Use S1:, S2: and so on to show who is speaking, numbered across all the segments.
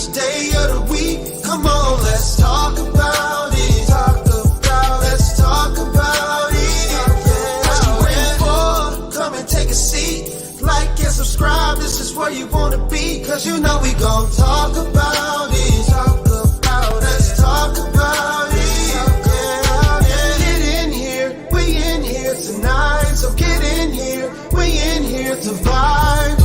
S1: each day of the week. Come on, let's talk about it. Let's talk about it. What you waiting for? Come and take a seat. Like and subscribe, this is where you wanna be. Cause you know we gon' talk about it. Let's talk about it. Get in here, we in here tonight. So get in here, we in here to vibe.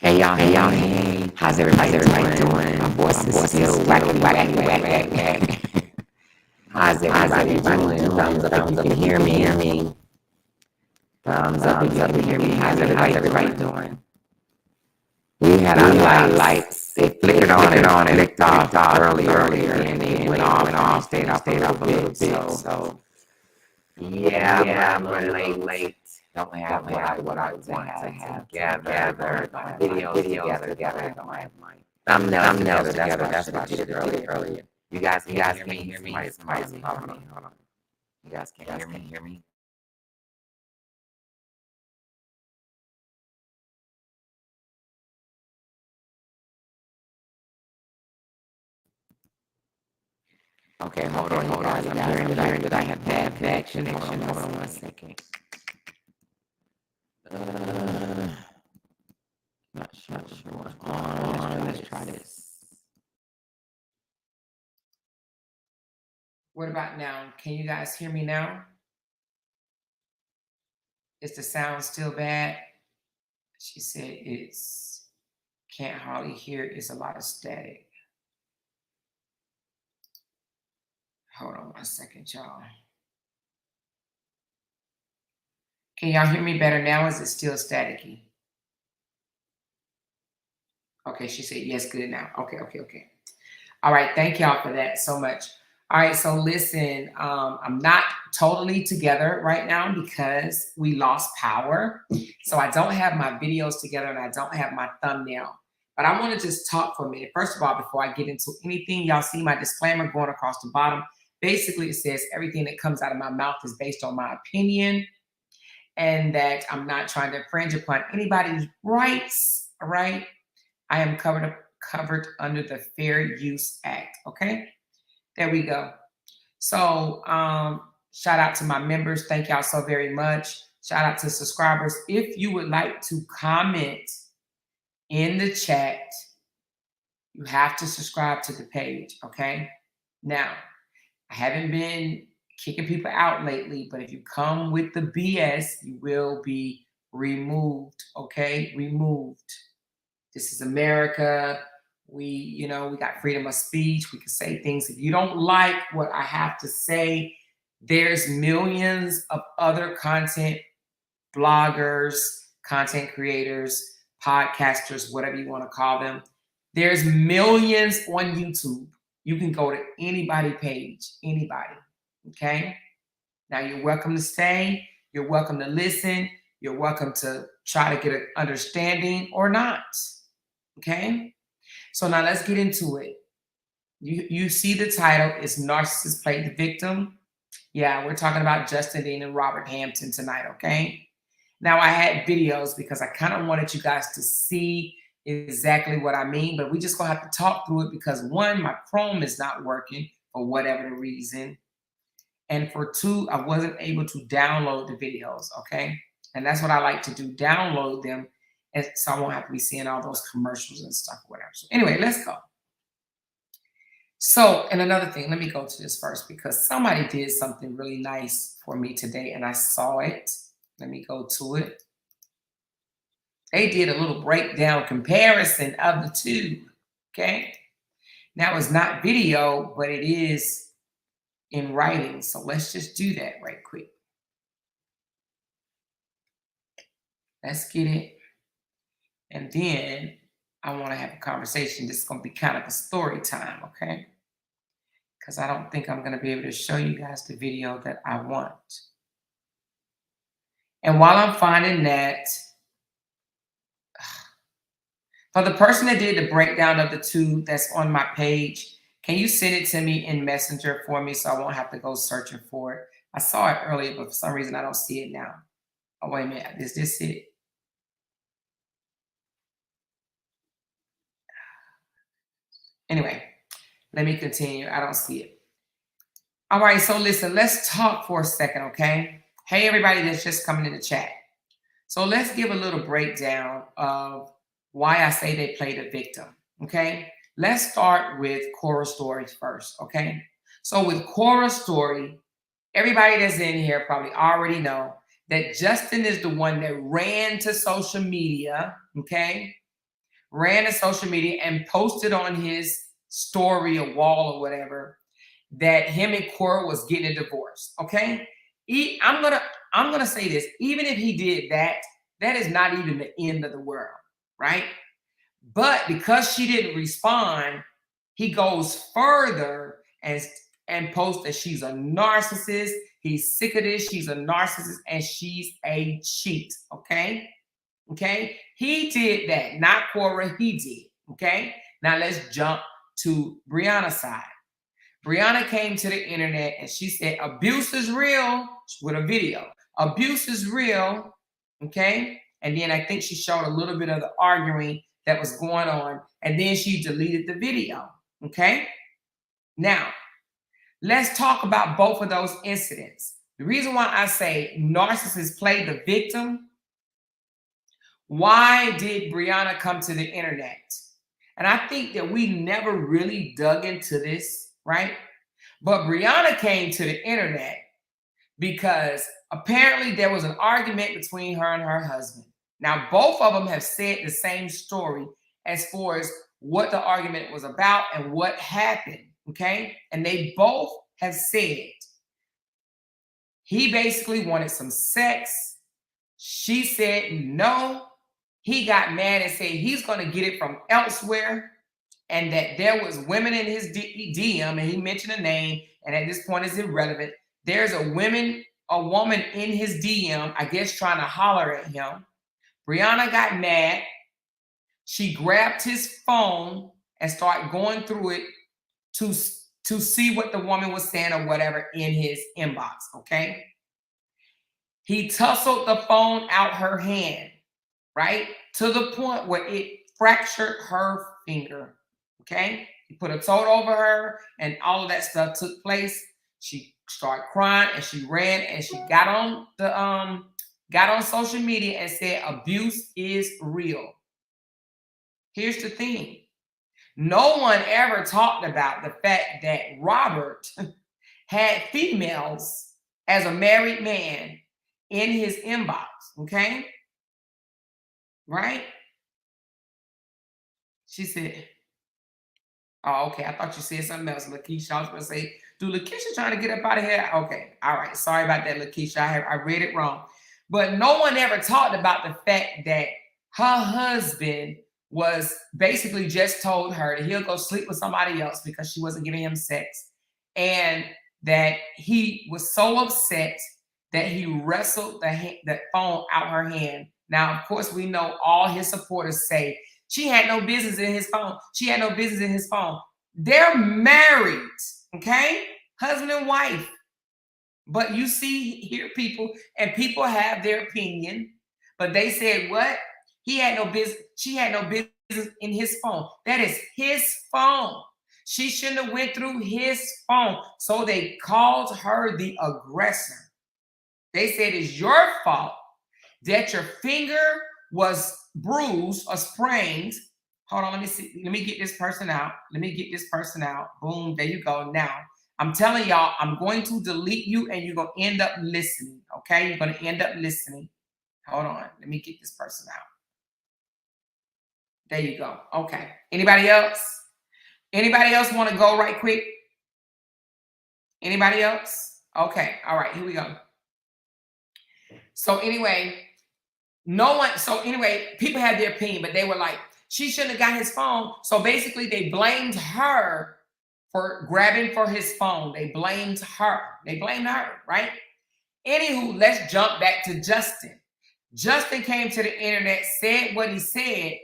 S2: Hey, how's everybody doing? My voice is still wacky. How's everybody doing? Thumbs up if you can hear me. Thumbs up if you can hear me. How's everybody doing? We had our lights. They flickered on and flicked off earlier, and they went off, stayed off a little bit. So yeah, I'm running late. Don't have what I want to have together. Don't have videos together. Don't have my thumbnails together. That's what I did earlier. You guys can hear me? Somebody's calling me. Hold on. You guys can hear me? Okay, hold on, guys. I'm hearing that I have bad connection. Hold on 1 second. Not sure what's going on. Let's try this.
S3: What about now? Can you guys hear me now? Is the sound still bad? She said it's can't hardly hear. It's a lot of static. Hold on 1 second, y'all. Can y'all hear me better now? Is it still staticky? Okay, she said yes, good now. Okay. All right, thank y'all for that so much. All right, so listen, I'm not totally together right now because we lost power. So I don't have my videos together and I don't have my thumbnail. But I want to just talk for a minute. First of all, before I get into anything, y'all see my disclaimer going across the bottom. Basically, it says everything that comes out of my mouth is based on my opinion and that I'm not trying to infringe upon anybody's rights, all right? I am covered under the Fair Use Act, okay? There we go. So shout out to my members. Thank y'all so very much. Shout out to subscribers. If you would like to comment in the chat, you have to subscribe to the page, okay? Now, I haven't been kicking people out lately, but if you come with the BS, you will be removed, okay? Removed. This is America. We got freedom of speech. We can say things. If you don't like what I have to say, there's millions of other content bloggers, content creators, podcasters, whatever you want to call them. There's millions on YouTube. You can go to anybody's page, anybody, okay? Now, you're welcome to stay. You're welcome to listen. You're welcome to try to get an understanding or not, okay? So now let's get into it. You see the title is Narcissists Play the Victim. Yeah, we're talking about Justin Dean and Robert Hampton tonight, okay? Now, I had videos because I kind of wanted you guys to see exactly what I mean, but we just gonna have to talk through it because one, my Chrome is not working for whatever the reason. And for two, I wasn't able to download the videos, okay? And that's what I like to do, download them, and so I won't have to be seeing all those commercials and stuff, whatever. So anyway, let's go. So, and another thing, let me go to this first because somebody did something really nice for me today and I saw it. Let me go to it. They did a little breakdown comparison of the two, okay? Now, it's not video, but it is in writing. So let's just do that right quick. Let's get it. And then I want to have a conversation. This is going to be kind of a story time, okay? Because I don't think I'm going to be able to show you guys the video that I want. And while I'm finding that, for the person that did the breakdown of the two that's on my page, can you send it to me in Messenger for me so I won't have to go searching for it? I saw it earlier, but for some reason I don't see it now. Oh, wait a minute. Is this it? Anyway, let me continue. I don't see it. All right, so listen, let's talk for a second, okay? Hey, everybody that's just coming in the chat. So let's give a little breakdown of why I say they play the victim, okay? Let's start with Cora's story first, okay? So with Cora's story, everybody that's in here probably already know that Justin is the one that ran to social media, okay? Ran to social media and posted on his story, a wall or whatever, that him and Cora was getting a divorce, okay? I'm I'm going to say this, even if he did that, that is not even the end of the world, right? But because she didn't respond, he goes further and posts that she's a narcissist. He's sick of this. She's a narcissist and she's a cheat. Okay. Okay. He did that, not Cora. He did. Okay. Now let's jump to Brianna's side. Brianna came to the internet and she said, abuse is real, with a video. Abuse is real. Okay. And then I think she showed a little bit of the arguing that was going on. And then she deleted the video. Okay. Now, let's talk about both of those incidents. The reason why I say narcissists play the victim, why did Brianna come to the internet? And I think that we never really dug into this, right? But Brianna came to the internet because apparently there was an argument between her and her husband. Now, both of them have said the same story as far as what the argument was about and what happened, okay? And they both have said he basically wanted some sex. She said no. He got mad and said he's going to get it from elsewhere, and that there was women in his DM, and he mentioned a name, and at this point it's irrelevant. There's a woman in his DM, I guess, trying to holler at him. Brianna got mad. She grabbed his phone and started going through it to see what the woman was saying or whatever in his inbox, okay? He tussled the phone out her hand, right? To the point where it fractured her finger, okay? He put a tote over her and all of that stuff took place. She started crying and she ran and she got on social media and said abuse is real. Here's the thing. No one ever talked about the fact that Robert had females as a married man in his inbox, okay? Right? She said, oh, okay, I thought you said something else, Lakeisha. I was going to say, do Lakeisha trying to get up out of here? Okay, all right. Sorry about that, Lakeisha. I read it wrong. But no one ever talked about the fact that her husband was basically just told her that he'll go sleep with somebody else because she wasn't giving him sex. And that he was so upset that he wrestled the phone out her hand. Now, of course, we know all his supporters say she had no business in his phone. She had no business in his phone. They're married, okay? Husband and wife. But you see here people, and people have their opinion, but they said what? He had no business. She had no business in his phone. That is his phone. She shouldn't have went through his phone. So they called her the aggressor. They said it's your fault that your finger was bruised or sprained. Hold on, let me see. Let me get this person out. Let me get this person out. Boom, there you go. Now, I'm telling y'all, I'm going to delete you and you're going to end up listening, okay? You're going to end up listening. Hold on. Let me get this person out. There you go. Okay. Anybody else? Anybody else want to go right quick? Anybody else? Okay. All right. Here we go. So anyway, people had their opinion, but they were like, she shouldn't have got his phone. So basically they blamed her for grabbing for his phone. They blamed her. They blamed her, right? Anywho, let's jump back to Justin. Justin came to the internet, said what he said.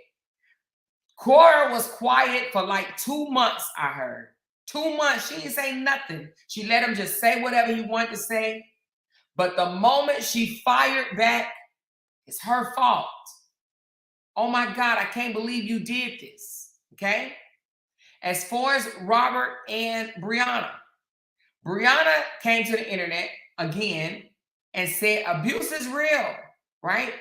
S3: Cora was quiet for like 2 months, I heard. 2 months. She didn't say nothing. She let him just say whatever he wanted to say. But the moment she fired back, it's her fault. Oh my God, I can't believe you did this. Okay? As far as Robert and Brianna came to the internet again and said abuse is real, right?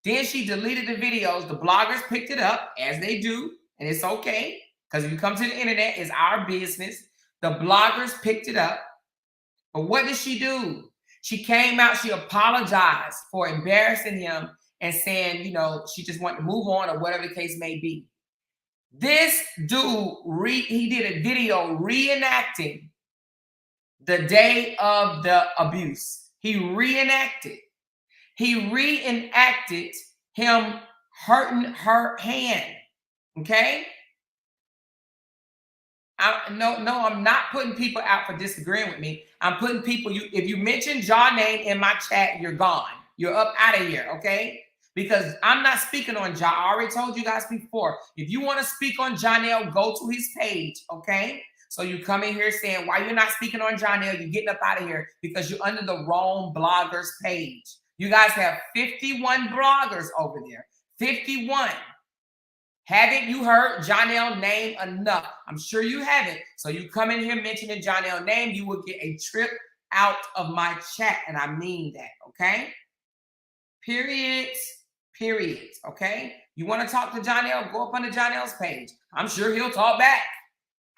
S3: Then she deleted the videos. The bloggers picked it up, as they do, and it's okay, because if you come to the internet, it's our business. The bloggers picked it up. But what did she do? She came out, she apologized for embarrassing him and saying, you know, she just wanted to move on or whatever the case may be. This dude, he did a video reenacting the day of the abuse. He reenacted. He reenacted him hurting her hand. Okay? No, I'm not putting people out for disagreeing with me. I'm putting people, if you mention John name in my chat, you're gone. You're up out of here, okay? Because I'm not speaking on John. I already told you guys before. If you want to speak on Jonell, go to his page, okay? So you come in here saying, why you're not speaking on Jonell, you're getting up out of here because you're under the wrong bloggers page. You guys have 51 bloggers over there. 51. Haven't you heard Jonell name enough? I'm sure you haven't. So you come in here mentioning Jonell name, you will get a trip out of my chat. And I mean that, okay? Periods, okay? You want to talk to Jonell, go up on the Jonell's page. I'm sure he'll talk back.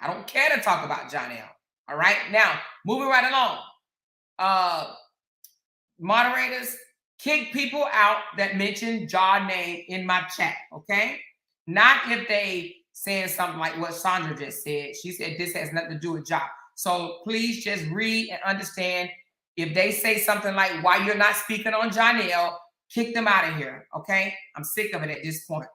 S3: I don't care to talk about Jonell. All right? Now, moving right along. Moderators, kick people out that mention John name in my chat, okay? Not if they saying something like what Sandra just said. She said this has nothing to do with job. So please just read and understand. If they say something like why you're not speaking on Jonell, kick them out of here, okay? I'm sick of it at this point,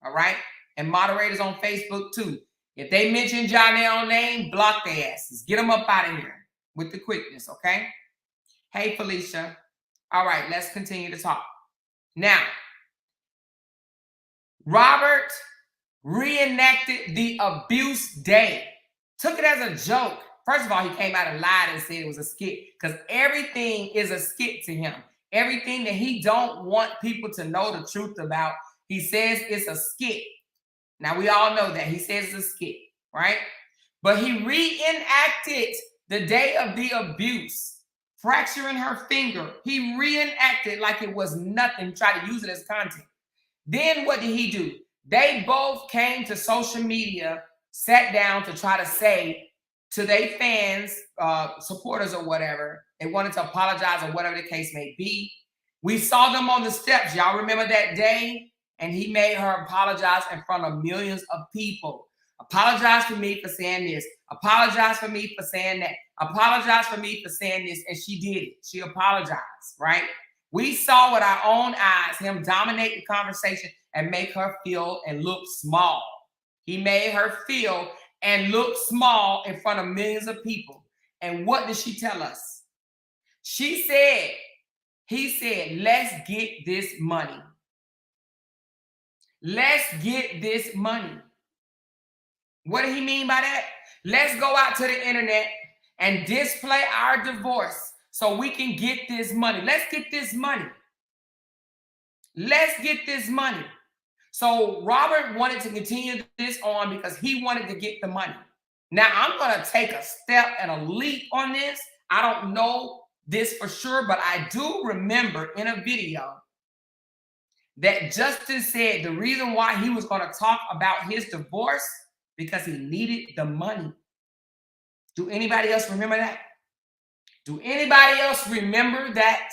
S3: all right? And moderators on Facebook too. If they mention Jonell name, block their asses. Get them up out of here with the quickness, okay? Hey, Felicia. All right, let's continue to talk. Now, Robert reenacted the abuse day. Took it as a joke. First of all, he came out and lied and said it was a skit because everything is a skit to him. Everything that he don't want people to know the truth about, he says it's a skit. Now, we all know that. He says it's a skit, right? But he reenacted the day of the abuse, fracturing her finger. He reenacted like it was nothing, tried to use it as content. Then what did he do? They both came to social media, sat down to try to say to their fans, supporters or whatever, they wanted to apologize or whatever the case may be. We saw them on the steps. Y'all remember that day? And he made her apologize in front of millions of people. Apologize for me for saying this. Apologize for me for saying that. Apologize for me for saying this. And she did it. She apologized, right? We saw with our own eyes him dominate the conversation and make her feel and look small. He made her feel and look small in front of millions of people. And what did she tell us? He said, let's get this money. Let's get this money. What did he mean by that? Let's go out to the internet and display our divorce so we can get this money. Let's get this money. Let's get this money. So Robert wanted to continue this on because he wanted to get the money. Now, I'm going to take a step and a leap on this. I don't know this for sure, but I do remember in a video that Justin said the reason why he was going to talk about his divorce because he needed the money. Do anybody else remember that? Do anybody else remember that?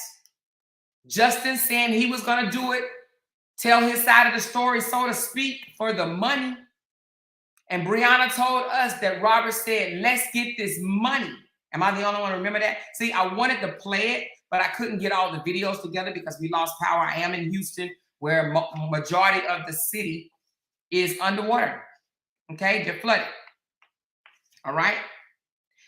S3: Justin saying he was going to do it, tell his side of the story, so to speak, for the money. And Brianna told us that Robert said, let's get this money. Am I the only one to remember that? See, I wanted to play it, but I couldn't get all the videos together because we lost power. I am in Houston, where majority of the city is underwater. Okay, they're flooded. All right.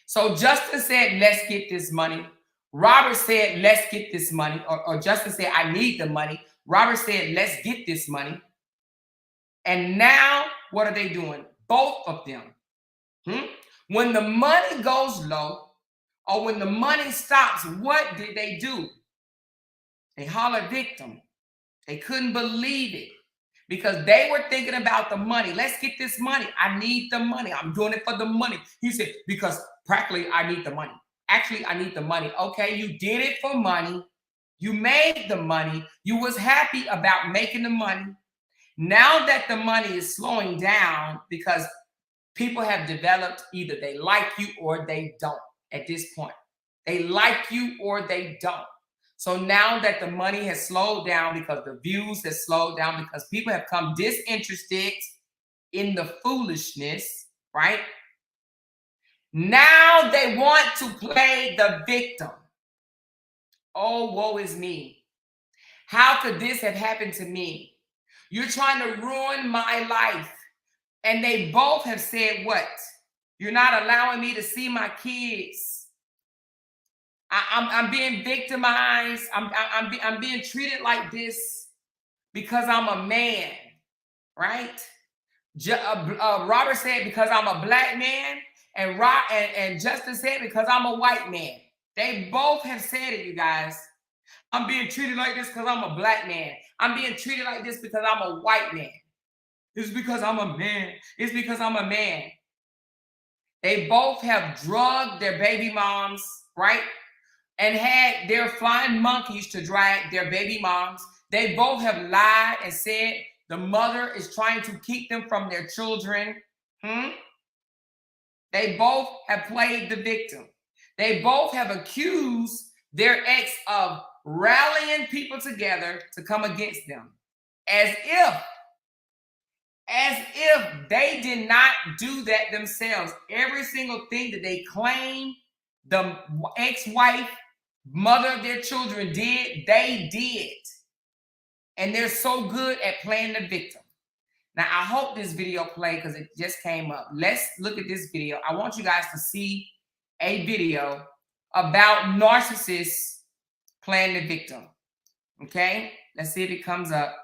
S3: So Justin said, let's get this money. Robert said, let's get this money. Or Justin said, I need the money. Robert said, let's get this money. And now, what are they doing? Both of them. When the money goes low, or when the money stops, what did they do? They hollered victim. They couldn't believe it because they were thinking about the money. Let's get this money. I need the money. I'm doing it for the money. He said, because practically I need the money. Actually, I need the money. Okay, you did it for money. You made the money. You was happy about making the money. Now that the money is slowing down because people have developed either they like you or they don't at this point. They like you or they don't. So now that the money has slowed down because the views have slowed down because people have come disinterested in the foolishness, right? Now they want to play the victim. Oh, woe is me. How could this have happened to me? You're trying to ruin my life. And they both have said what? You're not allowing me to see my kids. I'm being victimized. I'm being treated like this because I'm a man, right? Robert said because I'm a black man, and Justin said because I'm a white man. They both have said it, you guys. I'm being treated like this because I'm a black man. I'm being treated like this because I'm a white man. It's because I'm a man. It's because I'm a man. They both have drugged their baby moms, right? And had their flying monkeys to drag their baby moms. They both have lied and said the mother is trying to keep them from their children. They both have played the victim. They both have accused their ex of rallying people together to come against them. As if they did not do that themselves. Every single thing that they claim the ex-wife, mother of their children did, they did. And they're so good at playing the victim. Now, I hope this video played because it just came up. Let's look at this video. I want you guys to see a video about narcissists playing the victim. Okay? Let's see if it comes up.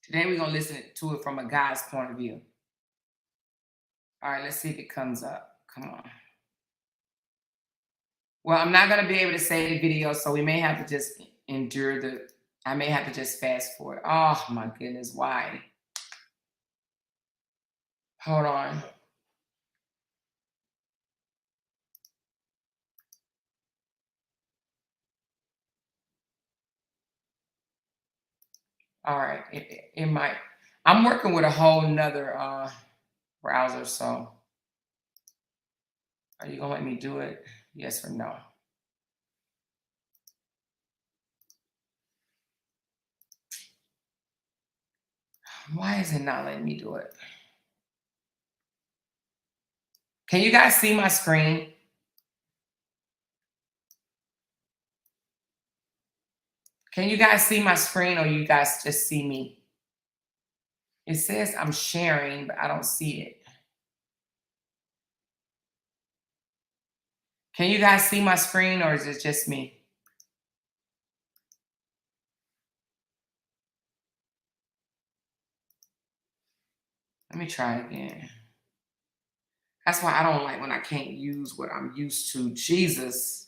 S3: Today we're going to listen to it from a guy's point of view. All right, let's see if it comes up. Come on. Well, I'm not going to be able to say the video, so we may have to just endure I may have to just fast forward. Oh, my goodness, why? Hold on. All right, it might. I'm working with a whole nother browser, so are you gonna let me do it? Yes or no? Why is it not letting me do it? Can you guys see my screen? Can you guys see my screen, or you guys just see me? It says I'm sharing, but I don't see it. Can you guys see my screen, or is it just me? Let me try it again. That's why I don't like when I can't use what I'm used to. Jesus.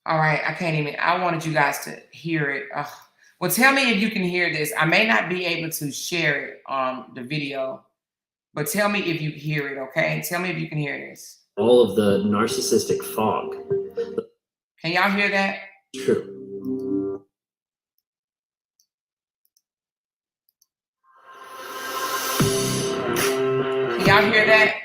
S3: All right, I can't even. I wanted you guys to hear it. Well, tell me if you can hear this. I may not be able to share it on the video, but tell me if you hear it, okay? Tell me if you can hear this.
S4: All of the narcissistic fog.
S3: Can y'all hear that?
S4: True.
S3: Can y'all hear that?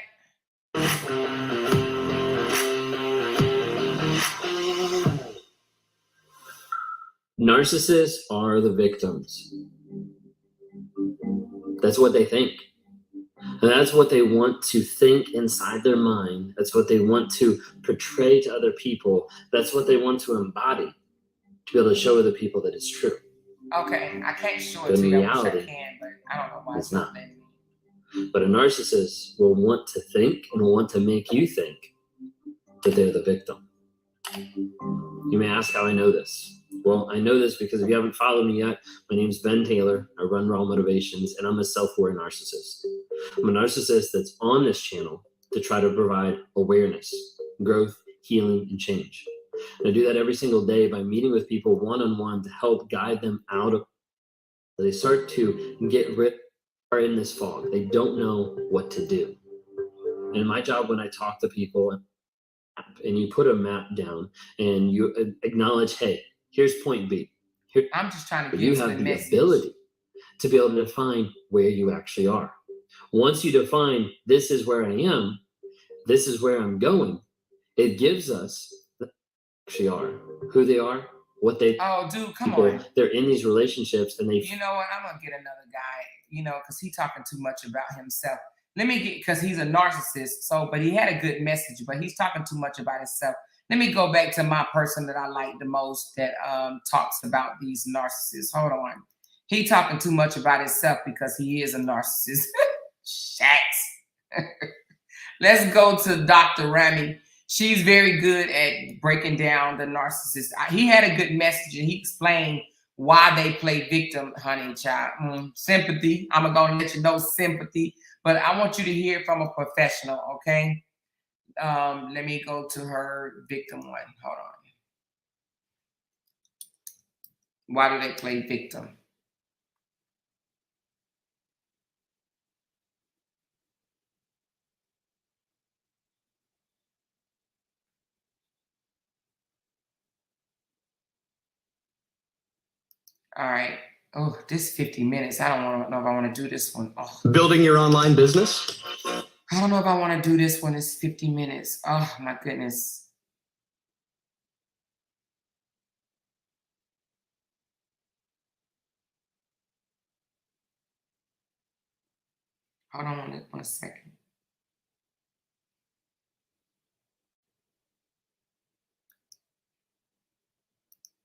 S4: Narcissists are the victims. That's what they think. And that's what they want to think inside their mind. That's what they want to portray to other people. That's what they want to embody to be able to show other people that it's true.
S3: Okay, I can't show it
S4: But
S3: to
S4: in
S3: you.
S4: reality,
S3: I wish I can, but I don't know why
S4: it's not.
S3: letting me.
S4: But a narcissist will want to think and will want to make you think that they're the victim. You may ask how I know this. Well, I know this because if you haven't followed me yet, my name's Ben Taylor. I run Raw Motivations, and I'm a self-aware narcissist. I'm a narcissist that's on this channel to try to provide awareness, growth, healing, and change. And I do that every single day by meeting with people one-on-one to help guide them out of. They start to get rid are in this fog. They don't know what to do. And my job when I talk to people, and you put a map down and you acknowledge, hey, here's point B. Here,
S3: I'm just trying to
S4: you
S3: get to
S4: have
S3: the
S4: the
S3: message.
S4: ability to be able to define where you actually are. Once you define this is where I am, this is where I'm going, it gives us who they are, what they
S3: Oh, dude, come
S4: people,
S3: on.
S4: they're in these relationships and they
S3: You know what? I'm gonna get another guy. You know, because he's talking too much about himself. Let me get, because he's a narcissist. So, but he had a good message, but he's talking too much about himself. Let me go back to my person that I like the most that talks about these narcissists. Hold on. He talking too much about himself because he is a narcissist. Shucks. Let's go to Dr. Rami. She's very good at breaking down the narcissist. He had a good message and he explained why they play victim, honey child. Sympathy. I'm going to let you know sympathy, but I want you to hear it from a professional, okay? Let me go to her victim one. Hold on. Why do they play victim? All right. Oh, this 50 minutes. I don't know if I want to do this one. Oh.
S5: Building your online business?
S3: I don't know if I want to do this one. It's 50 minutes. Oh, my goodness. Hold on one second.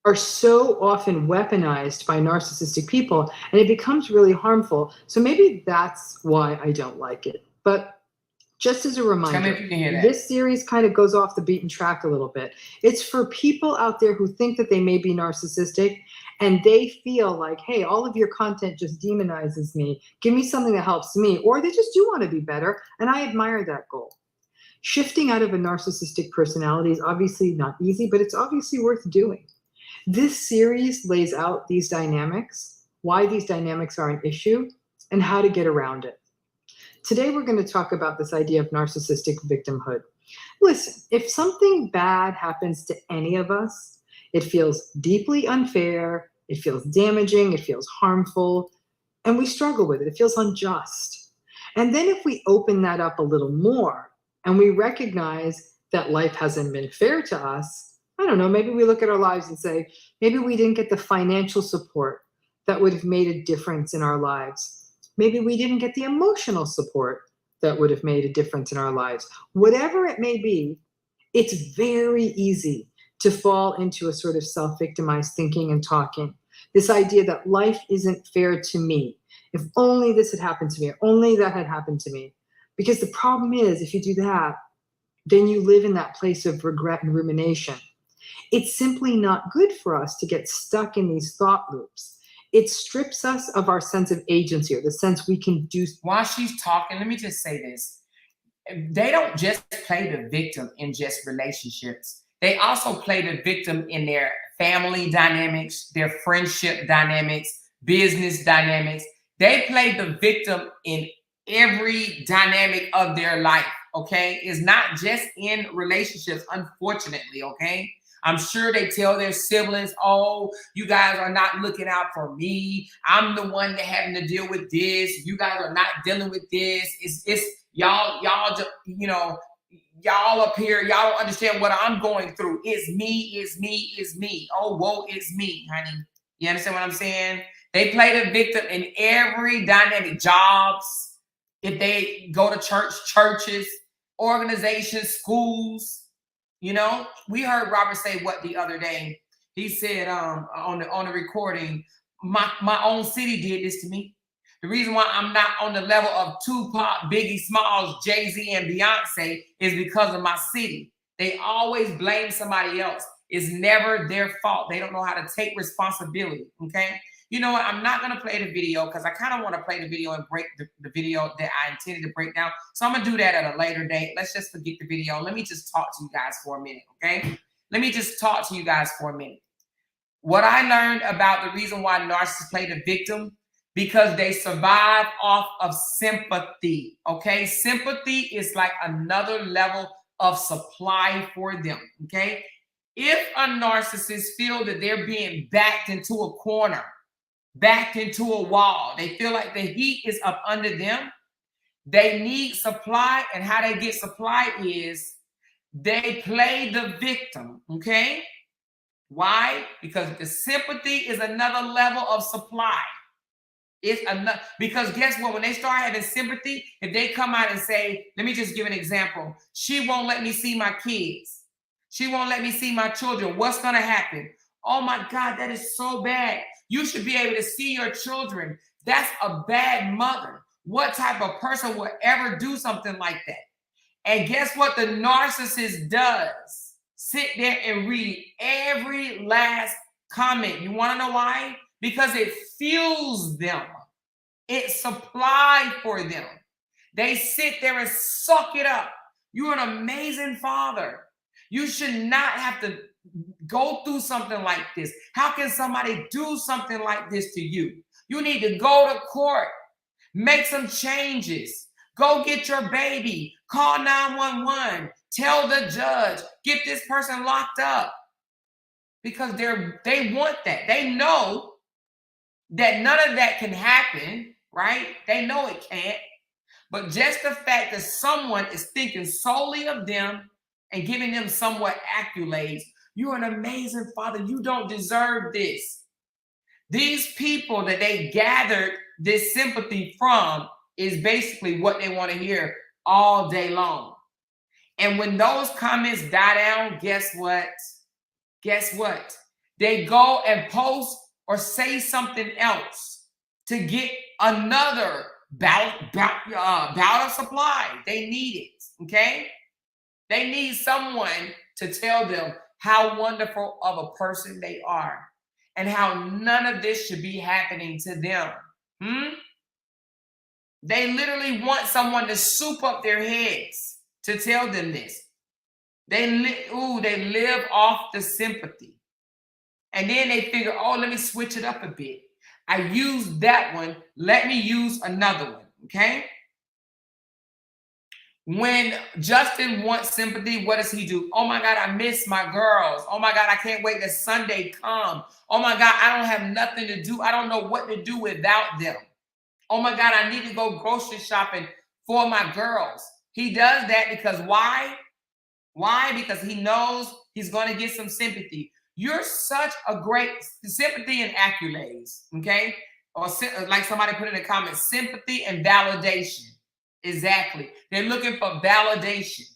S6: Are so often weaponized by narcissistic people, and it becomes really harmful. So maybe that's why I don't like it. But just as a reminder,
S3: Tell me if you can hear that.
S6: this series kind of goes off the beaten track a little bit. It's for people out there who think that they may be narcissistic and they feel like, hey, all of your content just demonizes me. Give me something that helps me. Or they just do want to be better. And I admire that goal. Shifting out of a narcissistic personality is obviously not easy, but it's obviously worth doing. This series lays out these dynamics, why these dynamics are an issue, and how to get around it. Today, we're going to talk about this idea of narcissistic victimhood. Listen, if something bad happens to any of us, it feels deeply unfair, it feels damaging, it feels harmful, and we struggle with it. It feels unjust. And then if we open that up a little more and we recognize that life hasn't been fair to us, I don't know, maybe we look at our lives and say, maybe we didn't get the financial support that would have made a difference in our lives. Maybe we didn't get the emotional support that would have made a difference in our lives. Whatever it may be, it's very easy to fall into a sort of self-victimized thinking and talking. This idea that life isn't fair to me. If only this had happened to me, or only that had happened to me. Because the problem is, if you do that, then you live in that place of regret and rumination. It's simply not good for us to get stuck in these thought loops. It strips us of our sense of agency, or the sense we can do.
S3: While she's talking, let me just say this. They don't just play the victim in just relationships. They also play the victim in their family dynamics, their friendship dynamics, business dynamics. They play the victim in every dynamic of their life, okay? It's not just in relationships, unfortunately, okay? I'm sure they tell their siblings, oh, you guys are not looking out for me. I'm the one that having to deal with this. You guys are not dealing with this. It's y'all just, you know, y'all up here, y'all don't understand what I'm going through. It's me, it's me, it's me. Oh, whoa, it's me, honey. You understand what I'm saying? They play the victim in every dynamic. Jobs, if they go to churches, organizations, schools. You know, we heard Robert say what the other day. He said on the recording, my own city did this to me. The reason why I'm not on the level of Tupac, Biggie Smalls, Jay-Z, and Beyonce is because of my city. They always blame somebody else. It's never their fault. They don't know how to take responsibility, okay? You know what? I'm not going to play the video because I kind of want to play the video and break the video that I intended to break down. So I'm going to do that at a later date. Let's just forget the video. Let me just talk to you guys for a minute, okay? Let me just talk to you guys for a minute. What I learned about the reason why narcissists play the victim, because they survive off of sympathy, okay? Sympathy is like another level of supply for them, okay? If a narcissist feel that they're being backed into a corner, backed into a wall, they feel like the heat is up under them, they need supply, and how they get supply is they play the victim, okay? Why? Because the sympathy is another level of supply. It's enough, because guess what? When they start having sympathy, if they come out and say, let me just give an example. She won't let me see my kids. She won't let me see my children. What's going to happen? Oh my God, that is so bad. You should be able to see your children. That's a bad mother. What type of person would ever do something like that? And guess what the narcissist does? Sit there and read every last comment. You want to know why? Because it fuels them. It supplies for them. They sit there and suck it up. You're an amazing father. You should not have to go through something like this. How can somebody do something like this to you? You need to go to court, make some changes, go get your baby, call 911, tell the judge, get this person locked up. Because they want that. They know that none of that can happen, right? They know it can't. But just the fact that someone is thinking solely of them and giving them somewhat accolades, you're an amazing father. You don't deserve this. These people that they gathered this sympathy from is basically what they want to hear all day long. And when those comments die down, guess what? Guess what? They go and post or say something else to get another bout of supply. They need it, okay? They need someone to tell them how wonderful of a person they are and how none of this should be happening to them. They literally want someone to soup up their heads to tell them this. They live off the sympathy. And then they figure, oh, let me switch it up a bit. I used that one. Let me use another one, okay? When Justin wants sympathy, what does he do? Oh my God, I miss my girls. Oh my God, I can't wait till Sunday come. Oh my God, I don't have nothing to do. I don't know what to do without them. Oh my God, I need to go grocery shopping for my girls. He does that because why? Why? Because he knows he's going to get some sympathy. You're such a great sympathy and accolades, okay? Or like somebody put in the comments, sympathy and validation. Exactly. They're looking for validation.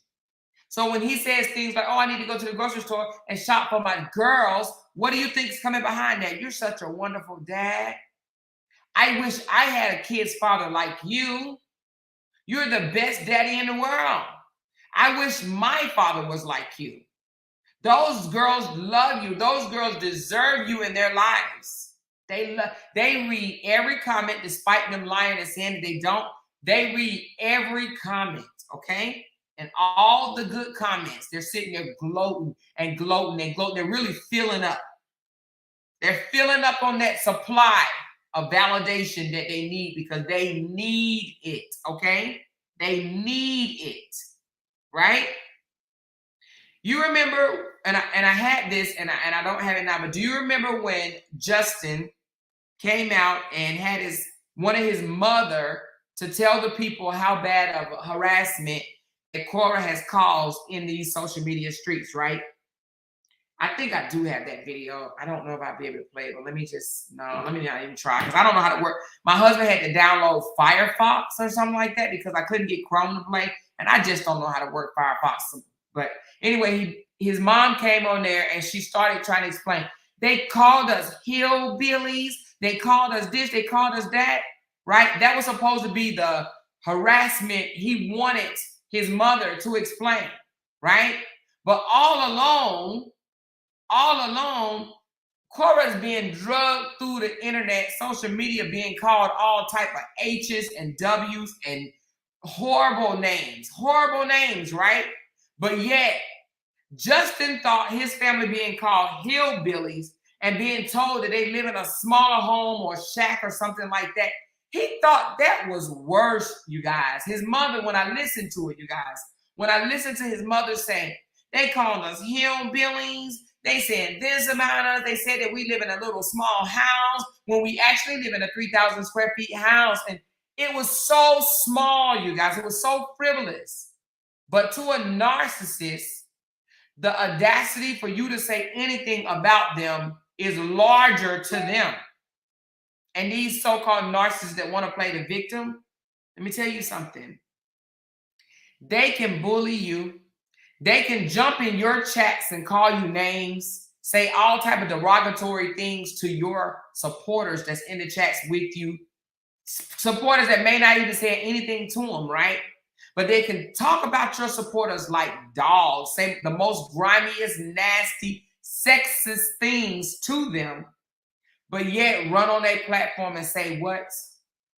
S3: So when he says things like, oh, I need to go to the grocery store and shop for my girls, what do you think is coming behind that? You're such a wonderful dad. I wish I had a kid's father like you. You're the best daddy in the world. I wish my father was like you. Those girls love you. Those girls deserve you in their lives. They read every comment, despite them lying and saying that they don't. They read every comment, okay? And all the good comments, they're sitting there gloating and gloating and gloating. They're really filling up. They're filling up on that supply of validation that they need because they need it, okay? They need it, right? You remember, and I had this, and I don't have it now, but do you remember when Justin came out and had one of his mother to tell the people how bad of harassment that Cora has caused in these social media streets, right? I think I do have that video. I don't know if I'll be able to play it, but let me not even try because I don't know how to work. My husband had to download Firefox or something like that because I couldn't get Chrome to play, and I just don't know how to work Firefox. But anyway, his mom came on there and she started trying to explain. They called us hillbillies. They called us this. They called us that, right? That was supposed to be the harassment he wanted his mother to explain, right? But all along, Cora's being drugged through the internet, social media being called all type of H's and W's and horrible names, right? But yet, Justin thought his family being called hillbillies and being told that they live in a smaller home or shack or something like that. He thought that was worse, you guys. His mother, when I listened to it, you guys, when I listened to his mother say, they called us hillbillies, they said this about us, they said that we live in a little small house when we actually live in a 3,000 square feet house. And it was so small, you guys. It was so frivolous. But to a narcissist, the audacity for you to say anything about them is larger to them. And these so-called narcissists that want to play the victim, let me tell you something. They can bully you. They can jump in your chats and call you names, say all type of derogatory things to your supporters that's in the chats with you. Supporters that may not even say anything to them, right? But they can talk about your supporters like dogs, say the most grimiest, nasty, sexist things to them, but yet run on their platform and say, what?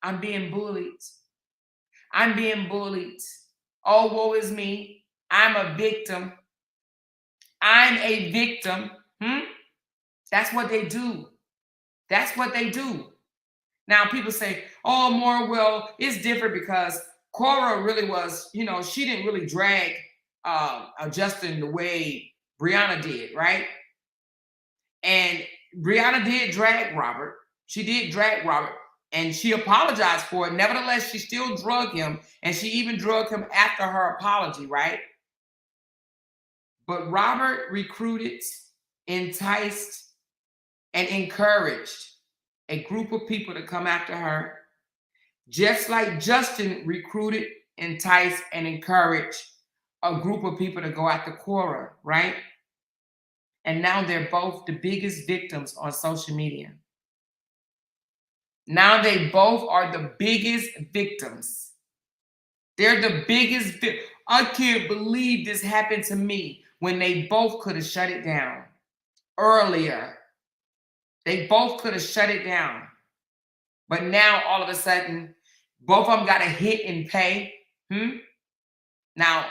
S3: I'm being bullied. I'm being bullied. Oh, woe is me. I'm a victim. I'm a victim. That's what they do. That's what they do. Now people say, oh, more, well, it's different because Cora really was, you know, she didn't really drag Justin the way Brianna did, right? And Brianna did drag Robert. She did drag Robert. And she apologized for it. Nevertheless, she still drugged him. And she even drugged him after her apology, right? But Robert recruited, enticed, and encouraged a group of people to come after her, just like Justin recruited, enticed, and encouraged a group of people to go after Cora, right? And now they're both the biggest victims on social media. Now they both are the biggest victims. They're the biggest. I can't believe this happened to me, when they both could have shut it down earlier. They both could have shut it down. But now all of a sudden, both of them got a hit and pay. Now,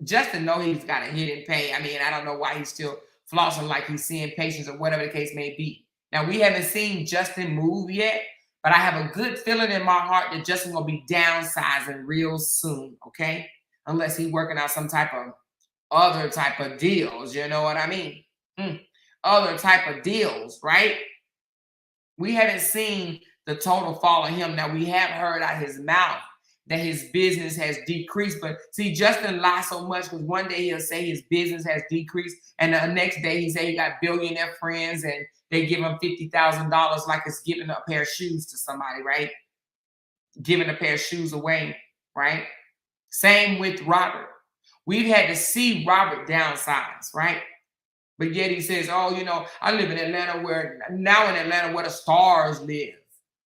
S3: Justin know he's got a hit and pay. I mean, I don't know why he's still flossing like he's seeing patients or whatever the case may be. Now, we haven't seen Justin move yet, but I have a good feeling in my heart that Justin will be downsizing real soon, okay? Unless he's working out some type of other type of deals, you know what I mean? Other type of deals, right? We haven't seen the total fall of him. Now, we have heard out his mouth that his business has decreased. But see, Justin lies so much because one day he'll say his business has decreased, and the next day he say he got billionaire friends and they give him $50,000 like it's giving a pair of shoes to somebody, right? Giving a pair of shoes away, right? Same with Robert. We've had to see Robert downsize, right? But yet he says, oh, you know, I live in Atlanta where the stars live,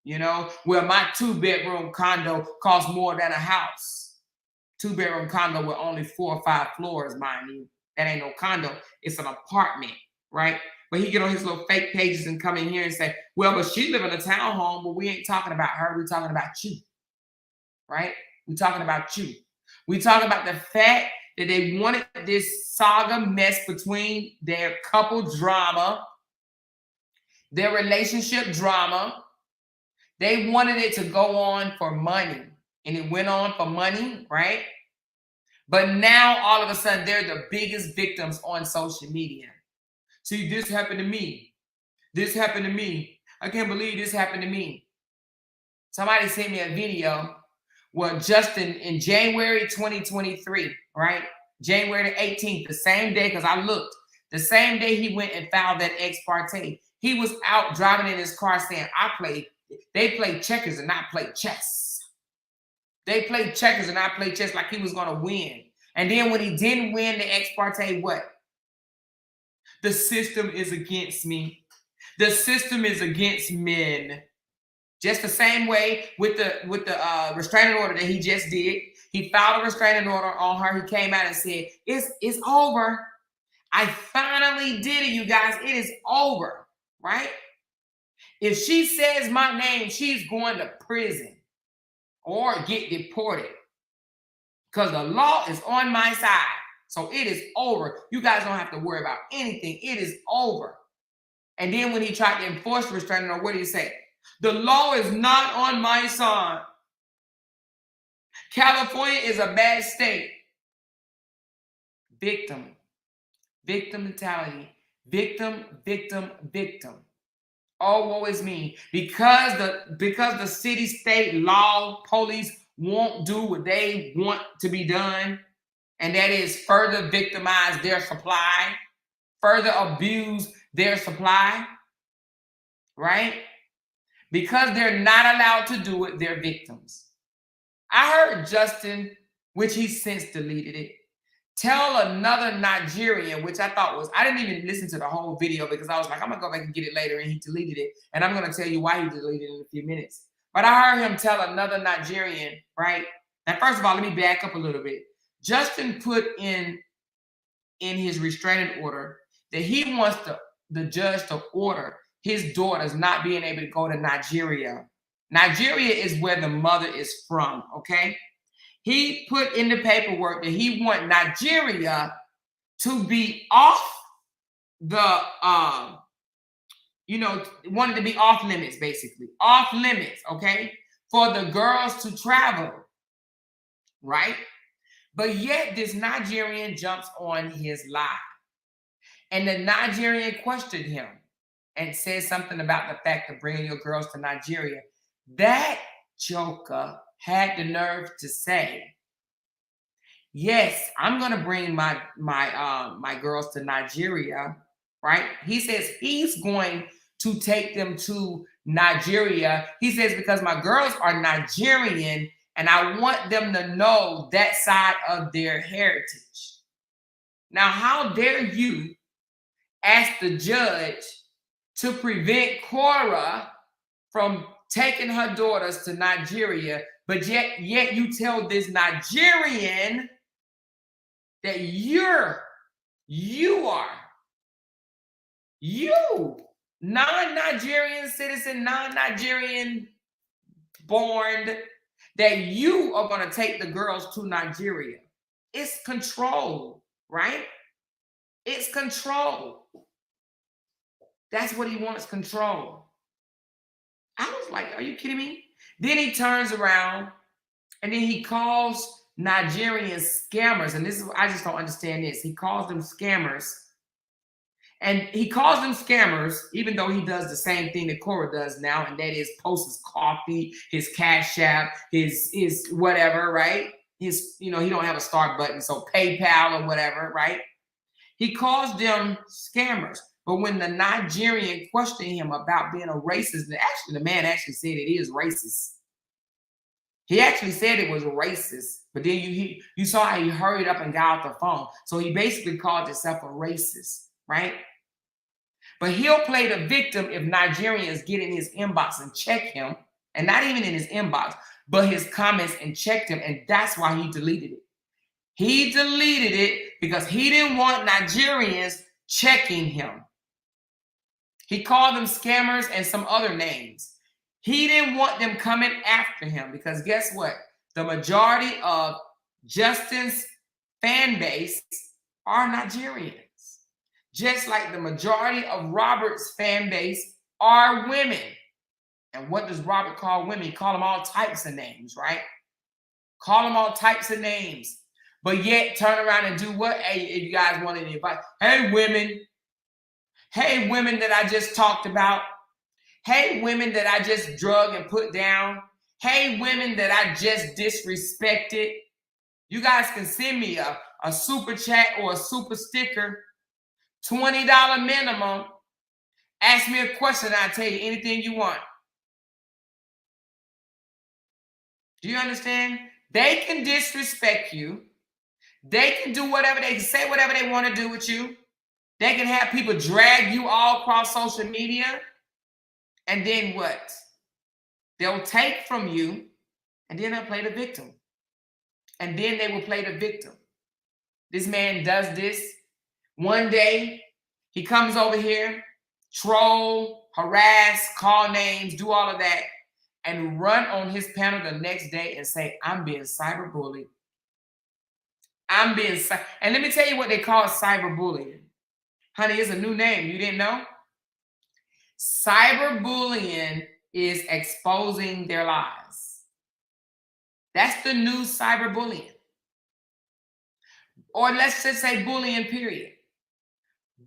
S3: you know, where my 2-bedroom condo costs more than a house. 2-bedroom condo with only 4 or 5 floors, mind you. That ain't no condo. It's an apartment, right? But he get on his little fake pages and come in here and say, well, but she live in a townhome, but we ain't talking about her. We're talking about you, right? We're talking about you. We talk about the fact that they wanted this saga mess between their couple drama, their relationship drama. They wanted it to go on for money, and it went on for money, right? But now all of a sudden they're the biggest victims on social media. See, this happened to me. This happened to me. I can't believe this happened to me. Somebody sent me a video where Justin in January 2023, right? January the 18th, the same day, because I looked, the same day he went and filed that ex parte, he was out driving in his car saying, they played checkers and I played chess. They played checkers and I played chess, like he was going to win. And then when he didn't win the ex parte, what? The system is against me. The system is against men. Just the same way with the restraining order that he just did. He filed a restraining order on her. He came out and said, it's over. I finally did it, you guys. It is over, right? If she says my name, she's going to prison or get deported because the law is on my side. So it is over. You guys don't have to worry about anything. It is over. And then when he tried to enforce the restraining order, what did he say? The law is not on my side. California is a bad state. Victim. Victim mentality. Victim, victim, victim. Oh, woe is me. Because the city, state, law, police won't do what they want to be done, and that is further victimize their supply, further abuse their supply, right? Because they're not allowed to do it, they're victims. I heard Justin, which he since deleted it, tell another Nigerian, which I thought was, I didn't even listen to the whole video because I was like, I'm gonna go back and get it later, and he deleted it. And I'm gonna tell you why he deleted it in a few minutes. But I heard him tell another Nigerian, right? And first of all, let me back up a little bit. Justin put in his restraining order that he wants the judge to order his daughters not being able to go to Nigeria. Nigeria is where the mother is from, okay? He put in the paperwork that he want Nigeria to be off the, wanted to be off limits, basically. Off limits, okay? For the girls to travel, right? But yet this Nigerian jumps on his lie. And the Nigerian questioned him and said something about the fact of bringing your girls to Nigeria. That joker had the nerve to say, yes, I'm going to bring my girls to Nigeria, right? He says he's going to take them to Nigeria. He says, because my girls are Nigerian and I want them to know that side of their heritage. Now, how dare you ask the judge to prevent Cora from taking her daughters to Nigeria, but yet you tell this Nigerian that you non-Nigerian citizen, non-Nigerian born, that you are going to take the girls to Nigeria. It's control, right? It's control. That's what he wants, control. I was like, are you kidding me? Then he turns around and then he calls Nigerian scammers. And this is, I just don't understand this. He calls them scammers. And he calls them scammers, even though he does the same thing that Cora does now, and that is post his coffee, his Cash App, his whatever, right? His, he don't have a start button, so PayPal or whatever, right? He calls them scammers. But when the Nigerian questioned him about being a racist, the man actually said it is racist. He actually said it was racist, but then you saw how he hurried up and got off the phone. So he basically called himself a racist, right? But he'll play the victim if Nigerians get in his inbox and check him, and not even in his inbox, but his comments and checked him, and that's why he deleted it. He deleted it because he didn't want Nigerians checking him. He called them scammers and some other names. He didn't want them coming after him because guess what? The majority of Justin's fan base are Nigerians. Just like the majority of Robert's fan base are women. And what does Robert call women? He call them all types of names, right? Call them all types of names. But yet turn around and do what? Hey, if you guys want to invite, hey, women. Hey, women that I just talked about. Hey, women that I just drug and put down. Hey, women that I just disrespected. You guys can send me a super chat or a super sticker. $20 minimum. Ask me a question, I'll tell you anything you want. Do you understand? They can disrespect you. They can do whatever, they can say whatever they want to do with you. They can have people drag you all across social media. And then what? They'll take from you and then they'll play the victim. And then they will play the victim. This man does this. One day, he comes over here, troll, harass, call names, do all of that, and run on his panel the next day and say, I'm being cyberbullied. I'm being, and let me tell you what they call cyberbullying. Honey, it's a new name. You didn't know? Cyberbullying is exposing their lies. That's the new cyberbullying. Or let's just say bullying, period.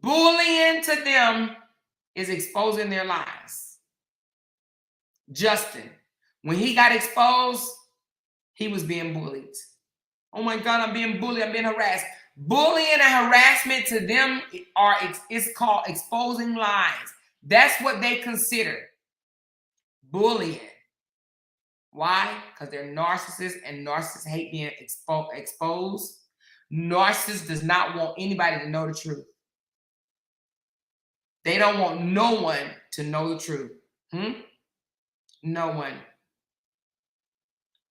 S3: Bullying to them is exposing their lies. Justin, when he got exposed, he was being bullied. Oh my God, I'm being bullied, I'm being harassed. Bullying and harassment to them it's called exposing lies. That's what they consider bullying. Why? Because they're narcissists, and narcissists hate being exposed. Narcissist does not want anybody to know the truth. They don't want no one to know the truth. No one.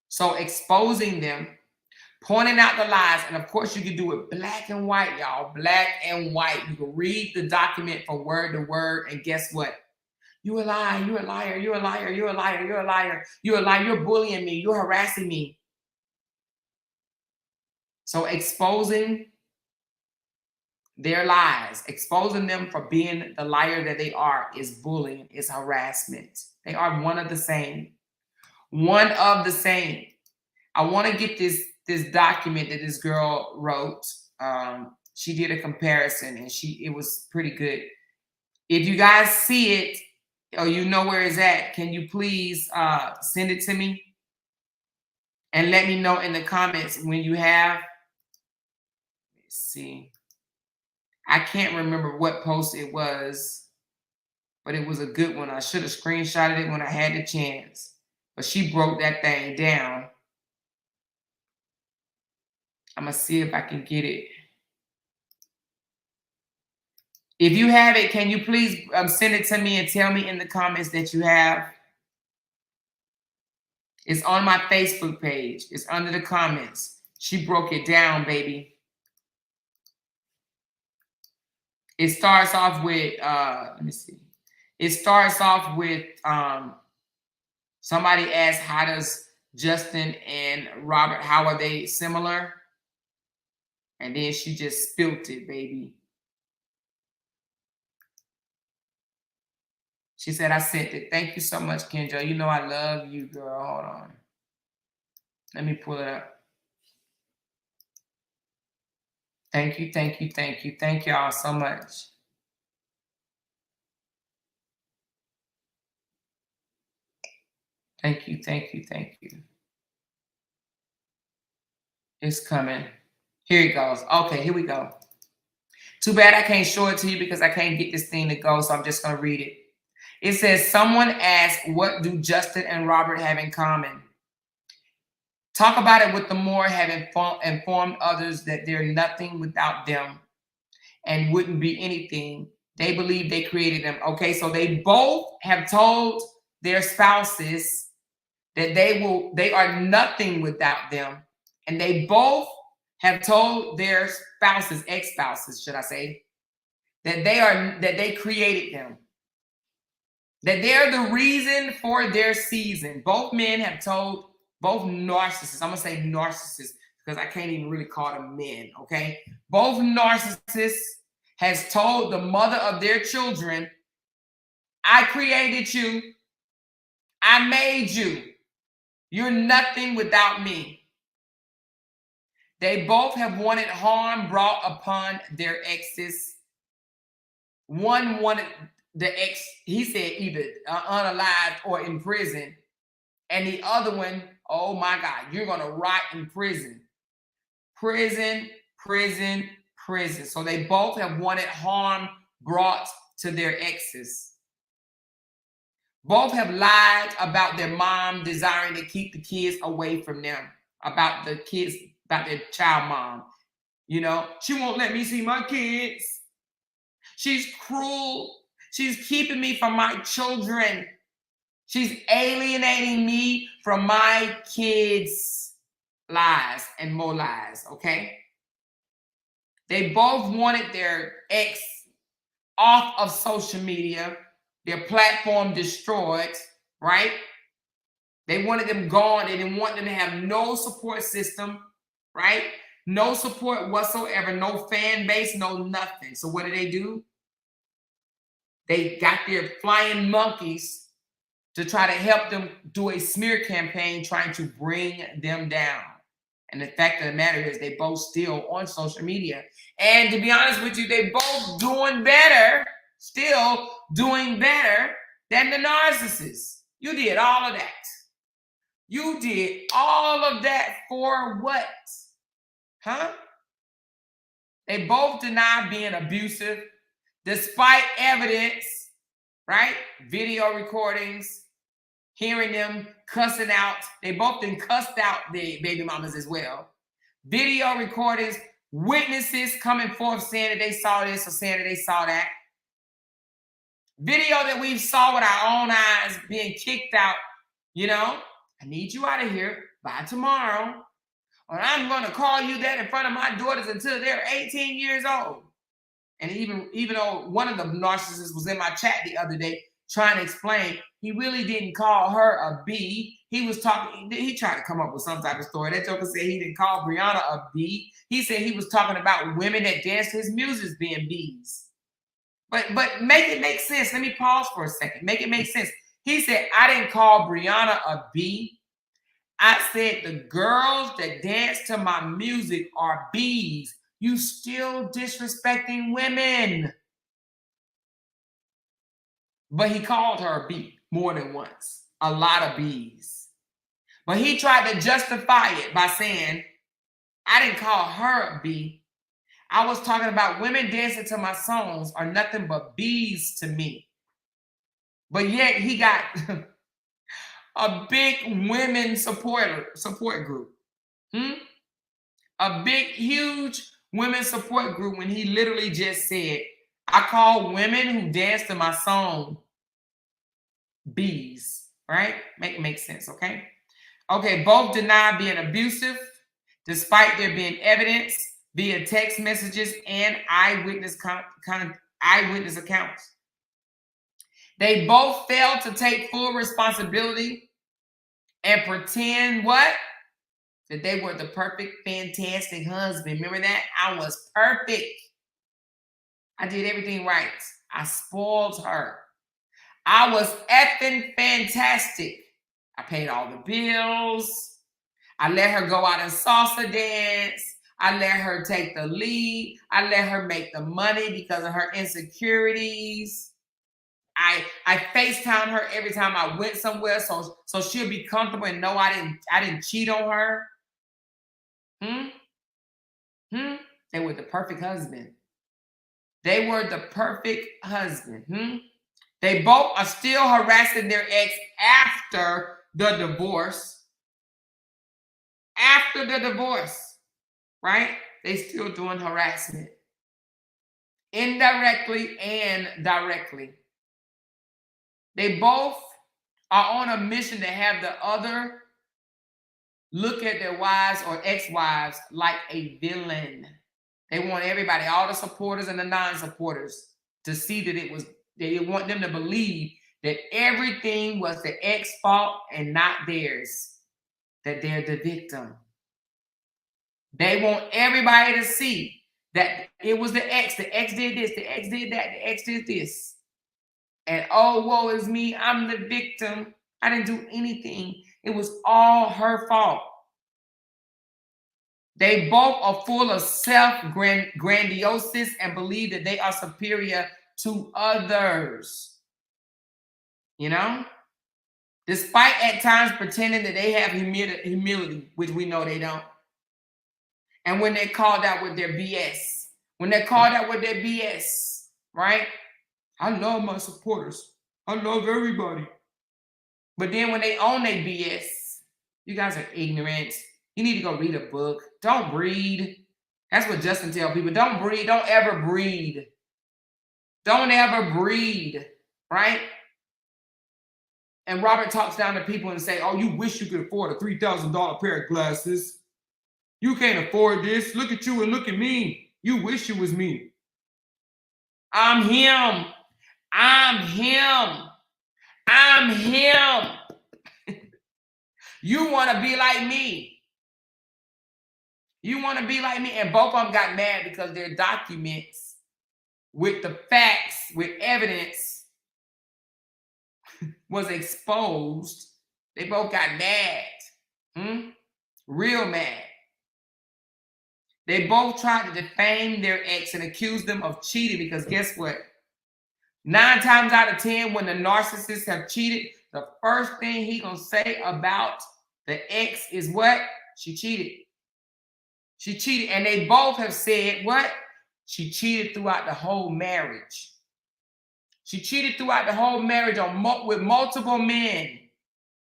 S3: So exposing them, pointing out the lies, and of course you can do it black and white, y'all. Black and white. You can read the document from word to word, and guess what? You a liar, you're a liar, you're a liar, you're a liar, you're a liar, you're a liar, you're bullying me, you're harassing me. So exposing their lies, exposing them for being the liar that they are is bullying, is harassment. They are one of the same. One of the same. I want to get this document that this girl wrote. She did a comparison, and it was pretty good. If you guys see it, or you know where it's at, can you please send it to me? And let me know in the comments when you have. Let's see. I can't remember what post it was, but it was a good one. I should have screenshotted it when I had the chance. But she broke that thing down. I'm going to see if I can get it. If you have it, can you please send it to me and tell me in the comments that you have? It's on my Facebook page. It's under the comments. She broke it down, baby. It starts off with, let me see. It starts off with somebody asked, how does Justin and Robert, how are they similar? And then she just spilt it, baby. She said, I sent it. Thank you so much, Kenjo. You know I love you, girl. Hold on. Let me pull it up. Thank you, thank you, thank you. Thank y'all so much. Thank you, thank you, thank you. It's coming. Here it goes. Okay, here we go. Too bad I can't show it to you because I can't get this thing to go, so I'm just going to read it. It says, someone asked, what do Justin and Robert have in common? Talk about it with the more have informed others that they're nothing without them and wouldn't be anything. They believe they created them. Okay, so they both have told their spouses that they are nothing without them. And they both have told their spouses, ex-spouses, should I say, that they created them. That they're the reason for their season. Both men have told, both narcissists, I'm going to say narcissists because I can't even really call them men, okay? Both narcissists has told the mother of their children, I created you. I made you. You're nothing without me. They both have wanted harm brought upon their exes. One wanted the ex, he said, either unalived or in prison. And the other one, oh my God, you're going to rot in prison. Prison, prison, prison. So they both have wanted harm brought to their exes. Both have lied about their mom desiring to keep the kids away from them, about the kids, about their child mom. You know, she won't let me see my kids. She's cruel. She's keeping me from my children. She's alienating me from my kids' lives and more lies, okay? They both wanted their ex off of social media, their platform destroyed, right? They wanted them gone. They didn't want them to have no support system, right? No support whatsoever, no fan base, no nothing. So what do? They got their flying monkeys to try to help them do a smear campaign trying to bring them down. And the fact of the matter is they both still on social media. And to be honest with you, they both doing better, still doing better than the narcissists. You did all of that. You did all of that for what? Huh? They both deny being abusive despite evidence, right? Video recordings, hearing them cussing out. They both been cussed out, the baby mamas as well. Video recordings, witnesses coming forth saying that they saw this or saying that they saw that. Video that we saw with our own eyes being kicked out. You know, I need you out of here by tomorrow, or I'm going to call you that in front of my daughters until they're 18 years old. And even though one of the narcissists was in my chat the other day trying to explain, he really didn't call her a B. He was talking, he tried to come up with some type of story. That joker said he didn't call Brianna a B. He said he was talking about women that dance to his music being Bs. But make it make sense. Let me pause for a second. Make it make sense. He said, I didn't call Brianna a B. I said the girls that dance to my music are Bs. You still disrespecting women. But he called her a B more than once. A lot of Bs. But he tried to justify it by saying, I didn't call her a B. I was talking about women dancing to my songs are nothing but Bs to me. But yet he got a big women support group. A big, huge women support group when he literally just said, I call women who dance to my song Bs, right? Make sense, okay? Okay, both deny being abusive despite there being evidence via text messages and eyewitness accounts. They both failed to take full responsibility and pretend what? That they were the perfect, fantastic husband. Remember that? I was perfect. I did everything right. I spoiled her. I was effing fantastic. I paid all the bills. I let her go out and salsa dance. I let her take the lead. I let her make the money because of her insecurities. I FaceTime her every time I went somewhere so she'll be comfortable and know I didn't cheat on her. They were the perfect husband. They were the perfect husband. They both are still harassing their ex after the divorce. After the divorce, right? They still doing harassment. Indirectly and directly. They both are on a mission to have the other look at their wives or ex-wives like a villain. They want everybody, all the supporters and the non-supporters, to see that they want them to believe that everything was the ex fault and not theirs, that they're the victim. They want everybody to see that it was the ex did this, the ex did that, the ex did this. And oh, woe is me, I'm the victim. I didn't do anything. It was all her fault. They both are full of self-grandiosis and believe that they are superior to others. You know? Despite at times pretending that they have humility, which we know they don't. And when they're called out with their BS. Right? I love my supporters. I love everybody. But then when they own their BS, you guys are ignorant. You need to go read a book. Don't breed. That's what Justin tells people. Don't breed. Don't ever breed. Don't ever breed. Right? And Robert talks down to people and say, oh, you wish you could afford a $3,000 pair of glasses. You can't afford this. Look at you and look at me. You wish you was me. I'm him. I'm him. I'm him. You want to be like me. You want to be like me. And both of them got mad because their documents with the facts, with evidence was exposed. They both got mad. Real mad. They both tried to defame their ex and accuse them of cheating because guess what? 9 times out of 10, when the narcissists have cheated, the first thing he gonna say about the ex is what? She cheated. She cheated, and they both have said what? She cheated throughout the whole marriage. She cheated throughout the whole marriage with multiple men.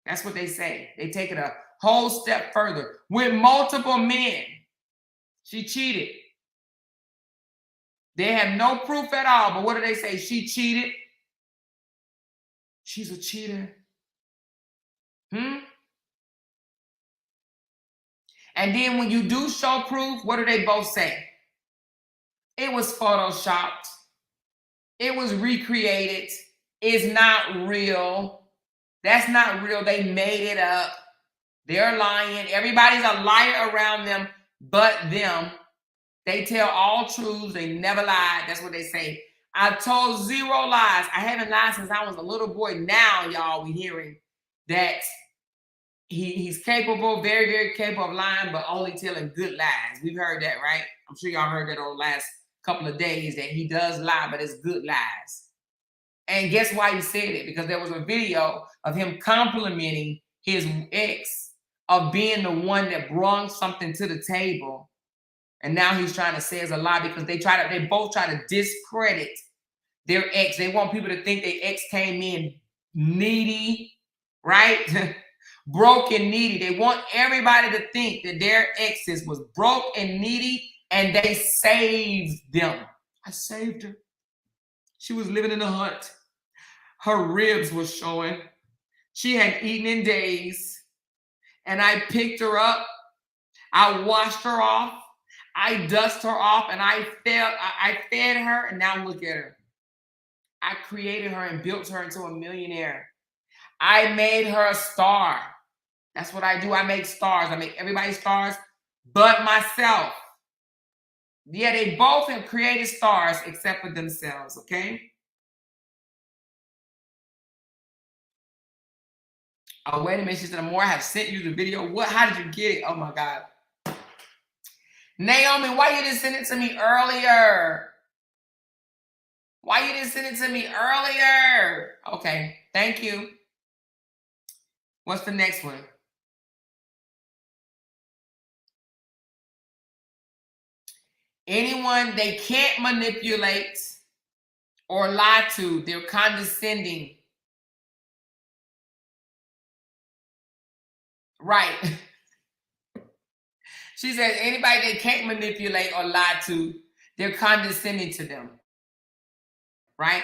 S3: That's what they say. They take it a whole step further. With multiple men. She cheated. They have no proof at all, but what do they say? She cheated. She's a cheater. And then when you do show proof, what do they both say? It was photoshopped. It was recreated. It's not real. That's not real. They made it up. They're lying. Everybody's a liar around them but them. They tell all truths. They never lied. That's what they say. I told zero lies. I haven't lied since I was a little boy. Now, y'all, we hearing that he's capable, very, very capable of lying, but only telling good lies. We've heard that, right? I'm sure y'all heard that over the last couple of days that he does lie, but it's good lies. And guess why he said it? Because there was a video of him complimenting his ex of being the one that brought something to the table. And now he's trying to say it's a lie because they both try to discredit their ex. They want people to think their ex came in needy, right? Broke and needy. They want everybody to think that their exes was broke and needy and they saved them. I saved her. She was living in a hut. Her ribs were showing. She hadn't eaten in days. And I picked her up. I washed her off. I dusted her off and I fed her. And now look at her. I created her and built her into a millionaire. I made her a star. That's what I do. I make stars. I make everybody stars but myself. Yeah, they both have created stars except for themselves, okay? Oh, wait a minute. She said, Amore, I have sent you the video. What? How did you get it? Oh, my God. Naomi, why you didn't send it to me earlier? Why you didn't send it to me earlier? Okay, thank you. What's the next one? Anyone they can't manipulate or lie to, they're condescending. Right. She says anybody they can't manipulate or lie to, they're condescending to them. Right?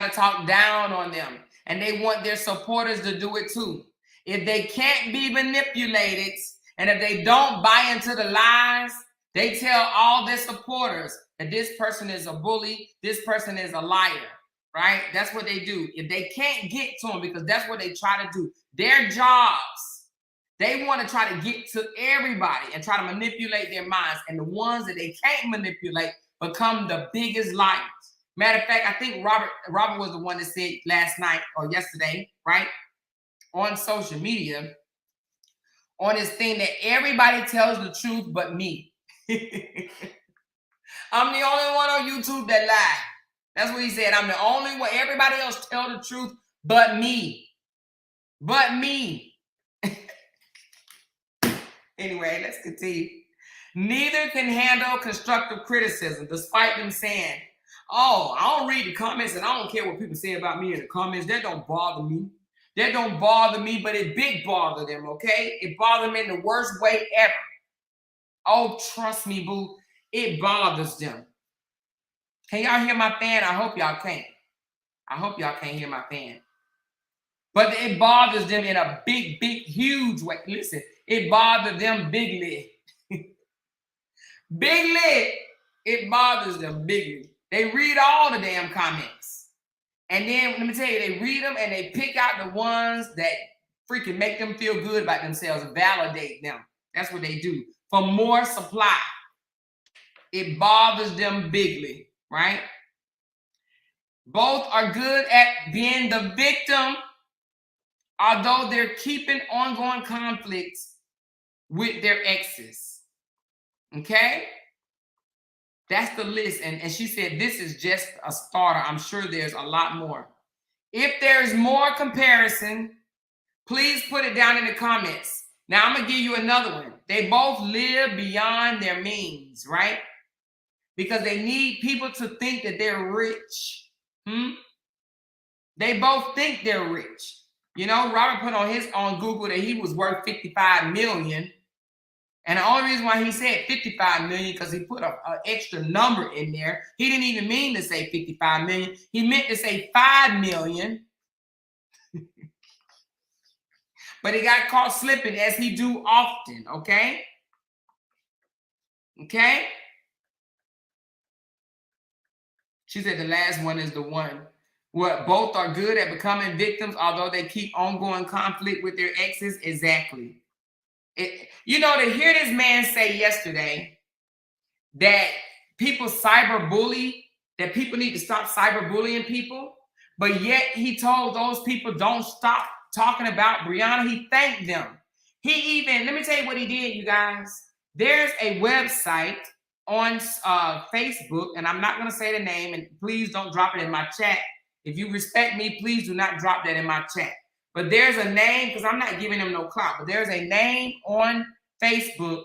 S3: To talk down on them. And they want their supporters to do it too. If they can't be manipulated and if they don't buy into the lies, they tell all their supporters that this person is a bully, this person is a liar, right? That's what they do. If they can't get to them, because that's what they try to do. Their jobs, they want to try to get to everybody and try to manipulate their minds. And the ones that they can't manipulate become the biggest liars. Matter of fact, I think Robert was the one that said last night or yesterday, right? On social media, on this thing that everybody tells the truth but me. I'm the only one on YouTube that lied. That's what he said. I'm the only one. Everybody else tell the truth but me. But me. Anyway, let's continue. Neither can handle constructive criticism, despite them saying, oh, I don't read the comments and I don't care what people say about me in the comments. That don't bother me. That don't bother me, but it big bother them, okay? It bothers them in the worst way ever. Oh, trust me, boo. It bothers them. Can y'all hear my fan? I hope y'all can't. I hope y'all can't hear my fan. But it bothers them in a big, big, huge way. Listen, it bothers them bigly. Bigly. It bothers them bigly. They read all the damn comments. And then, let me tell you, they read them and they pick out the ones that freaking make them feel good about themselves, validate them. That's what they do. For more supply. It bothers them bigly, right? Both are good at being the victim, although they're keeping ongoing conflicts with their exes. Okay? That's the list. And she said, this is just a starter. I'm sure there's a lot more. If there's more comparison, please put it down in the comments. Now, I'm going to give you another one They both live beyond their means, right? Because they need people to think that they're rich. They both think they're rich. You know, Robert put on Google that he was worth 55 million. And the only reason why he said 55 million because he put an extra number in there. He didn't even mean to say 55 million. He meant to say 5 million. But he got caught slipping as he do often, okay? Okay? She said the last one is the one. What, both are good at becoming victims, although they keep ongoing conflict with their exes? Exactly. You know, to hear this man say yesterday that people cyberbully, that people need to stop cyberbullying people, but yet he told those people don't stop talking about Brianna. He thanked them. He even, let me tell you what he did, you guys. There's a website on Facebook, and I'm not going to say the name, and please don't drop it in my chat. If you respect me, please do not drop that in my chat. But there's a name, because I'm not giving them no clout, but there's a name on Facebook,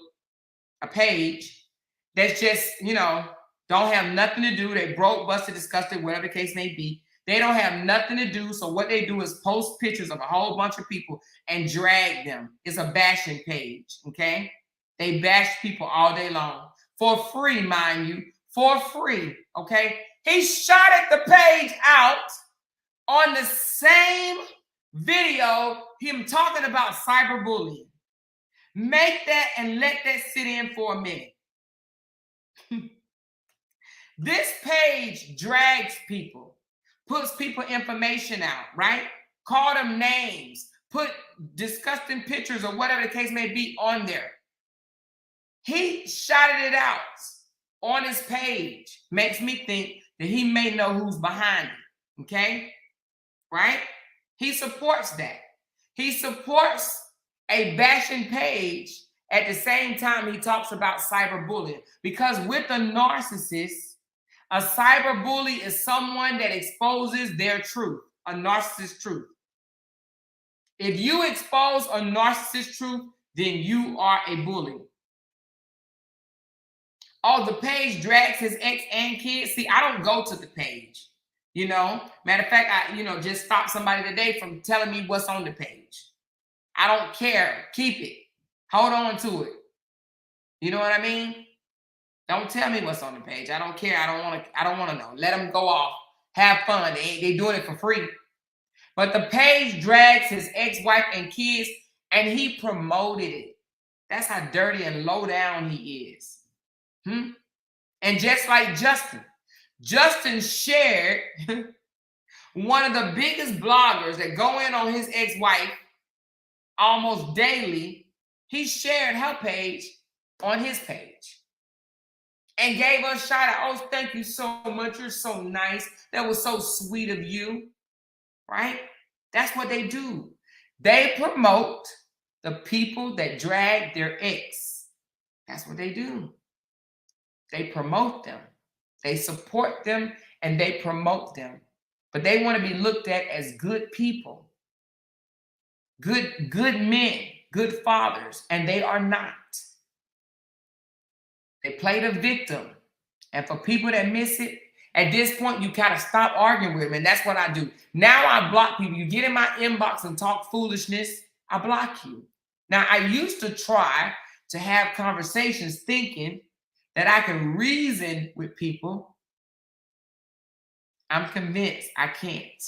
S3: a page, that's just, you know, don't have nothing to do. They broke, busted, disgusted, whatever the case may be. They don't have nothing to do. So what they do is post pictures of a whole bunch of people and drag them. It's a bashing page, okay? They bash people all day long. For free, mind you. For free, okay? He shot at the page out on the same video, him talking about cyberbullying. Make that and let that sit in for a minute. This page drags people, puts people information out, right? Call them names, put disgusting pictures or whatever the case may be on there. He shouted it out on his page. Makes me think that he may know who's behind it, okay? Right? He supports that. He supports a bashing page at the same time he talks about cyberbullying. Because with a narcissist, a cyberbully is someone that exposes their truth, a narcissist truth. If you expose a narcissist truth, then you are a bully. Oh, the page drags his ex and kids. See, I don't go to the page. You know, matter of fact, I, just stopped somebody today from telling me what's on the page. I don't care. Keep it. Hold on to it. You know what I mean? Don't tell me what's on the page. I don't care. I don't want to know. Let them go off. Have fun. They doing it for free. But the page drags his ex-wife and kids, and he promoted it. That's how dirty and low down he is. And just like Justin shared one of the biggest bloggers that go in on his ex-wife almost daily. He shared her page on his page and gave us a shout out. Oh, thank you so much. You're so nice. That was so sweet of you. Right? That's what they do. They promote the people that drag their ex. That's what they do. They promote them. They support them and they promote them. But they want to be looked at as good people. Good men, good fathers, and they are not. They play the victim. And for people that miss it, at this point, you gotta stop arguing with them. And that's what I do. Now I block people. You get in my inbox and talk foolishness, I block you. Now, I used to try to have conversations thinking that I can reason with people. I'm convinced I can't.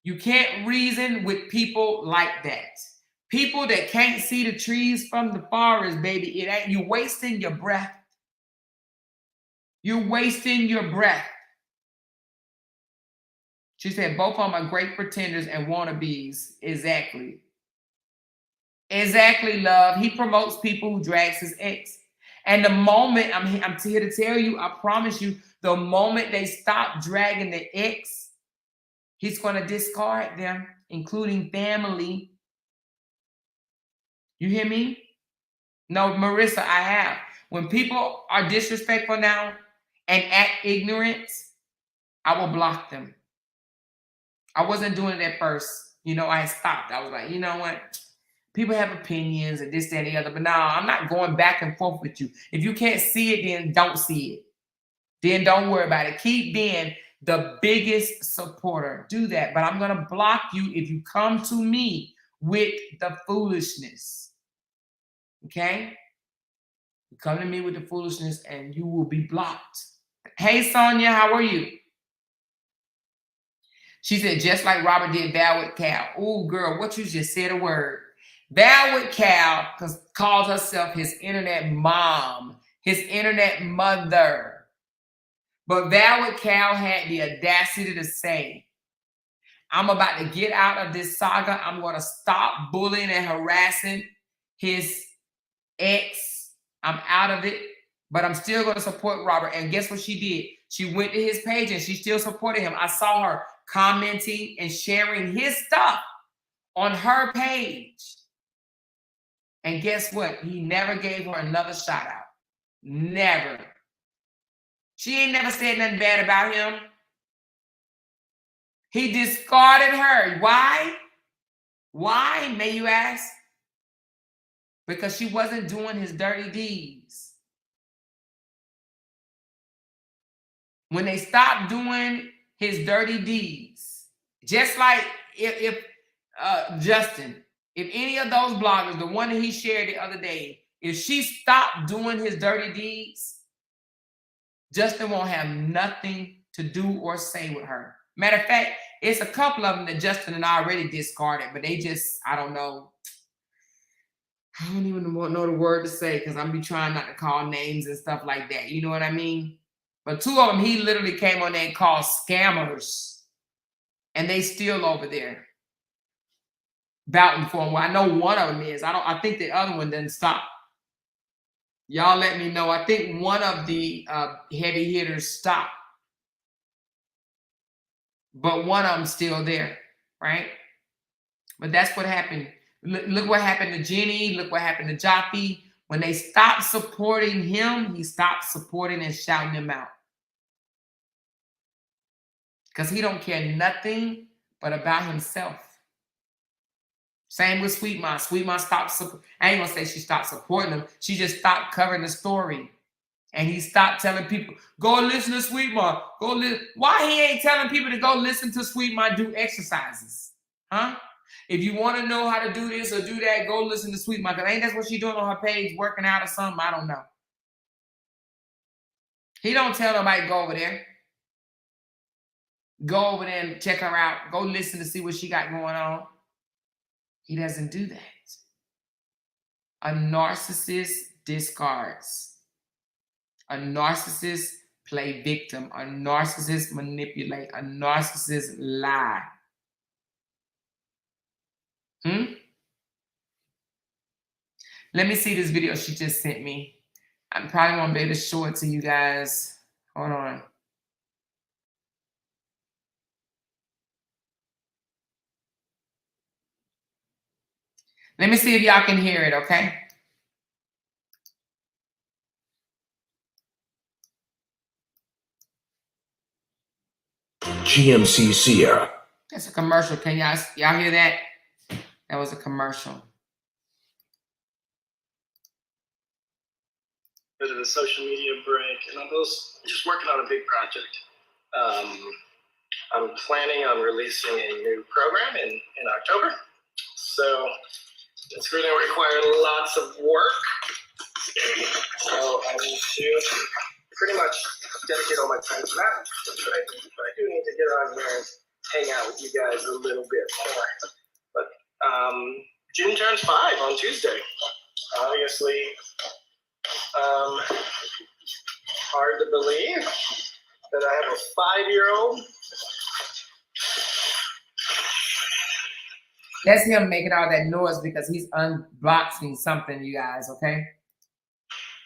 S3: You can't reason with people like that. People that can't see the trees from the forest, baby. It ain't, you're wasting your breath. You're wasting your breath. She said both of them are great pretenders and wannabes. Exactly. Exactly, love. He promotes people who drags his ex. And the moment, I'm here to tell you, I promise you, the moment they stop dragging the ex, he's going to discard them, including family. You hear me? No, Marissa, I have. When people are disrespectful now and act ignorant, I will block them. I wasn't doing it at first. I stopped. I was like, you know what? people have opinions and this, that, and the other. But no, I'm not going back and forth with you. If you can't see it, then don't see it. Then don't worry about it. Keep being the biggest supporter. Do that. But I'm going to block you if you come to me with the foolishness. Okay? You come to me with the foolishness and you will be blocked. Hey, Sonia, how are you? She said, just like Robert did bad with Cal. Oh, girl, what you just said a word. Bad with Cal calls herself his internet mom, his internet mother. But Val with Cal had the audacity to say, I'm about to get out of this saga. I'm going to stop bullying and harassing his ex. I'm out of it, but I'm still going to support Robert. And guess what she did? She went to his page and she still supported him. I saw her commenting and sharing his stuff on her page. And guess what? He never gave her another shout out. Never. She ain't never said nothing bad about him. He discarded her. Why? Why, may you ask? Because she wasn't doing his dirty deeds. When they stopped doing his dirty deeds, just like if Justin, if any of those bloggers, the one that he shared the other day, if she stopped doing his dirty deeds, Justin won't have nothing to do or say with her. Matter of fact, it's a couple of them that Justin and I already discarded, but they just, I don't know. I don't even know the word to say because I'm be trying not to call names and stuff like that. You know what I mean? But two of them, he literally came on there and called scammers. And they still over there vouching for him. Well, I know one of them is. I think the other one didn't stop. Y'all let me know. I think one of the heavy hitters stopped. But one of them still there, right? But that's what happened. Look what happened to Jenny. Look what happened to Jaffe. When they stopped supporting him, he stopped supporting and shouting him out. Because he don't care nothing but about himself. Same with Sweet Ma. Sweet Ma stopped I ain't gonna say she stopped supporting him. She just stopped covering the story. And he stopped telling people, go listen to Sweet Ma. Go listen. Why he ain't telling people to go listen to Sweet Ma do exercises? Huh? If you want to know how to do this or do that, go listen to Sweet Ma. Because ain't that what she doing on her page, working out or something? I don't know. He don't tell nobody to go over there. Go over there and check her out. Go listen to see what she got going on. He doesn't do that. A narcissist discards. A narcissist play victim. A narcissist manipulate. A narcissist lie. Let me see this video she just sent me. I probably won't be able to show it to you guys. Hold on. Let me see if y'all can hear it, okay?
S5: GMC Sierra.
S3: That's a commercial. Can y'all hear that? That was a commercial.
S7: Bit of a social media break, and I'm just working on a big project. I'm planning on releasing a new program in October, so it's going to require lots of work. So I need to pretty much dedicate all my time to that. But I do need to get on here and hang out with you guys a little bit more. But June turns 5 on Tuesday. Obviously, hard to believe that I have a 5-year-old.
S3: That's him making all that noise because he's unboxing something, you guys, okay?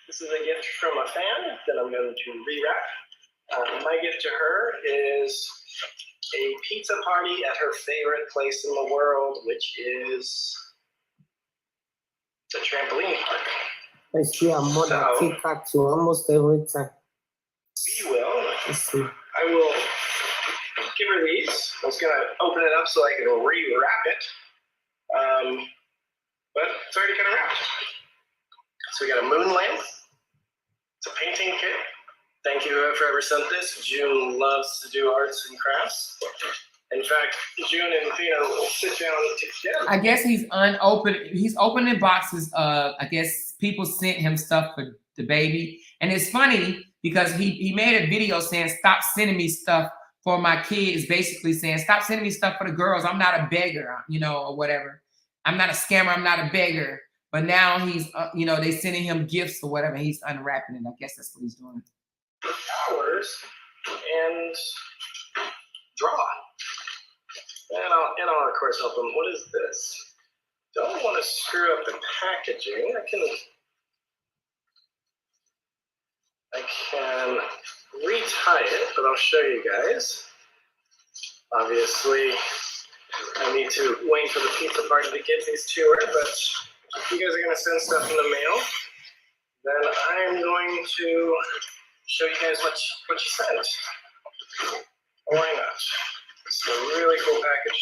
S7: This is a gift from a fan that I'm going to rewrap. My gift to her is a pizza party at her favorite place in the world, which is the trampoline park.
S8: I see a model TikTok to almost every time.
S7: We will. I will give her these. I was going to open it up so I can rewrap it. but it's already kind of wrapped. So we got a moon lamp. It's a painting kit. Thank you whoever ever sent this. June loves to do arts and crafts. In fact, June and Athena will sit down together.
S3: I guess he's opening boxes of, I guess people sent him stuff for the baby. And it's funny because he made a video saying, stop sending me stuff for my kids, basically saying, stop sending me stuff for the girls. I'm not a beggar, you know, or whatever. I'm not a scammer. I'm not a beggar. But now he's, you know, they sending him gifts or whatever. He's unwrapping it. I guess that's what he's doing.
S7: Powers and draw. And I'll of course help them. What is this? Don't want to screw up the packaging. I can retie it, but I'll show you guys. Obviously, I need to wait for the pizza party to get these to her, but if you guys are going to send stuff in the mail, then I'm going to show you guys what you sent. Why not? It's a really cool package.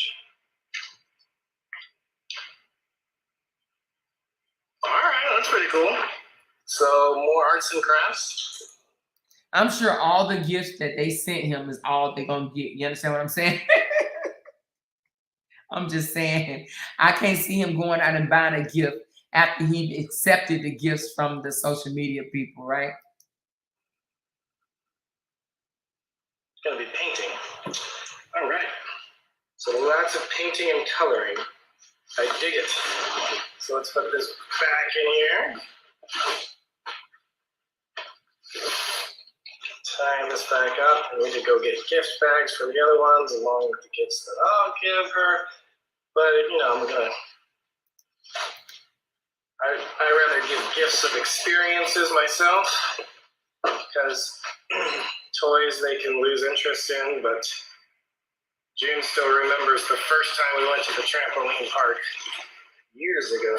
S7: All right, that's pretty cool. So more arts and crafts.
S3: I'm sure all the gifts that they sent him is all they're going to get. You understand what I'm saying? I'm just saying, I can't see him going out and buying a gift after he accepted the gifts from the social media people, right?
S7: It's going to be painting. All right. So lots of painting and coloring. I dig it. So let's put this back in here. Tie this back up. I need to go get gift bags for the other ones along with the gifts that I'll give her. But, you know, I rather give gifts of experiences myself because toys they can lose interest in, but June still remembers the first time we went to the trampoline park years ago.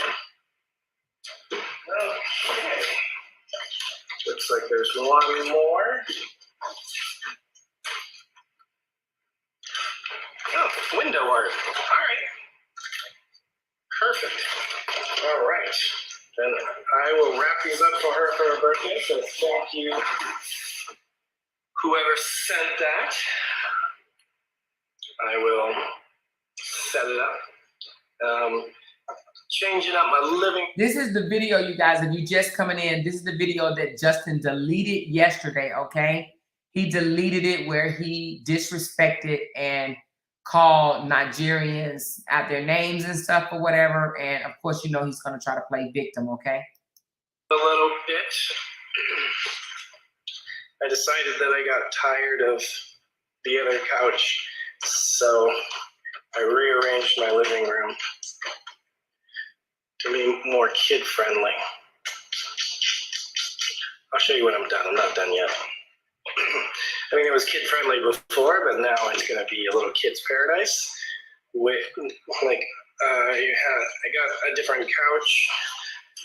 S7: Okay. Looks like there's one more. Oh, window art. All right. Perfect. All right. Then I will wrap these up for her birthday. So thank you, whoever sent that. I will set it up. Changing up my living.
S3: This is the video, you guys. If you just coming in, this is the video that Justin deleted yesterday, okay? He deleted it where he disrespected and called Nigerians out their names and stuff or whatever. And of course, you know he's going to try to play victim, okay?
S7: A little bit. I decided that I got tired of the other couch, so I rearranged my living room to be more kid-friendly. I'll show you when I'm done. I'm not done yet. I mean, it was kid-friendly before, but now it's going to be a little kid's paradise. With like, I got a different couch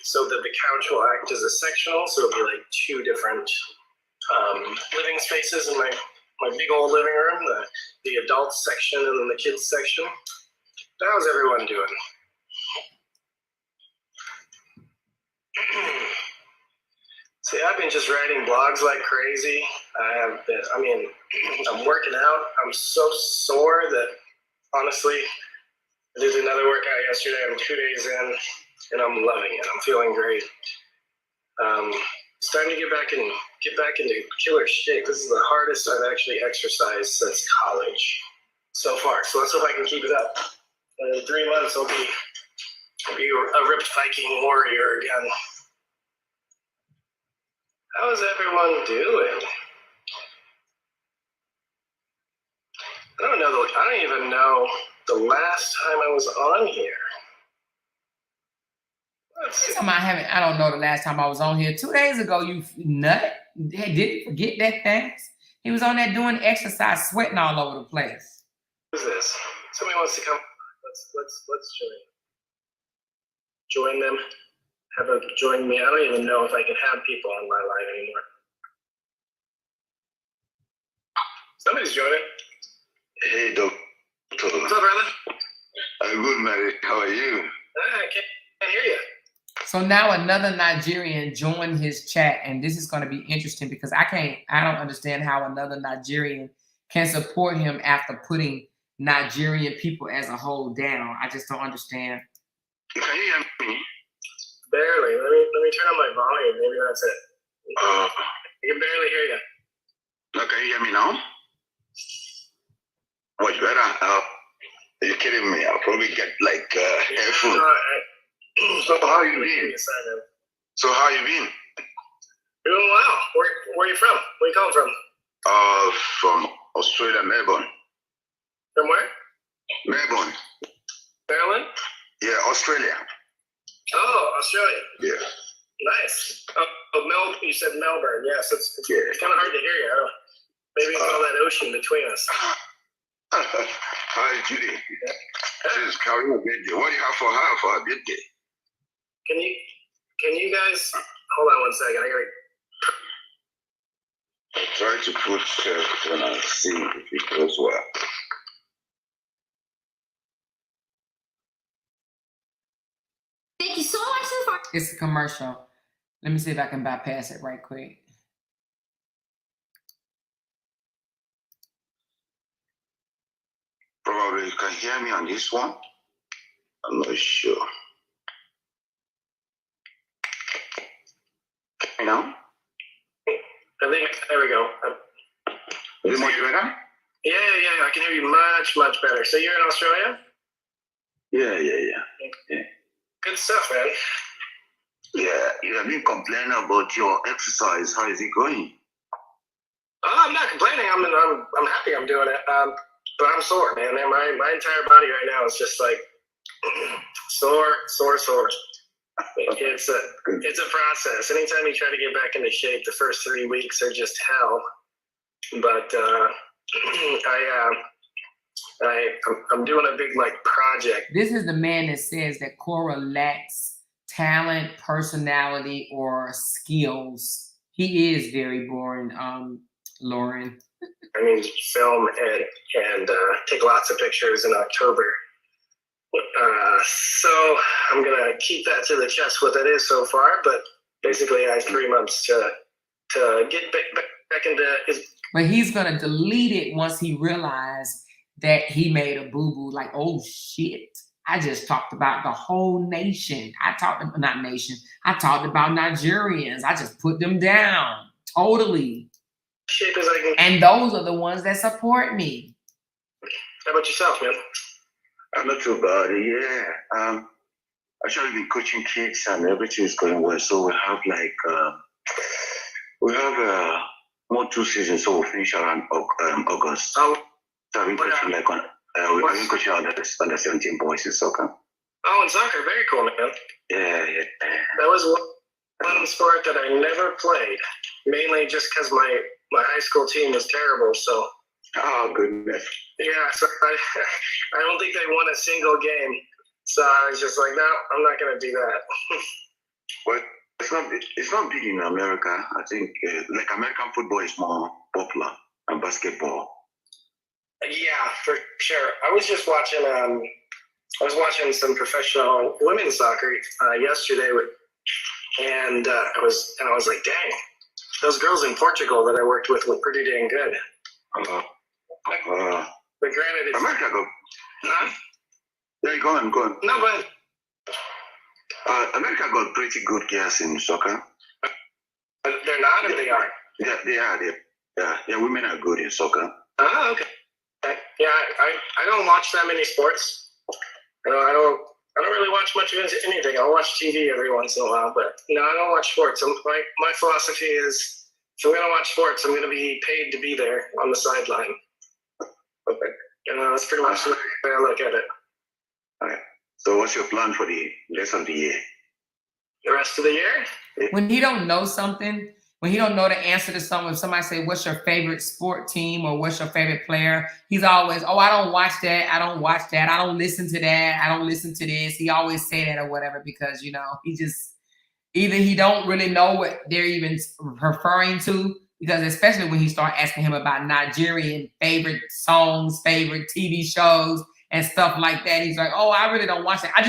S7: so that the couch will act as a sectional. So it'll be like two different living spaces in my big old living room, the adult section and then the kids section. How's everyone doing? See, I've been just writing blogs like crazy. I'm working out. I'm so sore that, honestly, I did another workout yesterday. I'm 2 days in, and I'm loving it. I'm feeling great. It's time to get back into killer shape. This is the hardest I've actually exercised since college so far. So let's hope I can keep it up. And in 3 months, I'll be a ripped Viking warrior again. How is everyone doing? I don't even know the last time I was on here. Let's see.
S3: I don't know the last time I was on here. 2 days ago, you nut. Hey, did he forget that fast? He was on there doing exercise, sweating all over the place.
S7: Who's this? Somebody wants to come. Let's join them. Have them join me. I don't even know if I can have people on my live anymore. Somebody's joining.
S9: Hey, Doctor.
S7: What's up, brother?
S9: I'm good, Mary. How are you?
S7: I hear you.
S3: So now another Nigerian joined his chat, and this is going to be interesting because I don't understand how another Nigerian can support him after putting Nigerian people as a whole down. I just don't understand.
S7: Can you hear me? Barely. Let me turn on my volume. Maybe that's it. I can barely hear you.
S9: Now, can you hear me now? Much better. You're kidding me. I'll probably get like headphones. So how you been? So how you been?
S7: Doing well. Where you from? Where you calling from?
S9: From Australia, Melbourne.
S7: From where?
S9: Melbourne.
S7: Maryland?
S9: Yeah, Australia.
S7: Oh, Australia.
S9: Yeah.
S7: Nice. Oh, you said Melbourne. Yes, it's
S9: Yeah.
S7: kind of hard to hear you. Maybe it's all that ocean between us.
S9: Hi, Judy. She's carrying a birthday. What do you have for her for her birthday?
S7: Can you guys hold on 1 second? I gotta.
S9: I'll try to put when I see if it goes well.
S10: Thank you so much for
S3: It's a commercial. Let me see if I can bypass it right quick.
S9: Probably you can hear me on this one. I'm not sure. You know?
S7: I think there we go.
S9: Is it much better?
S7: Yeah. I can hear you much better. So you're in Australia?
S9: Yeah.
S7: Good stuff, man.
S9: Yeah, you have been complaining about your exercise. How is it going?
S7: Oh, I'm not complaining. I'm happy I'm doing it. But I'm sore, man. My entire body right now is just like sore. It's a process. Anytime you try to get back into shape, the first 3 weeks are just hell. But I'm doing a big like project.
S3: This is the man that says that Cora lacks talent, personality, or skills. He is very boring, Lauren.
S7: I mean, film and take lots of pictures in October. So I'm gonna keep that to the chest what that is so far. But basically, I have 3 months to get back into his.
S3: But he's gonna delete it once he realizes that he made a boo-boo. Like, oh shit! I just talked about the whole nation. I talked about Nigerians. I just put them down totally.
S7: Shape as I can.
S3: And those are the ones that support me.
S7: How about yourself, man?
S9: I'm not too bad. Yeah. Actually been coaching kids and everything is going well. So we have more 2 seasons. So we'll finish around August.
S7: Oh.
S9: So I've been coaching we've been coaching under 17 boys in soccer.
S7: Oh, in soccer, very cool, man.
S9: Yeah.
S7: That was one sport that I never played, mainly just because my high school team was terrible. So.
S9: Oh goodness.
S7: Yeah, so I don't think they won a single game. So I was just like, no, I'm not gonna do that.
S9: Well, it's not big in America. I think like American football is more popular than basketball.
S7: Yeah, for sure. I was just watching. I was watching some professional women's soccer yesterday, and I was like, dang, those girls in Portugal that I worked with were pretty dang good. But granted, it's
S9: America go.
S7: Huh?
S9: Yeah, go on.
S7: No, but
S9: America got pretty good girls in soccer.
S7: they're not, or they are.
S9: Yeah, they are. Yeah, women are good in soccer.
S7: Oh, okay. Yeah, I don't watch that many sports. I don't really watch much of anything. I'll watch TV every once in a while, but no, I don't watch sports. My philosophy is, if I'm gonna watch sports, I'm gonna be paid to be there on the sideline. Okay. That's pretty much the way I look at it.
S9: All right. So what's your plan for the rest of the year?
S7: The rest of the year?
S3: When he don't know something, when he don't know the answer to something, if somebody say, what's your favorite sport team or what's your favorite player? He's always, oh, I don't watch that. I don't watch that. I don't listen to that. I don't listen to this. He always say that or whatever because, he just, either he don't really know what they're even referring to, because especially when he start asking him about Nigerian favorite songs, favorite TV shows and stuff like that. He's like, oh, I really don't watch that. I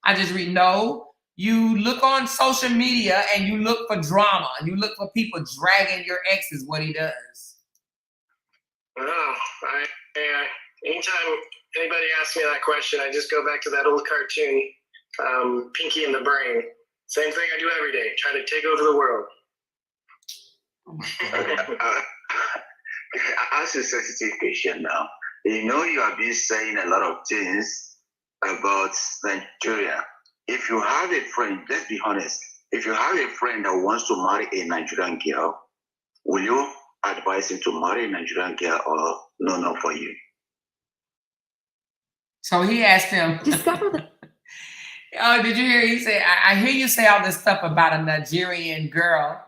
S3: I just read. No, you look on social media and you look for drama. You look for people dragging your ex is what he does.
S7: Oh, anytime anybody asks me that question, I just go back to that old cartoon, Pinky and the Brain. Same thing I do every day, try to take over the world.
S9: As a sensitive patient now, you have been saying a lot of things about Nigeria. If you have a friend, let's be honest, if you have a friend that wants to marry a Nigerian girl, will you advise him to marry a Nigerian girl or no for you?
S3: So he asked him,
S10: Discover the
S3: oh, did you hear? He said, I hear you say all this stuff about a Nigerian girl,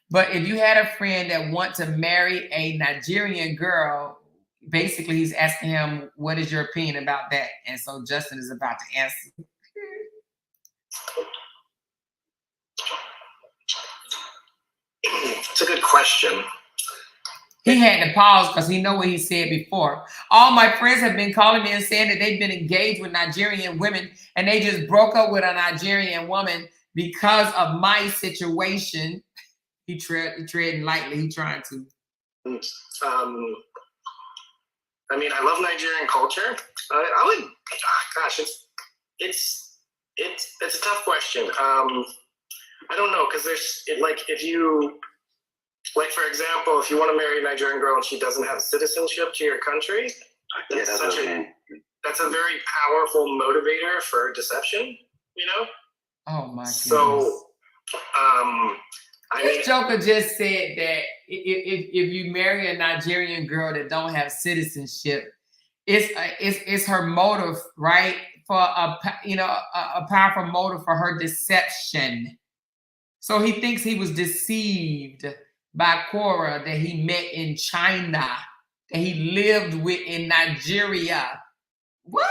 S3: but if you had a friend that wants to marry a Nigerian girl, basically he's asking him, what is your opinion about that? And so Justin is about to answer.
S7: It's a good question.
S3: He had to pause because he know what he said before. All my friends have been calling me and saying that they've been engaged with Nigerian women and they just broke up with a Nigerian woman because of my situation. He treading lightly. He trying to.
S7: I mean, I love Nigerian culture. I would, gosh, it's a tough question. I don't know, because if you, like, for example, if you want to marry a Nigerian girl and she doesn't have citizenship to your country, that's a very powerful motivator for deception,
S3: Oh my goodness.
S7: So,
S3: this Joker just said that if you marry a Nigerian girl that don't have citizenship, it's her motive, right? For a powerful motive for her deception. So he thinks he was deceived by Cora that he met in China, that he lived with in Nigeria. What?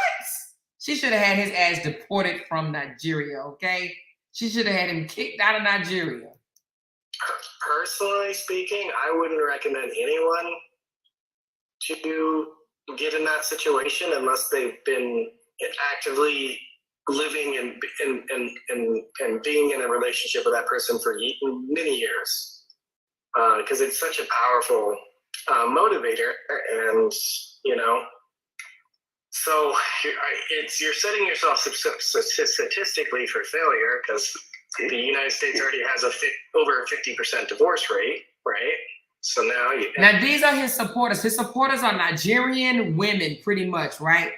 S3: She should have had his ass deported from Nigeria, okay? She should have had him kicked out of Nigeria.
S7: Personally speaking, I wouldn't recommend anyone to get in that situation unless they've been actively living and being in a relationship with that person for many years, because it's such a powerful motivator, and so you're setting yourself statistically for failure, because the United States already has over a 50% divorce rate, right? So now
S3: these are his supporters. His supporters are Nigerian women, pretty much, right?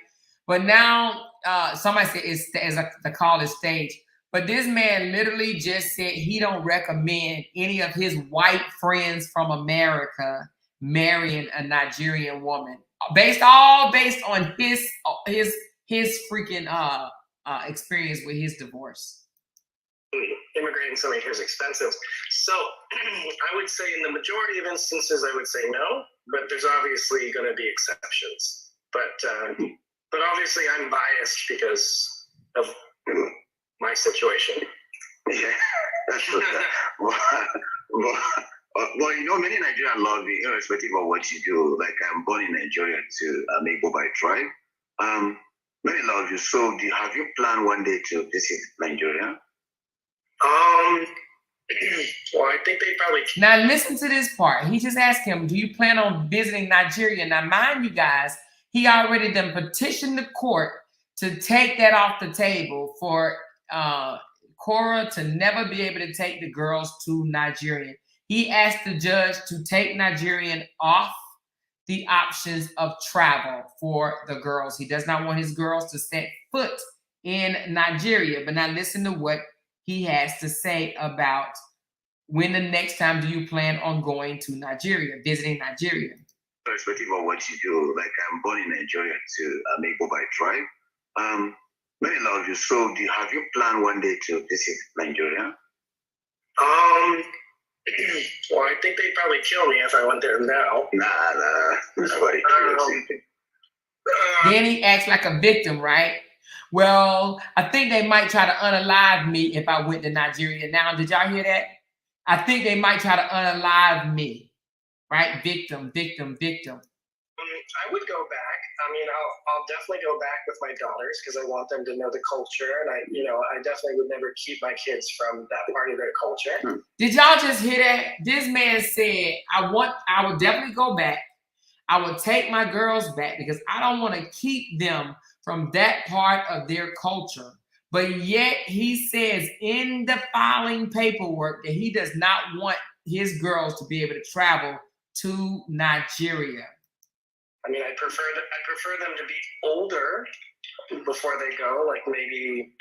S3: But now somebody said the call is staged. But this man literally just said he don't recommend any of his white friends from America marrying a Nigerian woman, based on his freaking experience with his divorce.
S7: Immigrating somebody here is expensive. So I would say in the majority of instances, I would say no, but there's obviously going to be exceptions. But obviously I'm biased because of my situation.
S9: Yeah, that's true. Well, many Nigerians love you, irrespective of what you do. Like, I'm born in Nigeria too. I'm Igbo by tribe. Many love you. So, have you planned one day to visit Nigeria?
S7: Well, I think they probably.
S3: Now listen to this part. He just asked him, "Do you plan on visiting Nigeria?" Now, mind you guys, he already done petitioned the court to take that off the table for Cora to never be able to take the girls to Nigeria. He asked the judge to take Nigerian off the options of travel for the girls. He does not want his girls to set foot in Nigeria. But now listen to what he has to say about when the next time do you plan on going to Nigeria, visiting Nigeria?
S9: Irrespective of what you do, like, I'm born in Nigeria too. I'm Igbo by tribe. Many love you. So, have you planned one day to visit Nigeria?
S7: Well, I think they'd probably kill me if I went there now.
S9: Nah. Nobody
S3: Then he acts like a victim, right? Well, I think they might try to unalive me if I went to Nigeria now. Did y'all hear that? I think they might try to unalive me, right? Victim.
S7: I would go back. I mean, I'll definitely go back with my daughters because I want them to know the culture, and I definitely would never keep my kids from that part of their culture.
S3: Did y'all just hear that? This man said, I would definitely go back. I would take my girls back because I don't want to keep them from that part of their culture. But yet he says in the filing paperwork that he does not want his girls to be able to travel to Nigeria.
S7: I mean, I prefer them to be older before they go, like maybe,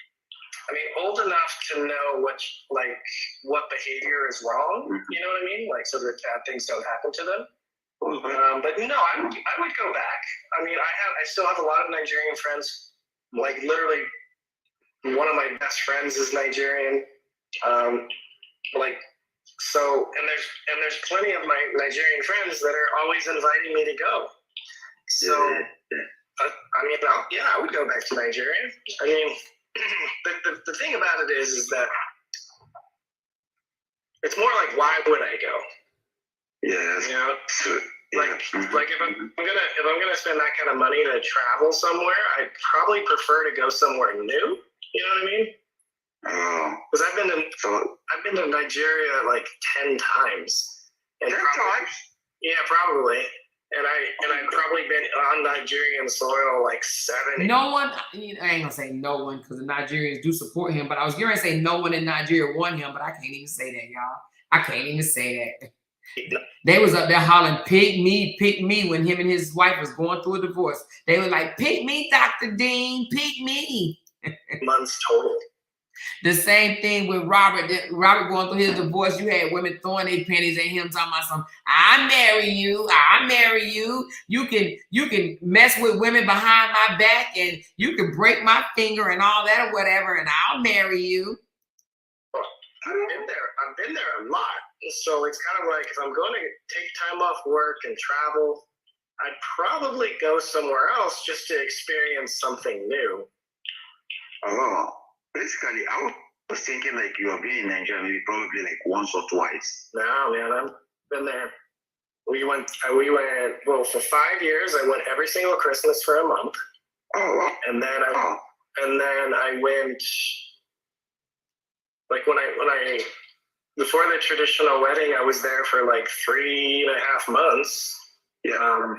S7: I mean, old enough to know what behavior is wrong. You know what I mean? Like, so that bad things don't happen to them. But no, I would go back. I mean, I still have a lot of Nigerian friends. Like, literally, one of my best friends is Nigerian. So, and there's plenty of my Nigerian friends that are always inviting me to go. So, I mean, I would go back to Nigeria. I mean, the thing about it is that it's more like, why would I go?
S9: Yeah.
S7: You know, like if I'm gonna spend that kind of money to travel somewhere, I'd probably prefer to go somewhere new. You know what I mean? Because I've been to Nigeria like 10 times. And
S9: 10 times?
S7: Yeah, probably. And I've probably been on Nigerian soil like 7.
S3: No one, I ain't gonna say no one because the Nigerians do support him, but I was going to say no one in Nigeria won him, but I can't even say that, y'all. I can't even say that. They was up there hollering, pick me, when him and his wife was going through a divorce. They were like, pick me, Dr. Dean, pick me.
S7: Months total.
S3: The same thing with Robert. Robert going through his divorce, you had women throwing their pennies at him, talking about something. I marry you. You can mess with women behind my back, and you can break my finger and all that or whatever, and I'll marry you.
S7: I've been there a lot. So it's kind of like, if I'm going to take time off work and travel, I'd probably go somewhere else just to experience something new.
S9: Oh, basically, I was thinking like you have been in Nigeria maybe probably like once or twice.
S7: No, man, I've been there. We went, well, for 5 years, I went every single Christmas for a month.
S9: Oh, wow.
S7: And then I went, like before the traditional wedding, I was there for like 3.5 months. Yeah.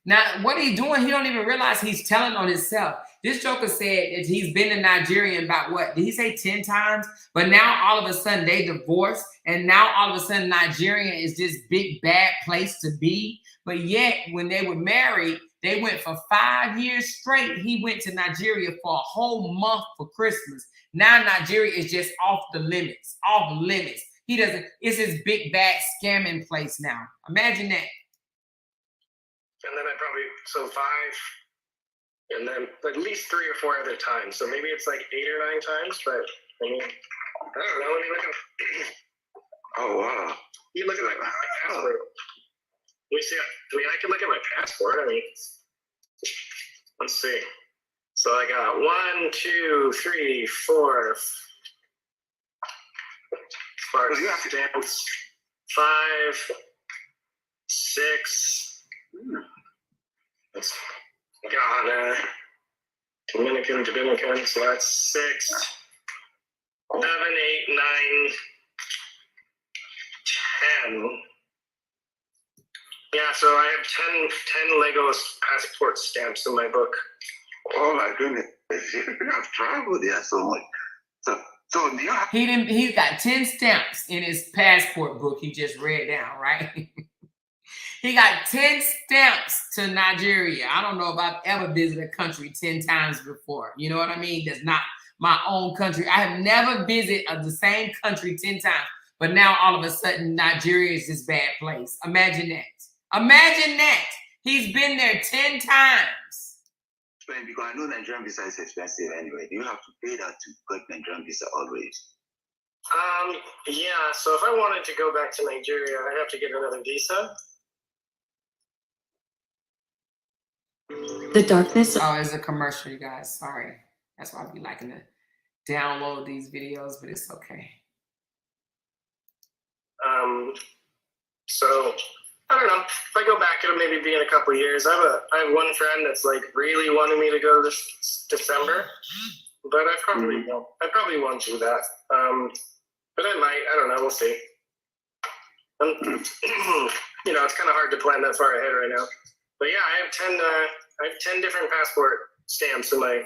S3: Now, what he's doing, he don't even realize he's telling on himself. This joker said that he's been to Nigeria about what? Did he say 10 times? But now all of a sudden they divorced, and now all of a sudden Nigeria is this big bad place to be. But yet when they were married, they went for 5 years straight. He went to Nigeria for a whole month for Christmas. Now Nigeria is just off the limits, off limits. He doesn't, it's his big bad scamming place now. Imagine that.
S7: And then so 5, and then at least 3 or 4 other times. So maybe it's like 8 or 9 times, but I mean, I don't know. Let me look at.
S9: Oh, wow.
S7: You look at my passport. Let me see. I mean, I can look at my passport. I mean, let's see. So I got 1, 2, 3, 4. Stamps. 5, 6. That's Ghana, Dominican, so that's 6, 7, 8, 9, 10. Yeah, so I have 10 Lego passport stamps in my book.
S9: Oh my goodness. You have traveled there so much. So do you have...
S3: He got 10 stamps in his passport book he just read down, right? He got 10 stamps to Nigeria. I don't know if I've ever visited a country 10 times before. You know what I mean? That's not my own country. I have never visited the same country 10 times. But now all of a sudden, Nigeria is this bad place. Imagine that. Imagine that. He's been there 10 times.
S9: Because I know Nigerian visa is expensive anyway. Do you have to pay that to get Nigerian visa always?
S7: Yeah. So if I wanted to go back to Nigeria, I'd have to get another visa.
S11: The darkness.
S3: Oh, it's a commercial, you guys. Sorry. That's why I be liking to download these videos, but it's okay.
S7: So I don't know. If I go back, it'll maybe be in a couple of years. I have one friend that's like really wanting me to go this December, but I probably won't. I probably won't do that. But I might. I don't know. We'll see. You know, it's kind of hard to plan that far ahead right now. But yeah, I have 10 different passport stamps in my.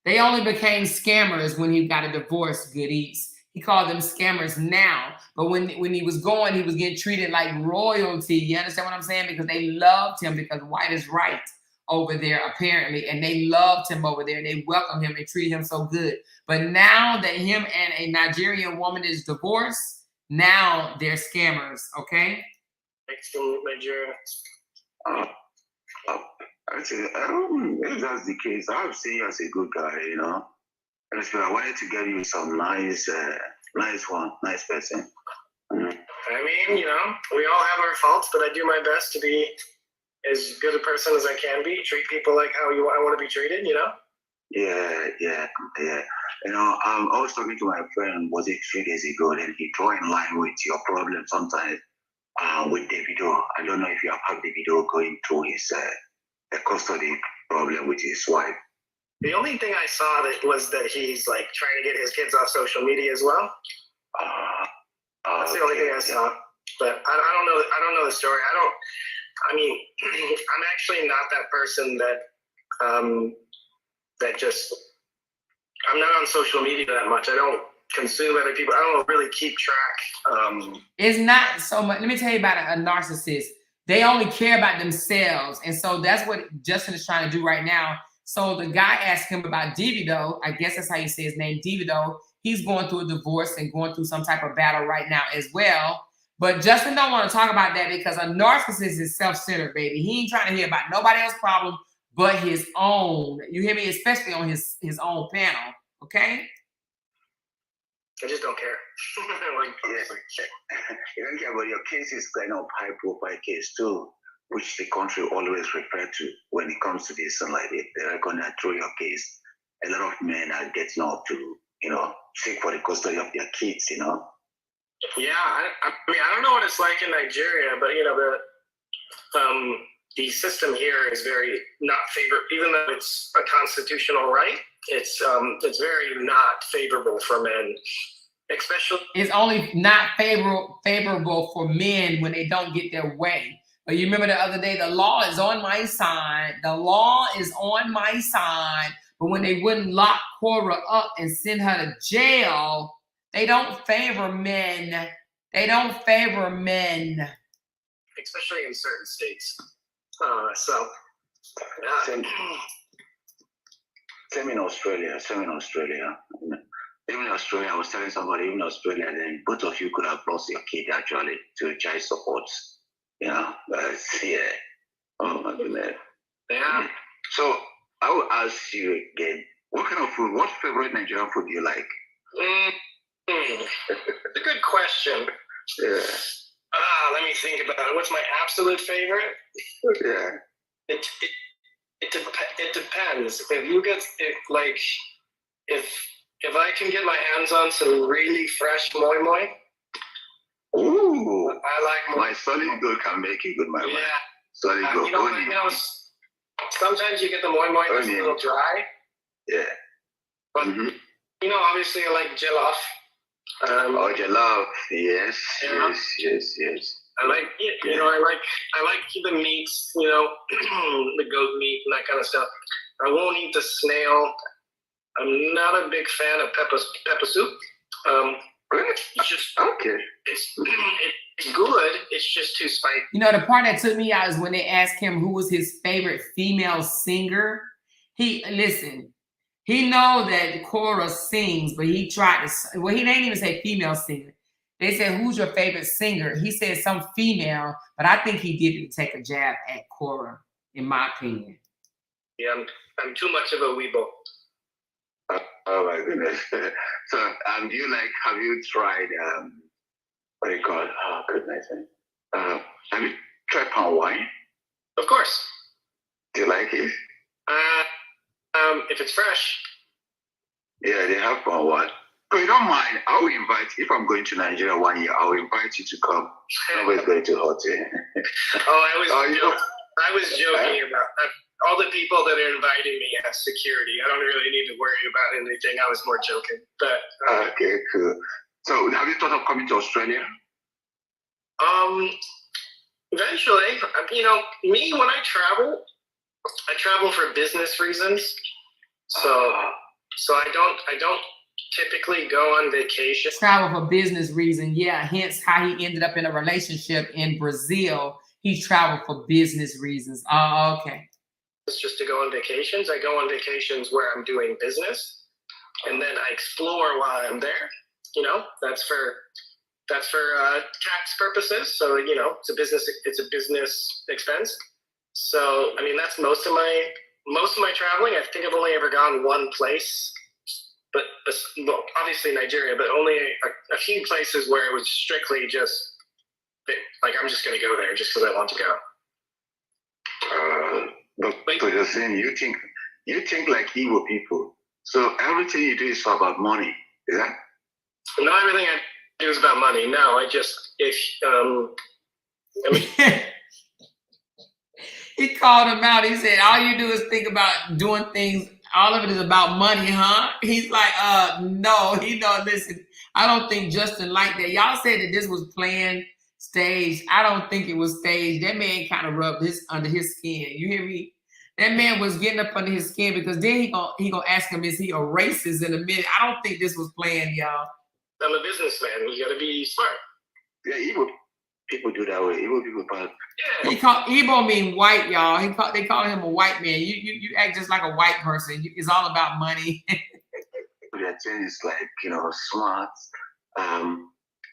S3: They only became scammers when he got a divorce, Good Eats. He called them scammers now. But when he was going, he was getting treated like royalty. You understand what I'm saying? Because they loved him because white is right over there, apparently. And they loved him over there. And they welcomed him. They treated him so good. But now that him and a Nigerian woman is divorced, now they're scammers, okay?
S7: Next to Nigeria.
S9: Actually, if that's the case, I would see you as a good guy, you know. And if I wanted to get you some nice person.
S7: I mean, you know, we all have our faults, but I do my best to be as good a person as I can be. Treat people like how I want to be treated, you know?
S9: Yeah. You know, I was talking to my friend, was it 3 days ago, and he drew in line with your problem sometimes with Davido. I don't know if you have had Davido going through his the custody problem with his wife.
S7: The only thing I saw was that he's like trying to get his kids off social media as well. That's the only thing I saw. But I don't know the story. I mean, I'm actually not that person that I'm not on social media that much. I don't consume other people. I don't really keep track.
S3: It's not so much. Let me tell you about a narcissist. They only care about themselves. And so that's what Justin is trying to do right now. So the guy asked him about Davido. I guess that's how you say his name, Davido. He's going through a divorce and going through some type of battle right now as well. But Justin don't want to talk about that because a narcissist is self-centered, baby. He ain't trying to hear about nobody else's problem but his own. You hear me? Especially on his own panel, okay?
S7: I just don't care.
S9: You don't care, but your case is kind of high-profile case too, which the country always refer to when it comes to this. And like they're gonna throw your case. A lot of men are getting up to, you know, seek for the custody of their kids. You know.
S7: Yeah, I mean, I don't know what it's like in Nigeria, but you know, the system here is very not favorable. Even though it's a constitutional right, it's very not favorable for men, especially.
S3: It's only not favorable for men when they don't get their way. But you remember the other day, the law is on my side. The law is on my side. But when they wouldn't lock Cora up and send her to jail, they don't favor men. They don't favor men.
S7: Especially in certain states.
S9: Same in Australia. Even in Australia, I was telling somebody, even in Australia, then both of you could have lost your kid actually to child support. You know, yeah. Oh my goodness.
S7: Yeah.
S9: So I will ask you again, what kind of food, what favorite Nigerian food do you like?
S7: It's a good question.
S9: Yeah.
S7: Let me think about it. What's my absolute favorite?
S9: Yeah.
S7: It depends. If I can get my hands on some really fresh moi moi.
S9: Ooh.
S7: I like moi.
S9: My solid gold can make it good, my man.
S7: Yeah.
S9: Solid gold.
S7: You know, sometimes you get the moi moi that's a little dry.
S9: Yeah.
S7: But you know, obviously I like jollof.
S9: Jollof. Yes. I like I like the meats, you know, the goat meat and that kind of stuff. I won't eat the snail. I'm not a big fan of pepper soup. It's just okay. It's good. It's just too spicy.
S3: You know, the part that took me out is when they asked him who was his favorite female singer. He know that Cora sings, but he tried to. Well, he didn't even say female singer. They said, "Who's your favorite singer?" He said some female, but I think he did it to take a jab at Cora, in my opinion.
S7: Yeah, I'm too much of a weebo.
S9: Oh my goodness. So, have you tried, what do you call it? Oh, goodness. Have you tried palm wine?
S7: Of course.
S9: Do you like it?
S7: If it's fresh.
S9: Yeah, they have palm wine. So you don't mind, I will invite, if I'm going to Nigeria 1 year, I will invite you to come. I'm always going to hotel.
S7: I was joking about that. All the people that are inviting me have security. I don't really need to worry about anything. I was more joking. But
S9: okay, cool. So have you thought of coming to Australia?
S7: Eventually, you know, me when I travel for business reasons. So I don't typically go on vacation.
S3: Travel for business reason, yeah. Hence how he ended up in a relationship in Brazil. He traveled for business reasons. Oh, okay.
S7: It's just to go on vacations. I go on vacations where I'm doing business, and then I explore while I'm there. You know, that's for tax purposes. So you know, it's a business expense. So I mean, that's most of my traveling. I think I've only ever gone one place. But well, obviously Nigeria, but only a few places where it was strictly just like I'm just going to go there just because I want to go.
S9: But you're saying you think like evil people. So everything you do is about money, is that?
S7: Not everything I do is about money. No,
S3: He called him out. He said, all you do is think about doing things. All of it is about money, huh? He's like, no, he don't listen. I don't think Justin liked that. Y'all said that this was planned, staged. I don't think it was staged. That man kind of rubbed under his skin. You hear me? That man was getting up under his skin because then he gonna ask him, is he a racist in a minute? I don't think this was planned, y'all.
S7: I'm a businessman. You gotta be smart.
S9: Yeah, evil people do that way. Evil people, but
S3: He called Igbo mean white, y'all. They call him a white man. You act just like a white person. It's all about money.
S9: their thing is like, you know, smart.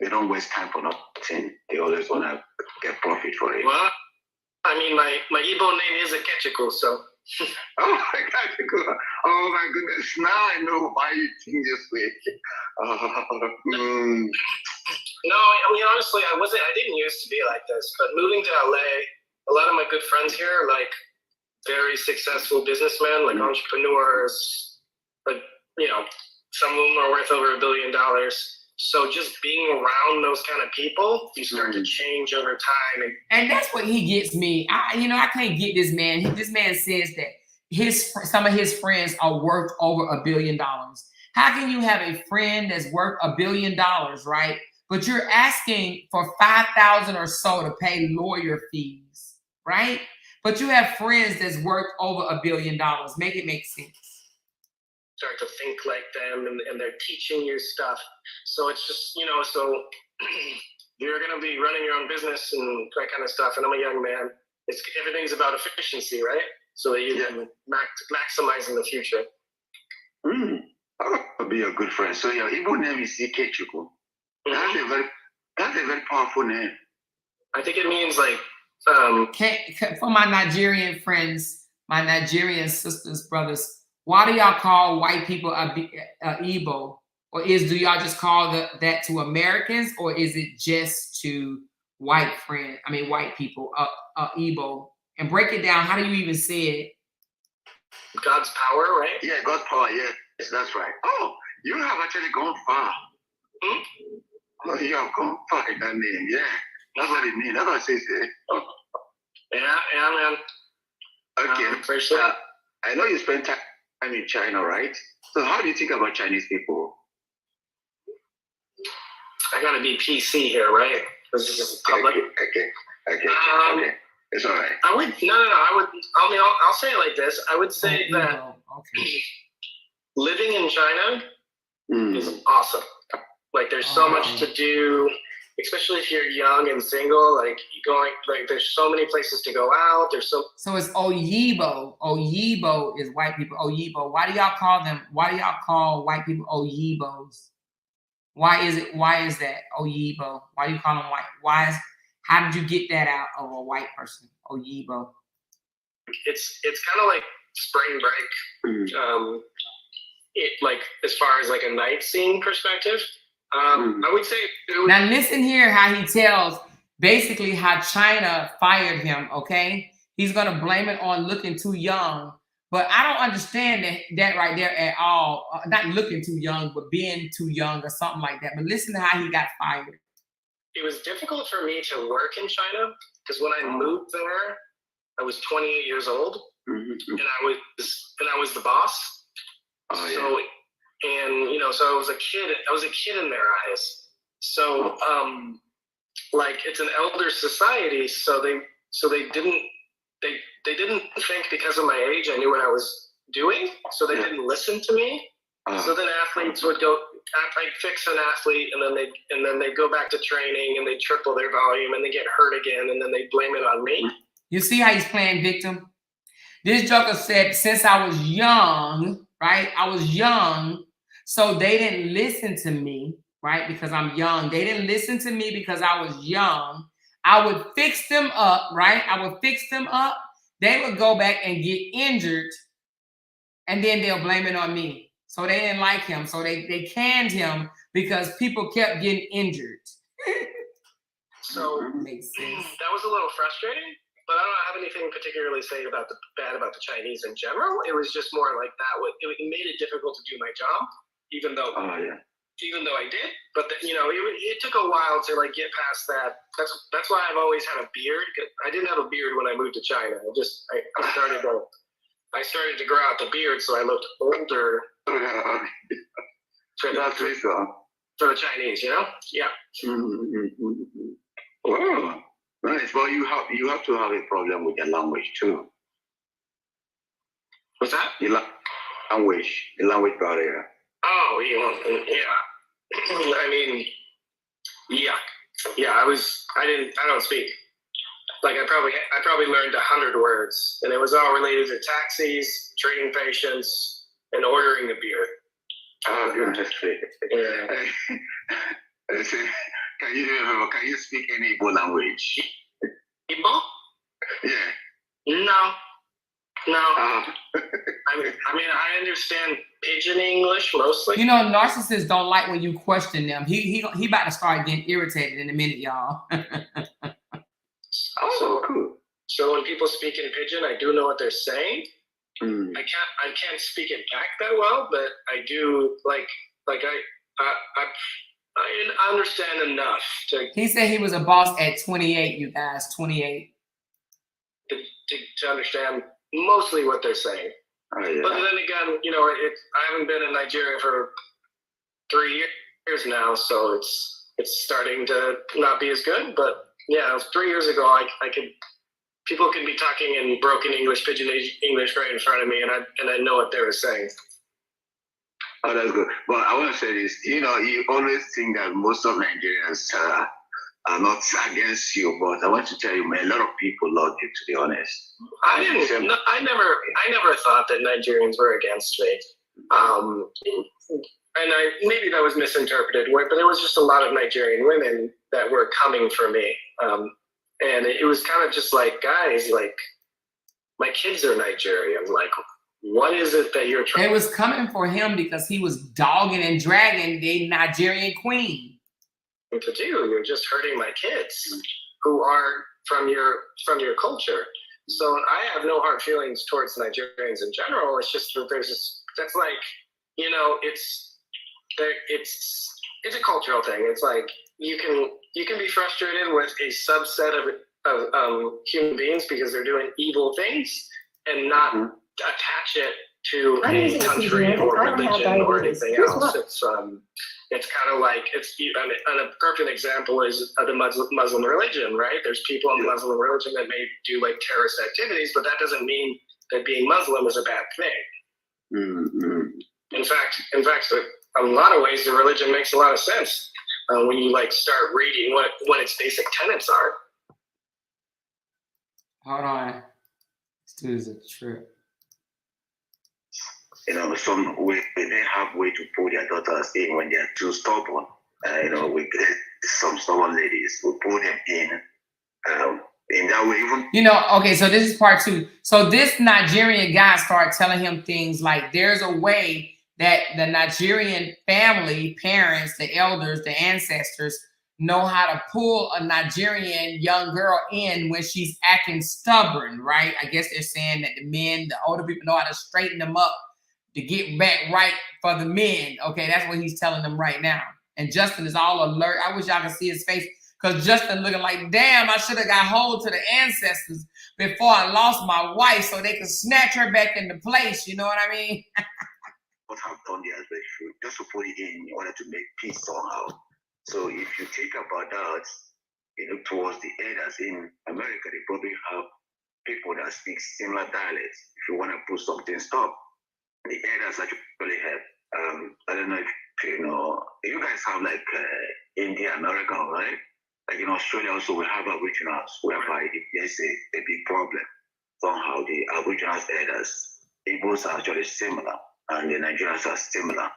S9: They don't waste time for nothing. They always want to get profit for it.
S7: Well, I mean, my Igbo name is Akechukwu, so.
S9: Oh my goodness! Now I know why you think this way.
S7: No, I mean honestly, I didn't used to be like this, but moving to LA, a lot of my good friends here are like very successful businessmen, like entrepreneurs. But you know, some of them are worth over $1 billion. So just being around those kind of people, you start to change over time.
S3: And that's what he gets me. I can't get this man. This man says that some of his friends are worth over $1 billion. How can you have a friend that's worth $1 billion, right? But you're asking for 5,000 or so to pay lawyer fees, right? But you have friends that's worth over $1 billion. Make it make sense.
S7: Start to think like them, and they're teaching you stuff. So it's just, you know, so you're going to be running your own business and that kind of stuff. And I'm a young man. Everything's about efficiency, right? So that you can maximize in the future.
S9: That would be a good friend. So your Igbo name is Ikechukwu. That's a very powerful name.
S7: I think it means like
S3: for my Nigerian friends, my Nigerian sisters, brothers, why do y'all call white people Igbo? Or do y'all just call that to Americans, or is it just to white people, Igbo? And break it down. How do you even say it?
S7: God's power, right?
S9: Yeah, God's power. Yes, that's right. Oh, you have actually gone far. Oh, you have gone far in that name. Yeah, that's what it means. That's what it says there.
S7: Yeah, man.
S9: Okay.
S7: For sure.
S9: I know you spent time in China, right? So how do you think about Chinese people?
S7: I gotta be PC here, right? This is public.
S9: Okay. It's all right.
S7: I'll say it like this. I would say that living in China is awesome. Like there's so much to do, especially if you're young and single. There's so many places to go out. So
S3: it's Oyibo. Oyibo is white people. Oyibo. Why do y'all call white people Oyibos? Why is that Oyibo? Why do you call them white? How did you get that out of a white person? Oyibo.
S7: It's kind of like spring break. Like as far as like a night scene perspective. I would say
S3: now listen here how he tells basically how China fired him, okay? He's gonna blame it on looking too young, But I don't understand that right there at all. Not looking too young, but being too young or something like that. But listen to how he got fired.
S7: It was difficult for me to work in China because when I moved there, I was 28 years old, and I was the boss.
S9: Oh, yeah.
S7: So, and you know, so I was a kid in their eyes. So, like it's an elder society, so they didn't think because of my age I knew what I was doing, so they didn't listen to me. So then athletes would go, I'd fix an athlete, and then they go back to training and they triple their volume and they get hurt again, and then they blame it on me.
S3: You see how he's playing victim? This joker said, since I was young, right? I was young, so they didn't listen to me, right? Because I'm young. They didn't listen to me because I was young. I would fix them up, right? I would fix them up. They would go back and get injured, and then they'll blame it on me. So they didn't like him. So they canned him because people kept getting injured.
S7: So
S3: Makes sense.
S7: that was a little frustrating, but I don't have anything particularly to say bad about the Chinese in general. It was just more like that. It made it difficult to do my job, even though I did. But it took a while to like get past that. That's why I've always had a beard. I didn't have a beard when I moved to China. I started to grow out the beard, so I looked older. For the Chinese, you know? Yeah.
S9: Wow, nice. Well, you have to have a problem with the language too.
S7: What's that?
S9: The language barrier.
S7: Oh, yeah. I mean, yeah. I don't speak. Like I probably learned 100 words, and it was all related to taxis, treating patients, and ordering a beer.
S9: Interesting.
S7: Yeah.
S9: Can you speak any Igbo language?
S7: Igbo?
S9: Yeah.
S7: No. I mean, I understand Pidgin English mostly.
S3: You know, narcissists don't like when you question them. He about to start getting irritated in a minute, y'all.
S7: Oh, cool. So when people speak in Pidgin, I do know what they're saying. I can't speak it back that well, but I do I understand enough to.
S3: He said he was a boss at 28. You guys, 28.
S7: To understand mostly what they're saying.
S9: Oh, yeah.
S7: But then again, I haven't been in Nigeria for 3 years now, so it's starting to not be as good. But yeah, it was 3 years ago. People could be talking in broken English, Pidgin English right in front of me, and I know what they were saying.
S9: Oh, that's good. But I want to say this. You always think that most of Nigerians are not against you, but I want to tell you, man, a lot of people love you. To be honest,
S7: I never thought that Nigerians were against me. And maybe that was misinterpreted, but there was just a lot of Nigerian women that were coming for me. And it was kind of just like, guys, like, my kids are Nigerian. Like, what is it that you're trying?
S3: They was coming for him because he was dogging and dragging the Nigerian queen.
S7: To do, you're just hurting my kids who are from your culture. So I have no hard feelings towards Nigerians in general. It's just that that's like, it's a cultural thing. It's like you can be frustrated with a subset of human beings because they're doing evil things and not attach it to a country or religion or anything else. It's kind of like and a perfect example is the Muslim religion, right? There's people in the Muslim religion that may do like terrorist activities, but that doesn't mean that being Muslim is a bad thing. In fact, in a lot of ways, the religion makes a lot of sense when you start reading what its basic tenets are.
S3: Hold on, this dude is a trip.
S9: Some way they have way to pull their daughters in when they're too stubborn. We get some stubborn ladies. We pull them in that way. Even
S3: Okay. So this is part 2. So this Nigerian guy started telling him things like, "There's a way that the Nigerian family, parents, the elders, the ancestors know how to pull a Nigerian young girl in when she's acting stubborn, right? I guess they're saying that the older people know how to straighten them up to get back right for the men. Okay, that's what he's telling them right now. And Justin is all alert. I wish y'all could see his face because Justin looking like, damn, I should have got hold to the ancestors before I lost my wife so they could snatch her back into place. You know what I mean?
S9: What have done there as they should, just to put it in order to make peace somehow. So if you think about that, towards the elders in America, they probably have people that speak similar dialects. If you want to put something stop, the elders actually have. I don't know if you guys have like India, America, right? Like in Australia also we have Aboriginals, whereby if there's a big problem, somehow the Aboriginal elders, Igbos are actually similar, and the Nigerians are similar.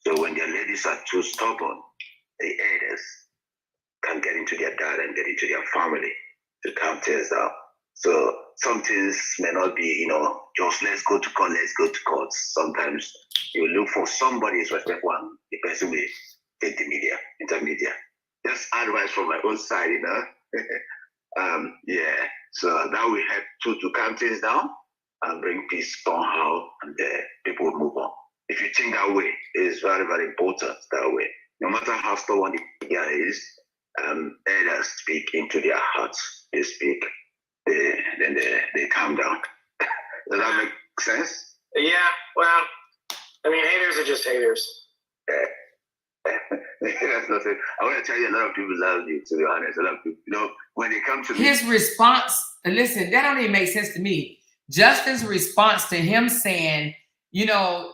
S9: So when their ladies are too stubborn, the elders can get into their dad and get into their family to calm things down. So some things may not be, just let's go to court. Sometimes you look for somebody's respectful and the person will take the intermedia. Just advice from my own side, yeah. So that will help to calm things down and bring peace somehow, and people will move on. If you think that way, it is very, very important that way. No matter how stubborn the guy is, elders speak into their hearts. They speak, then they calm down. Does that make sense?
S7: Yeah, well, I mean, haters are just haters.
S9: That's nothing. I want to tell you, a lot of people love you, to be honest. A lot of people, when they come to
S3: his response, listen, that don't even make sense to me. Justin's response to him saying,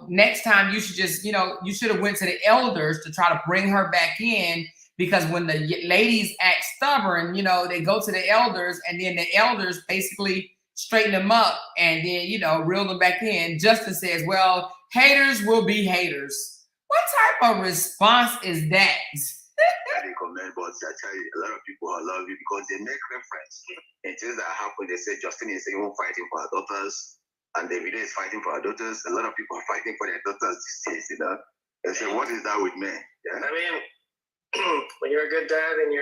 S3: next time you should just, you should have went to the elders to try to bring her back in, because when the ladies act stubborn, they go to the elders, and then the elders basically straighten them up and then, reel them back in. Justin says, well, haters will be haters. What type of response is that?
S9: They comment, but I tell you, a lot of people love you because they make reference in things that happen. They say Justin is even fighting for our daughters, and Davido is fighting for our daughters. A lot of people are fighting for their daughters these days, They say, what is that with men? Yeah?
S7: I mean, when you're a good dad and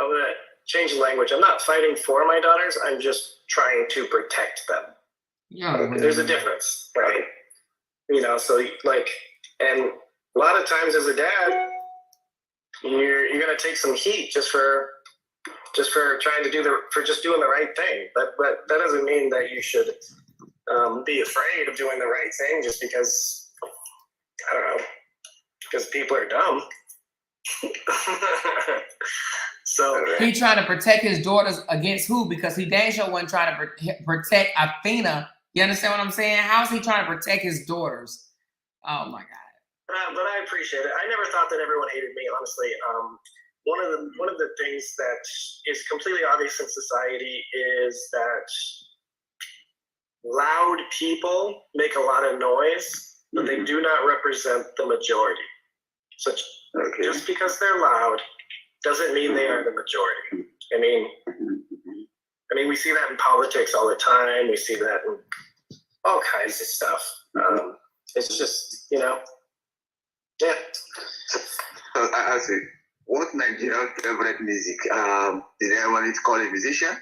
S7: I'm gonna change the language. I'm not fighting for my daughters. I'm just trying to protect them.
S3: Yeah,
S7: there's a difference, right? So and a lot of times as a dad, you're gonna take some heat just for trying to doing the right thing. But that doesn't mean that you should be afraid of doing the right thing just because, I don't know, because people are dumb. So
S3: he trying to protect his daughters against who? Because he dang sure wasn't trying to protect Athena. You understand what I'm saying? How's he trying to protect his daughters? Oh my God.
S7: But I appreciate it. I never thought that everyone hated me, honestly. One of the things that is completely obvious in society is that loud people make a lot I noise, but they do not represent the majority. So just because they're loud doesn't mean they are the majority. I mean, we see that in politics all the time. We see that in all kinds of stuff. It's just, yeah.
S9: So I see. What Nigerian favorite music? Did anyone call a musician?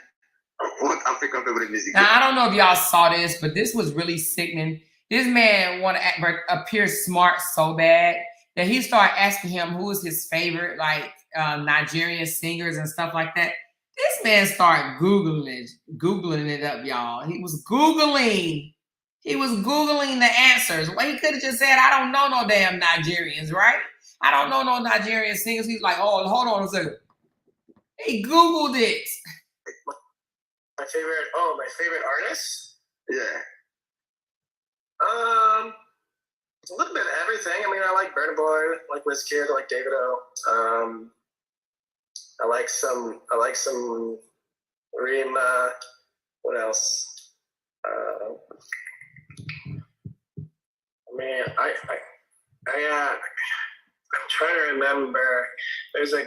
S9: What African favorite music?
S3: Now, I don't know if y'all saw this, but this was really sickening. This man want to appear smart so bad that he started asking him who is his favorite, Nigerian singers and stuff like that. This man started Googling it up, y'all. He was Googling the answers. Well, he could have just said, I don't know no damn Nigerians, right? I don't know no Nigerian singers. He's like, oh, hold on a second. He Googled it.
S7: My favorite artist?
S9: Yeah.
S7: A little bit of everything. I mean, I like Burna Boy, I like Wizkid, I like Davido. I like some Rima. What else? I'm trying to remember. There's a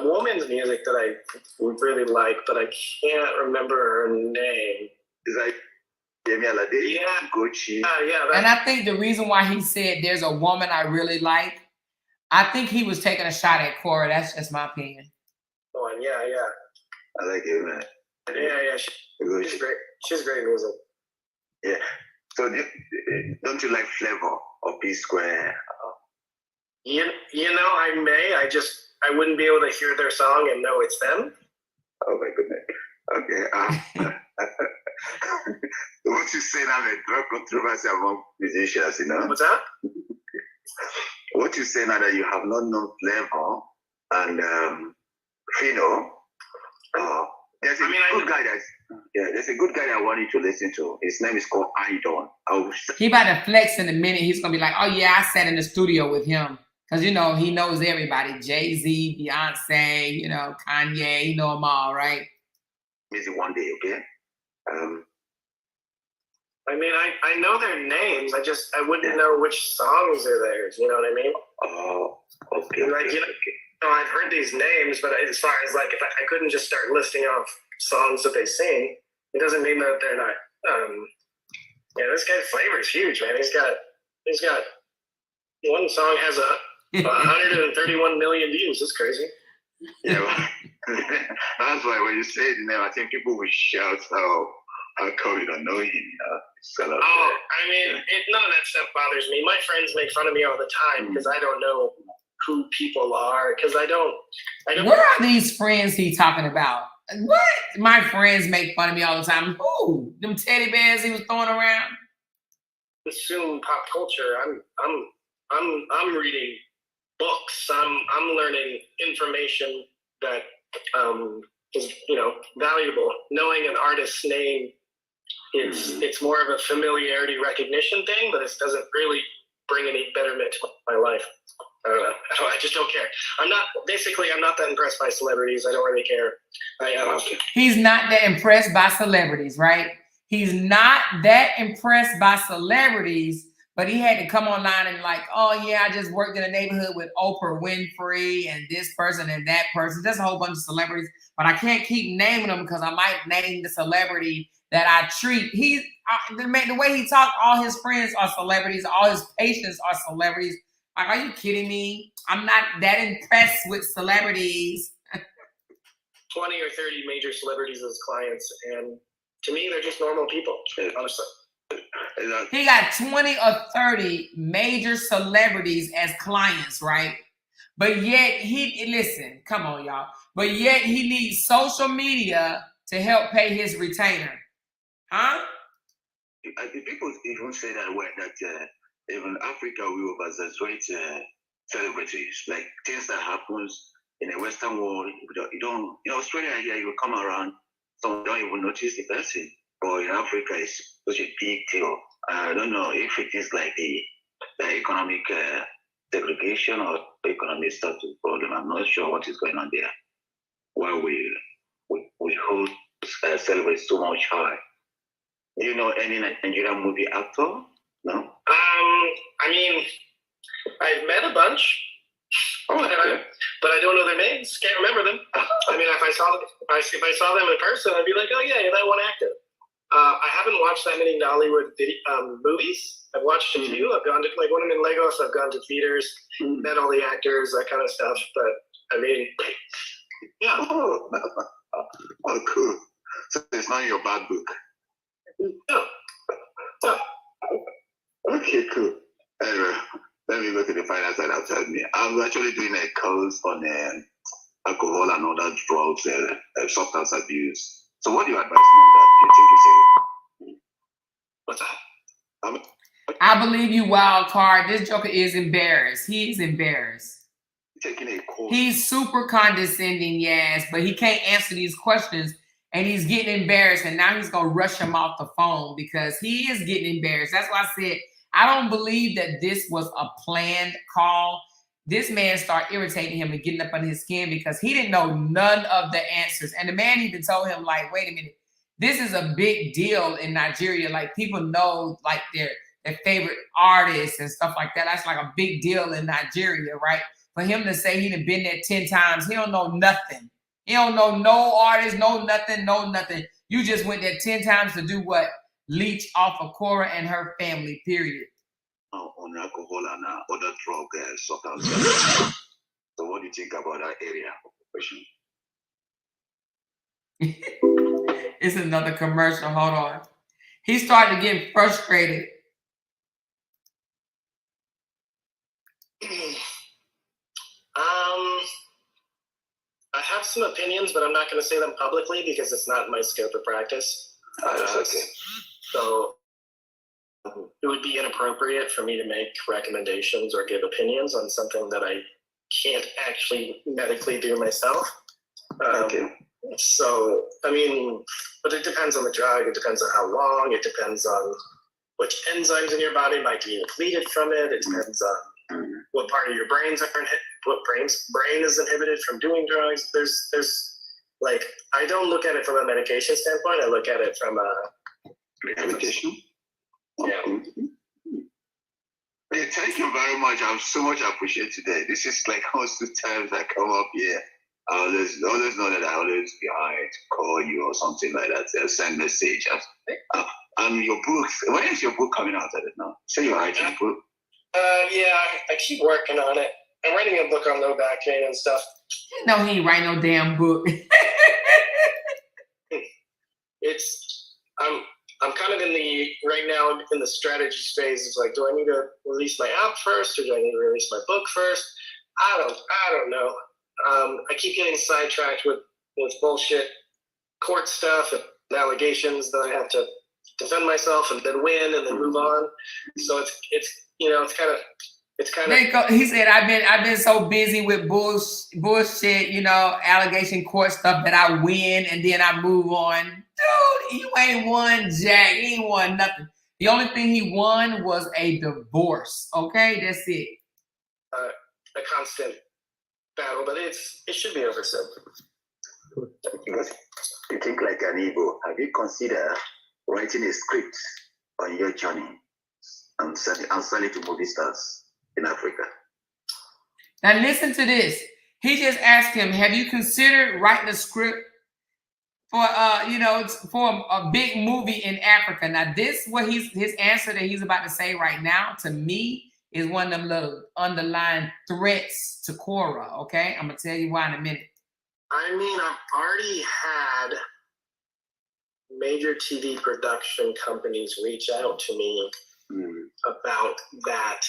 S7: woman's music that I really like, but I can't remember her name.
S9: Is that Yemi Alade,
S7: Yeah.
S9: Gucci.
S7: Yeah.
S3: And I think the reason why he said there's a woman I really like, I think he was taking a shot at Cora. That's just my opinion.
S7: Oh, yeah.
S9: I like it, man.
S7: Yeah. She's great. She's great music.
S9: Yeah. So don't you like Flavor or P Square?
S7: You know, I may. I wouldn't be able to hear their song and know it's them.
S9: Oh my goodness. Okay. What you say now, the drug controversy among musicians, you know?
S7: What's that?
S9: What you say now that you have not known Flavor and Fino? There's a good guy that I want you to listen to. His name is called Idon.
S3: He about to flex in a minute. He's gonna be like, "Oh yeah, I sat in the studio with him." Because, you know, he knows everybody. Jay-Z, Beyonce, you know, Kanye, he know them all, right?
S9: Maybe one day, okay?
S7: I mean, I know their names. I wouldn't know which songs are theirs. You know what I mean?
S9: Oh, okay.
S7: Like, you know, I've heard these names, but as far as like, if I couldn't just start listing off songs that they sing, it doesn't mean that they're not. Yeah, this guy's flavor is huge, man. He's got one song has 131 million views. That's crazy.
S9: Yeah, that's why when you say the name, I think people will shout, how come you don't know him?
S7: I mean, none of that stuff bothers me. My friends make fun of me all the time because I don't know who people are, because I don't.
S3: What are these friends he talking about? What? My friends make fun of me all the time. Who? Them teddy bears he was throwing around?
S7: Consume pop culture. I'm reading books. I'm learning information that is, you know, valuable. Knowing an artist's name, it's more of a familiarity recognition thing, but it doesn't really bring any betterment to my life. I don't know. I just don't care. I'm not that impressed by celebrities. I don't really care.
S3: He's not that impressed by celebrities, right? He's not that impressed by celebrities, but he had to come online and like, oh yeah, I just worked in a neighborhood with Oprah Winfrey and this person and that person. There's a whole bunch of celebrities, but I can't keep naming them because I might name the celebrity that I treat. The way he talked, all his friends are celebrities. All his patients are celebrities. Like, are you kidding me? I'm not that impressed with celebrities.
S7: 20 or 30 major celebrities as clients, and to me, they're just normal people, honestly.
S3: He got 20 or 30 major celebrities as clients, right? But yet listen, come on, y'all. But yet he needs social media to help pay his retainer. Huh?
S9: People even say that even Africa will exaggerate celebrities, like things that happens in the Western world. You don't, Australia here, you come around, some don't even notice the person. But in Africa, it's such a big deal. I don't know if it is like the economic segregation or economic status problem. I'm not sure what is going on there. Why we hold celebrate so much high. Do you know any Nigerian movie actor? No.
S7: I mean, I've met a bunch. But I don't know their names. Can't remember them. I mean, if I saw them in person, I'd be like, oh yeah, that one actor. I haven't watched that many Nollywood movies. I've watched a few. I've gone to, like, when I'm in Lagos, I've gone to theaters, met all the actors, that kind of stuff. But I mean, yeah.
S9: Oh, cool. So it's not your bad book.
S7: No.
S9: Okay, cool. Anyway, let me go to the final side outside me. I'm actually doing a course on alcohol and other drugs, substance abuse. So what do you advise me on that? Do you think
S7: What's that?
S3: I believe you, wild card. This joker is embarrassed. He is embarrassed.
S9: Taking a course.
S3: He's super condescending, yes, but he can't answer these questions, and he's getting embarrassed, and now he's going to rush him off the phone because he is getting embarrassed. That's why I said I don't believe that this was a planned call. This man started irritating him and getting up under his skin because he didn't know none of the answers. And the man even told him, like, wait a minute, this is a big deal in Nigeria. Like, people know, like, their favorite artists and stuff like that. That's like a big deal in Nigeria, right? For him to say he done been there 10 times, he don't know nothing. He don't know no artist, no nothing. You just went there 10 times to do what? leech off of Cora and her family, period.
S9: On alcohol and other drug substances. So what do you think about that area of operation?
S3: It's another commercial. Hold on. He's starting to get frustrated.
S7: I have some opinions, but I'm not going to say them publicly because it's not my scope of practice.
S9: That's okay.
S7: So it would be inappropriate for me to make recommendations or give opinions on something that I can't actually medically do myself.
S9: Okay.
S7: So, I mean, but it depends on the drug. It depends on how long. It depends on which enzymes in your body might be depleted from it. It depends on what part of your brain is inhibited from doing drugs. There's like, I don't look at it from a medication standpoint. I look at it from a
S9: Rehabilitation?
S7: Yeah.
S9: Hey, thank you very much. I'm so much appreciate today. This is like almost 2 times I come up here. I always know that I always behind call you or something like that. They'll send message. And your book, when is your book coming out? I don't know. Say you're writing a book.
S7: Yeah, I keep working on it. I'm writing a book on low back pain and stuff.
S3: No, he ain't write no damn book.
S7: I'm kind of right now in the strategy phase. It's like, do I need to release my app first, or do I need to release my book first? I don't know. I keep getting sidetracked with bullshit court stuff and allegations that I have to defend myself and then win and then move on. So it's kind of.
S3: He said, I've been so busy with bullshit, allegation court stuff that I win and then I move on. Dude, you ain't won jack. You ain't won nothing. The only thing he won was a divorce. Okay, that's it.
S7: A constant battle, but it should be over soon.
S9: You think like an Igbo. Have you considered writing a script on your journey and sell it to movie stars in Africa?
S3: Now listen to this. He just asked him, have you considered writing a script for for a big movie in Africa? Now this what his answer that he's about to say right now to me is one of them little underlying threats to Cora. Okay, I'm gonna tell you why in a minute.
S7: I mean, I've already had major TV production companies reach out to me about that,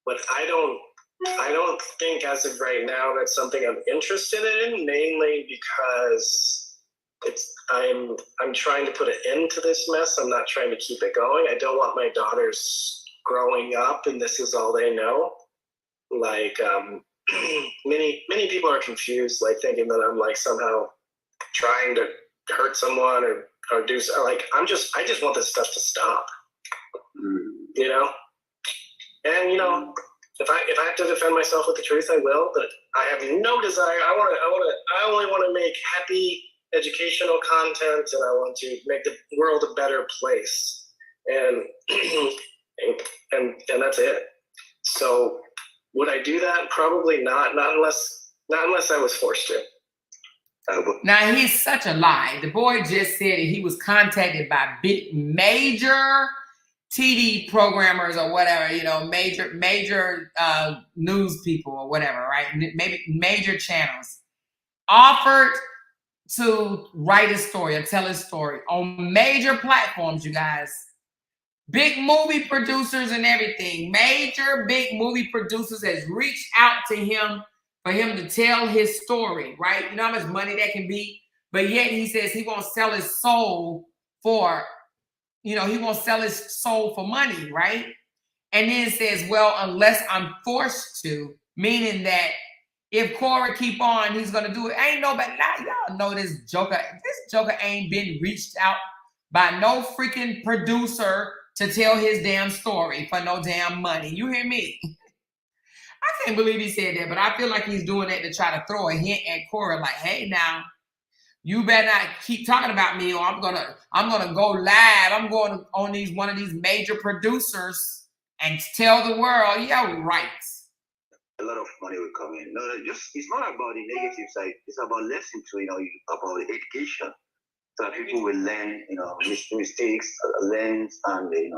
S7: but I don't think as of right now that's something I'm interested in, mainly because I'm trying to put an end to this mess. I'm not trying to keep it going. I don't want my daughters growing up and this is all they know. Like many people are confused, like thinking that I'm like somehow trying to hurt someone or do so. Like I just want this stuff to stop. And if I have to defend myself with the truth, I will. But I have no desire. I only want to make happy educational content, and I want to make the world a better place. And that's it. So would I do that? Probably not. Not unless I was forced to.
S3: Now he's such a lie. The boy just said that he was contacted by big major TV programmers or whatever, major news people or whatever, right? Maybe major channels offered to write a story or tell a story on major platforms, you guys. Big movie producers and everything. Major big movie producers has reached out to him for him to tell his story, right? You know how much money that can be? But yet he says he won't sell his soul for, he won't sell his soul for money, right? And then says, well, unless I'm forced to, meaning that if Cora keep on, he's going to do it. Ain't nobody, y'all know this joker ain't been reached out by no freaking producer to tell his damn story for no damn money. You hear me? I can't believe he said that, but I feel like he's doing that to try to throw a hint at Cora, like, hey, now, you better not keep talking about me, or I'm gonna go live. I'm going on one of these major producers and tell the world, yeah, right.
S9: A lot of money will come in. No, it's not about the negative side. It's about listening to, about education. so that people will learn, mistakes, learn, and
S7: it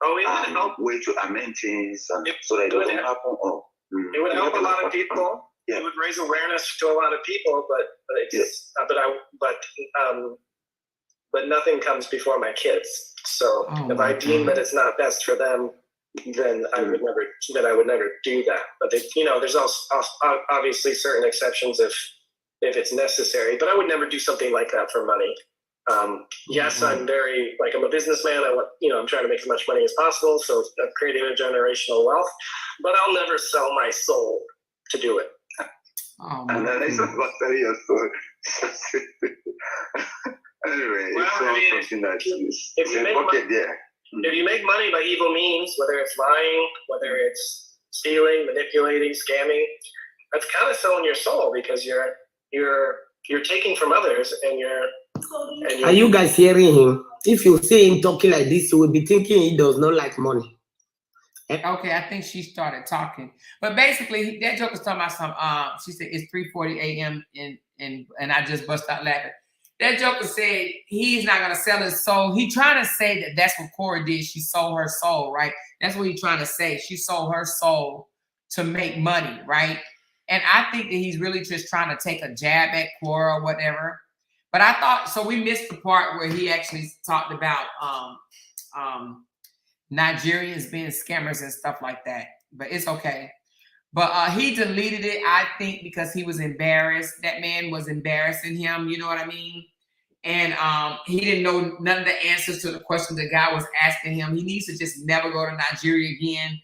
S7: would help.
S9: way to amend things, and so that it
S7: would
S9: doesn't
S7: help.
S9: happen.
S7: It would help a lot of people.
S9: Yeah.
S7: It would raise awareness to a lot of people, but nothing comes before my kids. So if I deem that it's not best for them, then I would never do that. But there's also obviously certain exceptions if it's necessary. But I would never do something like that for money. Yes, I'm I'm a businessman. I'm trying to make as much money as possible. So I've created a generational wealth, but I'll never sell my soul to do it.
S9: And then it's about telling your story. Anyway, it's something that is a bucket there.
S7: If you make money by evil means, whether it's lying, whether it's stealing, manipulating, scamming, that's kind of selling your soul, because you're taking from others and you're
S8: Are you guys hearing him? If you see him talking like this, you will be thinking he does not like money.
S3: Okay, I think she started talking, but basically that joke was talking about some. She said it's 3:40 a.m. and I just bust out laughing. That joker said he's not gonna sell his soul. He trying to say that that's what Cora did. She sold her soul, right? That's what he's trying to say. She sold her soul to make money, right? And I think that he's really just trying to take a jab at Cora or whatever. But I thought so. We missed the part where he actually talked about Nigerians being scammers and stuff like that, but it's okay. But he deleted it, I think, because he was embarrassed. That man was embarrassing him, you know what I mean? And he didn't know none of the answers to the questions the guy was asking him. He needs to just never go to Nigeria again.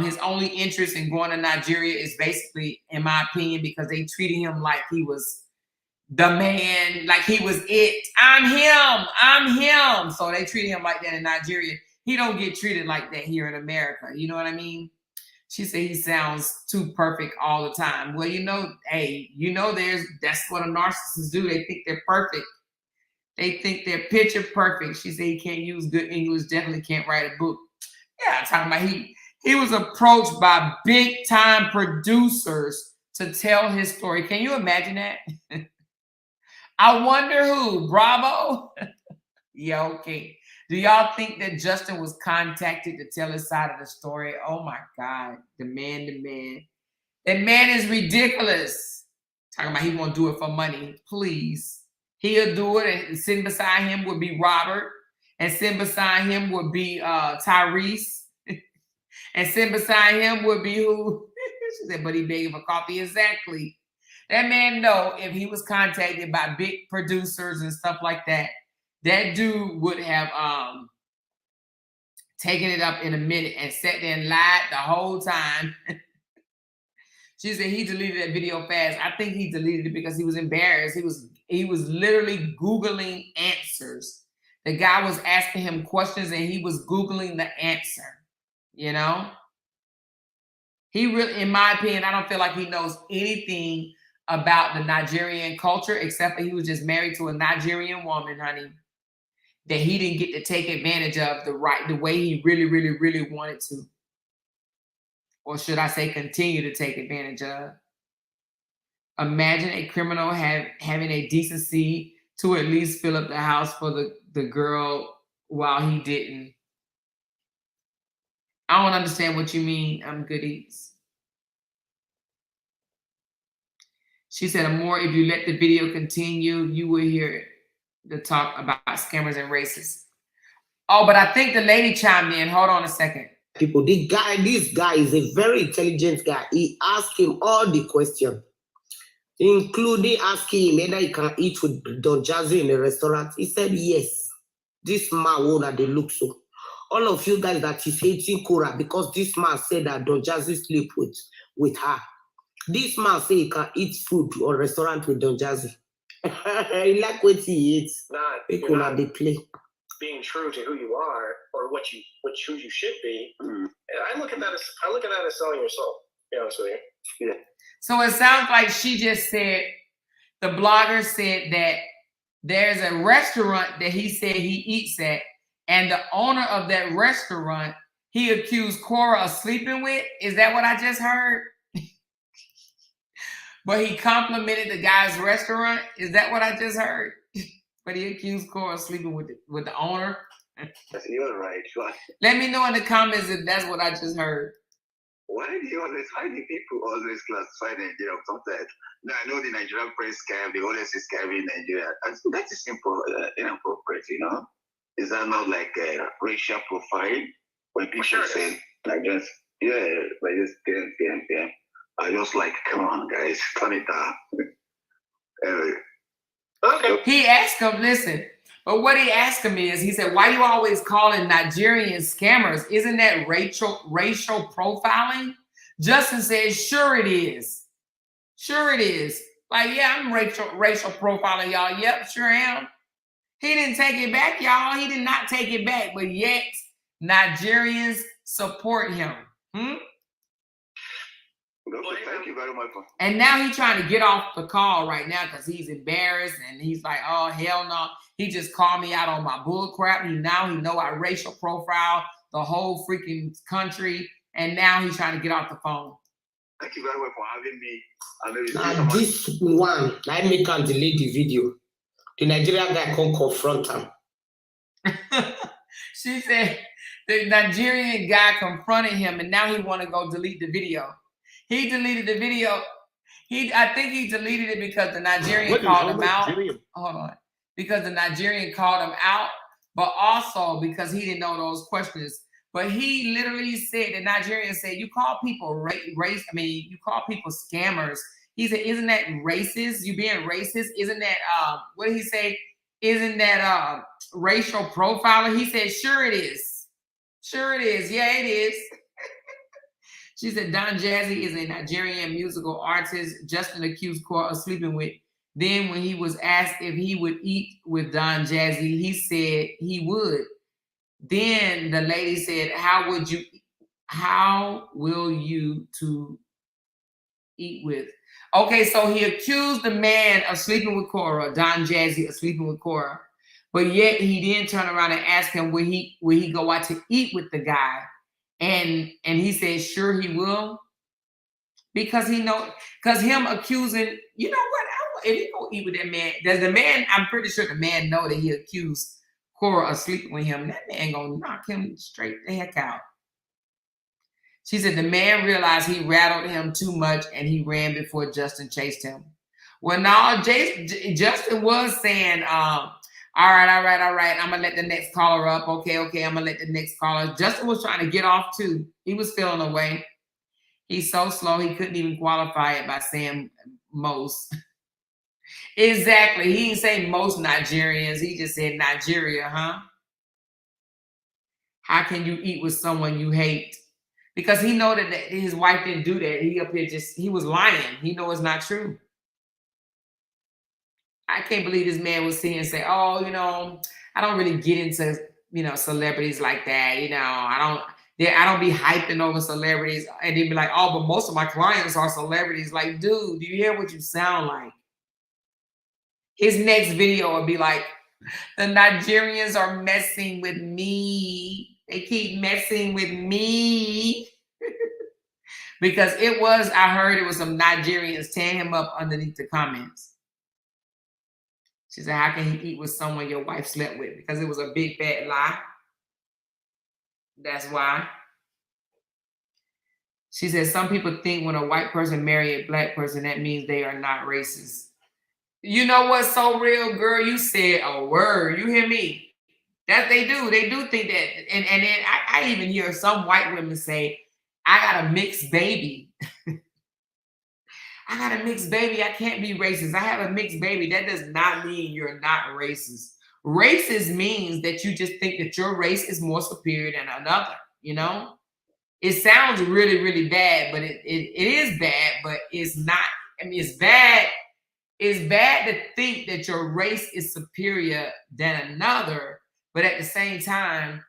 S3: His only interest in going to Nigeria is basically, in my opinion, because they treated him like he was the man, like he was it. I'm him. So they treated him like that in Nigeria. He don't get treated like that here in America. You know what I mean? She said he sounds too perfect all the time. Well, that's what a narcissist do. They think they're perfect. They think they're picture perfect. She said he can't use good English, definitely can't write a book. Yeah, I'm talking about he was approached by big time producers to tell his story. Can you imagine that? I wonder who? Bravo? Yeah, okay. Do y'all think that Justin was contacted to tell his side of the story? Oh my God, the man. That man is ridiculous. Talking about he won't do it for money. Please. He'll do it, and sitting beside him would be Robert, and sitting beside him would be Tyrese, and sitting beside him would be who? She said, but he begging for coffee. Exactly. That man know if he was contacted by big producers and stuff like that, that dude would have taken it up in a minute and sat there and lied the whole time. She said he deleted that video fast. I think he deleted it because he was embarrassed. He was literally Googling answers. The guy was asking him questions and he was Googling the answer. You know? He really, in my opinion, I don't feel like he knows anything about the Nigerian culture, except that he was just married to a Nigerian woman, honey, that he didn't get to take advantage of the way he really, really, really wanted to. Or should I say continue to take advantage of. Imagine a criminal having a decency to at least fill up the house for the girl while he didn't. I don't understand what you mean, goodies. She said, more if you let the video continue, you will hear the talk about scammers and racists. Oh, but I think the lady chimed in. Hold on a second.
S8: People, this guy is a very intelligent guy. He asked him all the questions, including asking him whether he can eat with Don Jazzy in a restaurant. He said yes. This man won't have the look so. All of you guys that is hating Cora because this man said that Don Jazzy sleep with her. This man say he can eat food or restaurant with Don Jazzy. He like what he eats. People have the play.
S7: Being true to who you are or who you should be. And I look at that as selling your soul. To be honest with you. Yeah.
S3: So it sounds like she just said, the blogger said that there's a restaurant that he said he eats at, and the owner of that restaurant he accused Cora of sleeping with. Is that what I just heard? But he complimented the guy's restaurant. Is that what I just heard? But he accused Cora of sleeping with the owner.
S9: You're right.
S3: Let me know in the comments if that's what I just heard.
S9: Why do people always classify Nigeria sometimes? Now I know the Nigerian press scam, they always say scamming Nigeria. I think that is simple, inappropriate, you know? Is that not like a racial profile? When people say Nigerians, like this, damn. I just like, come on, guys, turn it down. Anyway.
S3: Okay. He asked him, listen, but what he asked him is, he said, why you always calling Nigerian scammers? Isn't that racial profiling? Justin says, sure it is. Sure it is. Like, yeah, I'm racial profiling y'all. Yep, sure am. He didn't take it back, y'all. He did not take it back, but yet Nigerians support him.
S9: Thank you very much.
S3: And now he's trying to get off the call right now because he's embarrassed and he's like, oh, hell no. He just called me out on my bull crap. He know I racial profile the whole freaking country. And now he's trying to get off the phone.
S9: Thank you very much for having me. I know
S8: And this one, I make him delete the video. The Nigerian guy can't confront him.
S3: She said the Nigerian guy confronted him and now he want to go delete the video. He deleted the video. I think he deleted it because the Nigerian called him out. Hold on. Because the Nigerian called him out, but also because he didn't know those questions. But he literally said, the Nigerian said, you call people you call people scammers. He said, isn't that racist? You being racist? Isn't that, what did he say? Isn't that racial profiling? He said, sure it is. Sure it is. Yeah, it is. She said, Don Jazzy is a Nigerian musical artist Justin accused Cora of sleeping with. Then when he was asked if he would eat with Don Jazzy, he said he would. Then the lady said, how will you to eat with? Okay, so he accused the man of sleeping with Cora, Don Jazzy of sleeping with Cora. But yet he didn't turn around and ask him, will he go out to eat with the guy? And he said, sure he will. Because him accusing, you know what? If he go eat with that man, does the man, I'm pretty sure the man know that he accused Cora of sleeping with him. That man gonna knock him straight the heck out. She said the man realized he rattled him too much and he ran before Justin chased him. Well, now Justin was saying, all right. I'm gonna let the next caller up. Okay. I'm gonna let the next caller. Justin was trying to get off too. He was feeling away. He's so slow he couldn't even qualify it by saying most. Exactly. He didn't say most Nigerians. He just said Nigeria, huh? How can you eat with someone you hate? Because he know that his wife didn't do that. He up here he was lying. He know it's not true. I can't believe this man was sitting and say, oh, I don't really get into, celebrities like that. I don't be hyping over celebrities. And they'd be like, oh, but most of my clients are celebrities. Like, dude, do you hear what you sound like? His next video would be like, the Nigerians are messing with me. They keep messing with me. Because I heard it was some Nigerians tearing him up underneath the comments. She said, how can he eat with someone your wife slept with? Because it was a big fat lie. That's why. She said, some people think when a white person marry a black person, that means they are not racist. You know what's so real, girl? You said a word. You hear me? That they do. They do think that. And then I even hear some white women say, I got a mixed baby. I got a mixed baby. I can't be racist. I have a mixed baby. That does not mean you're not racist. Racist means that you just think that your race is more superior than another, It sounds really, really bad, but it is bad, but it's not. I mean, it's bad. It's bad to think that your race is superior than another, but at the same time,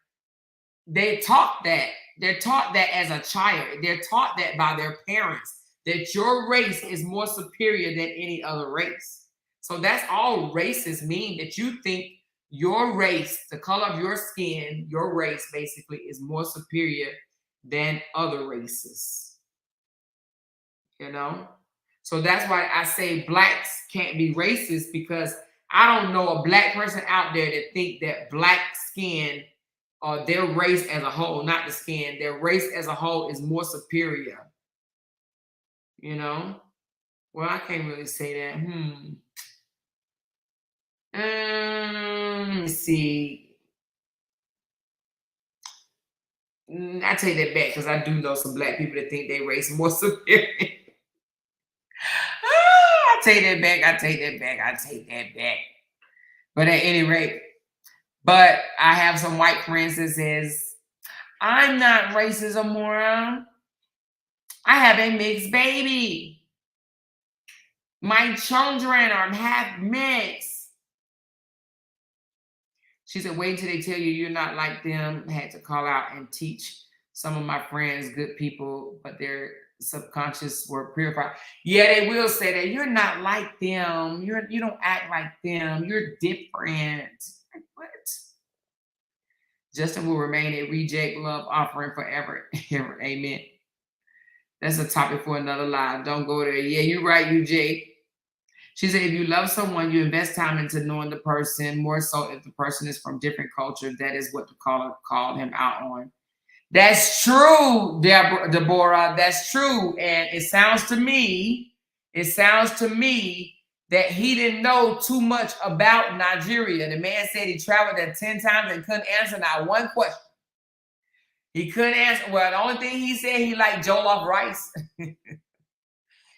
S3: they're taught that as a child. They're taught that by their parents, that your race is more superior than any other race. So that's all races mean, that you think your race, the color of your skin, your race basically is more superior than other races. So that's why I say blacks can't be racist, because I don't know a black person out there that think that black skin or their race as a whole, not the skin, their race as a whole is more superior. You know? Well, I can't really say that. Let me see. I take that back because I do know some black people that think their race more superior. I take that back. I take that back. I take that back. But at any rate, but I have some white friends that says, I'm not racist, Amora. I have a mixed baby. My children are half mixed. She said, wait until they tell you you're not like them. I had to call out and teach some of my friends, good people, but their subconscious were purified. Yeah, they will say that you're not like them. You don't act like them. You're different. Like, what? Justin will remain a reject love offering forever. Amen. That's a topic for another live. Don't go there. Yeah, you're right, UJ. She said, if you love someone, you invest time into knowing the person, more so if the person is from different cultures. That is what the caller called him out on. That's true, Deborah. That's true. And it sounds to me that he didn't know too much about Nigeria. The man said he traveled there 10 times and couldn't answer not one question. He couldn't answer. Well, the only thing he said, he liked jollof rice.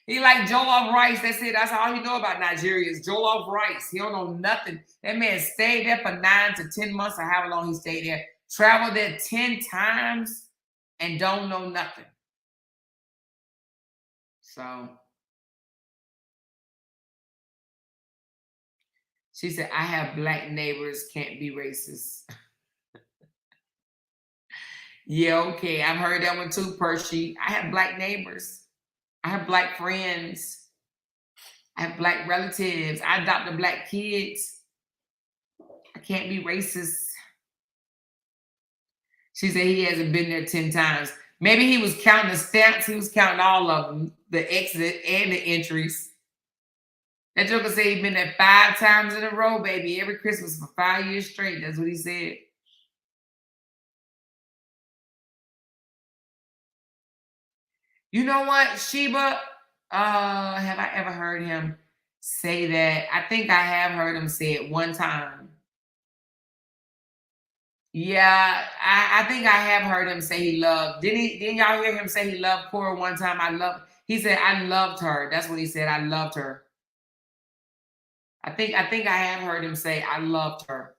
S3: He liked jollof rice. That's it. That's all he know about Nigeria is jollof rice. He don't know nothing. That man stayed there for 9 to 10 months or however long he stayed there. Traveled there 10 times and don't know nothing. So she said, I have black neighbors, can't be racist. Yeah, okay. I've heard that one too, Percy. I have black neighbors. I have black friends. I have black relatives. I adopted black kids. I can't be racist. She said he hasn't been there 10 times. Maybe he was counting the stamps. He was counting all of them, the exit and the entries. That joker said he'd been there 5 times in a row, baby, every Christmas for 5 years straight. That's what he said. You know what, Sheba? Have I ever heard him say that? I think I have heard him say it one time. Yeah, I think I have heard him say he loved. Didn't y'all hear him say he loved Cora one time? He said, I loved her. That's what he said. I loved her. I think I have heard him say, I loved her.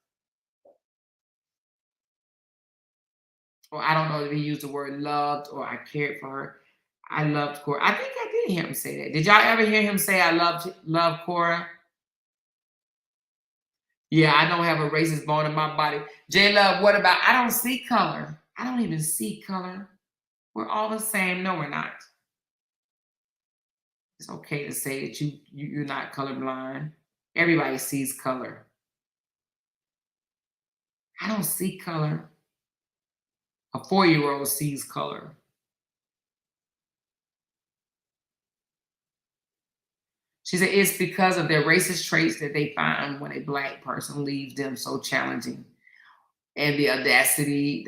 S3: Or I don't know if he used the word loved or I cared for her. I loved Cora. I think I did hear him say that. Did y'all ever hear him say I love Cora? Yeah, I don't have a racist bone in my body. J Love, what about? I don't see color. I don't even see color. We're all the same. No, we're not. It's okay to say that you're not colorblind. Everybody sees color. I don't see color. A 4-year-old sees color. She said it's because of their racist traits that they find when a black person leaves them so challenging. And the audacity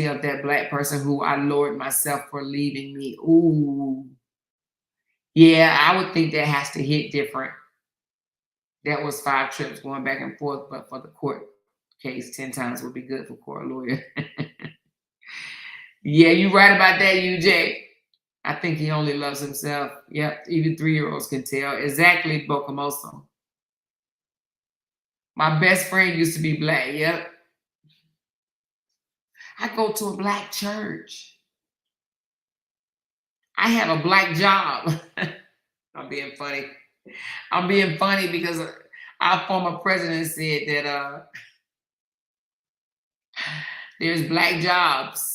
S3: of that black person who I lowered myself for leaving me. Ooh. Yeah, I would think that has to hit different. That was 5 trips going back and forth, but for the court case, 10 times would be good for court lawyer. Yeah, you're right about that, UJ. I think he only loves himself. Yep, even 3-year-olds can tell. Exactly, Bocamoso. My best friend used to be black. Yep. I go to a black church. I have a black job. I'm being funny. I'm being funny because our former president said that there's black jobs.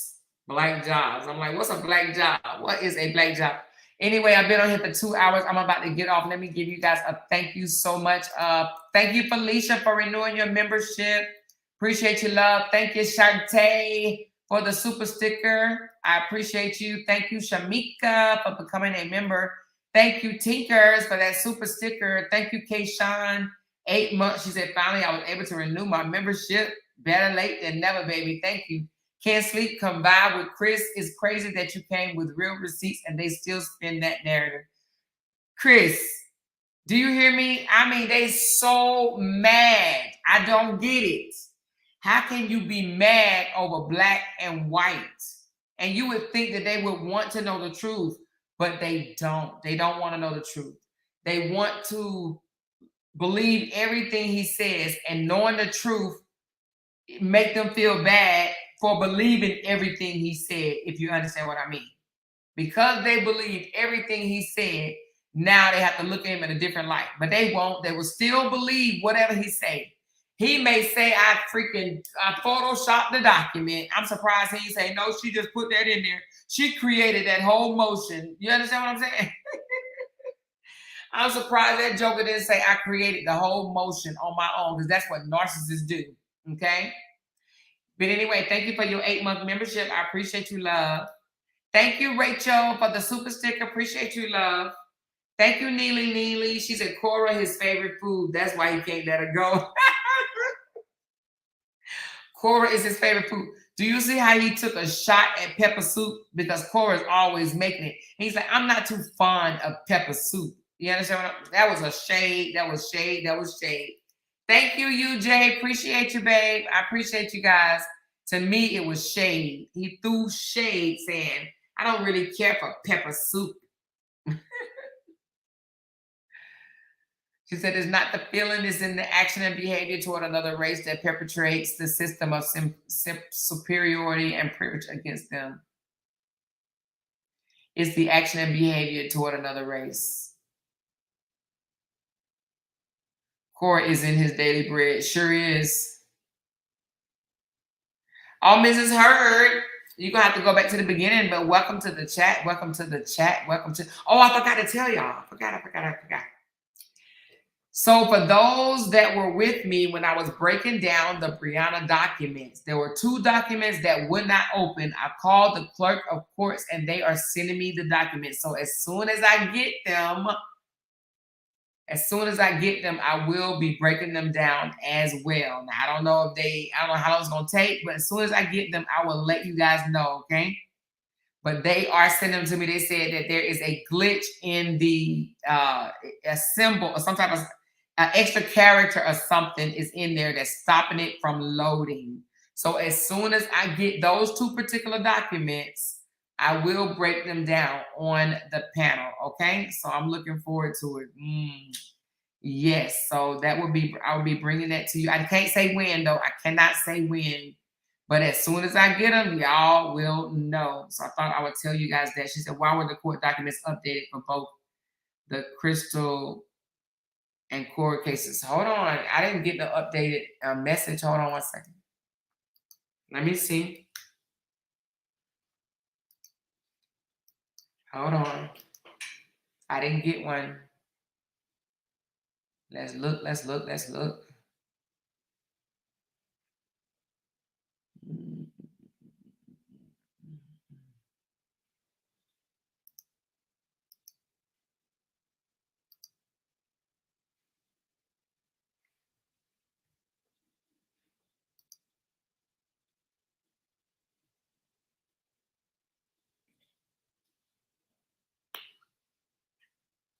S3: Black jobs. I'm like, what's a black job? What is a black job? Anyway, I've been on here for 2 hours. I'm about to get off. Let me give you guys a thank you so much. Thank you, Felicia, for renewing your membership. Appreciate your love. Thank you, Shantae, for the super sticker. I appreciate you. Thank you, Shamika, for becoming a member. Thank you, Tinkers, for that super sticker. Thank you, Kayshawn 8 months. She said, finally, I was able to renew my membership. Better late than never, baby. Thank you. Can't sleep, come vibe with Chris. It's crazy that you came with real receipts and they still spin that narrative. Chris, do you hear me? I mean, they so mad. I don't get it. How can you be mad over black and white? And you would think that they would want to know the truth, but they don't. They don't want to know the truth. They want to believe everything he says, and knowing the truth make them feel bad for believing everything he said, if you understand what I mean. Because they believed everything he said, now they have to look at him in a different light. But they won't. They will still believe whatever he say. He may say, I photoshopped the document. I'm surprised he say, no, she just put that in there. She created that whole motion. You understand what I'm saying? I'm surprised that Joker didn't say, I created the whole motion on my own, because that's what narcissists do. Okay? But anyway, thank you for your 8-month membership. I appreciate you, love. Thank you, Rachel, for the super sticker. Appreciate you, love. Thank you, Neely. She said Cora, his favorite food. That's why he can't let her go. Cora is his favorite food. Do you see how he took a shot at pepper soup? Because Cora is always making it. He's like, I'm not too fond of pepper soup. You understand what that was a shade. That was shade. That was shade. Thank you, UJ. Appreciate you, babe. I appreciate you guys. To me, it was shade. He threw shade saying, I don't really care for pepper soup. She said, it's not the feeling, it's in the action and behavior toward another race that perpetrates the system of superiority and privilege against them. It's the action and behavior toward another race. Cora is in his daily bread. Sure is. Oh, Mrs. Hurd, you're going to have to go back to the beginning, but welcome to the chat. Welcome to the chat. Welcome to... Oh, I forgot to tell y'all. I forgot. So for those that were with me when I was breaking down the Brianna documents, there were 2 documents that would not open. I called the clerk of courts and they are sending me the documents. So as soon as I get them, I will be breaking them down as well. Now, I don't know how long it's going to take, but as soon as I get them, I will let you guys know, okay? But they are sending them to me. They said that there is a glitch in the a symbol or some type of extra character or something is in there that's stopping it from loading. So as soon as I get those 2 particular documents, I will break them down on the panel, okay? So I'm looking forward to it. Yes, so that would be, I will be bringing that to you. I can't say when, though. I cannot say when. But as soon as I get them, y'all will know. So I thought I would tell you guys that. She said, why were the court documents updated for both the Crystal and Cora cases? Hold on. I didn't get the updated message. Hold on one second. Let me see. Hold on. I didn't get one. Let's look.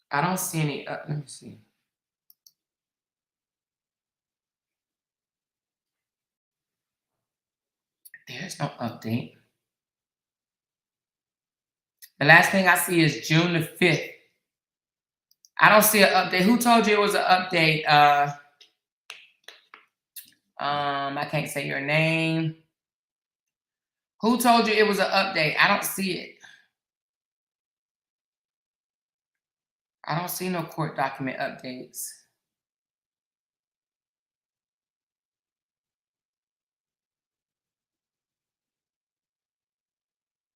S3: I don't see any. Let me see. There's no update. The last thing I see is June the 5th. I don't see an update. Who told you it was an update? I can't say your name. Who told you it was an update? I don't see it. I don't see no court document updates.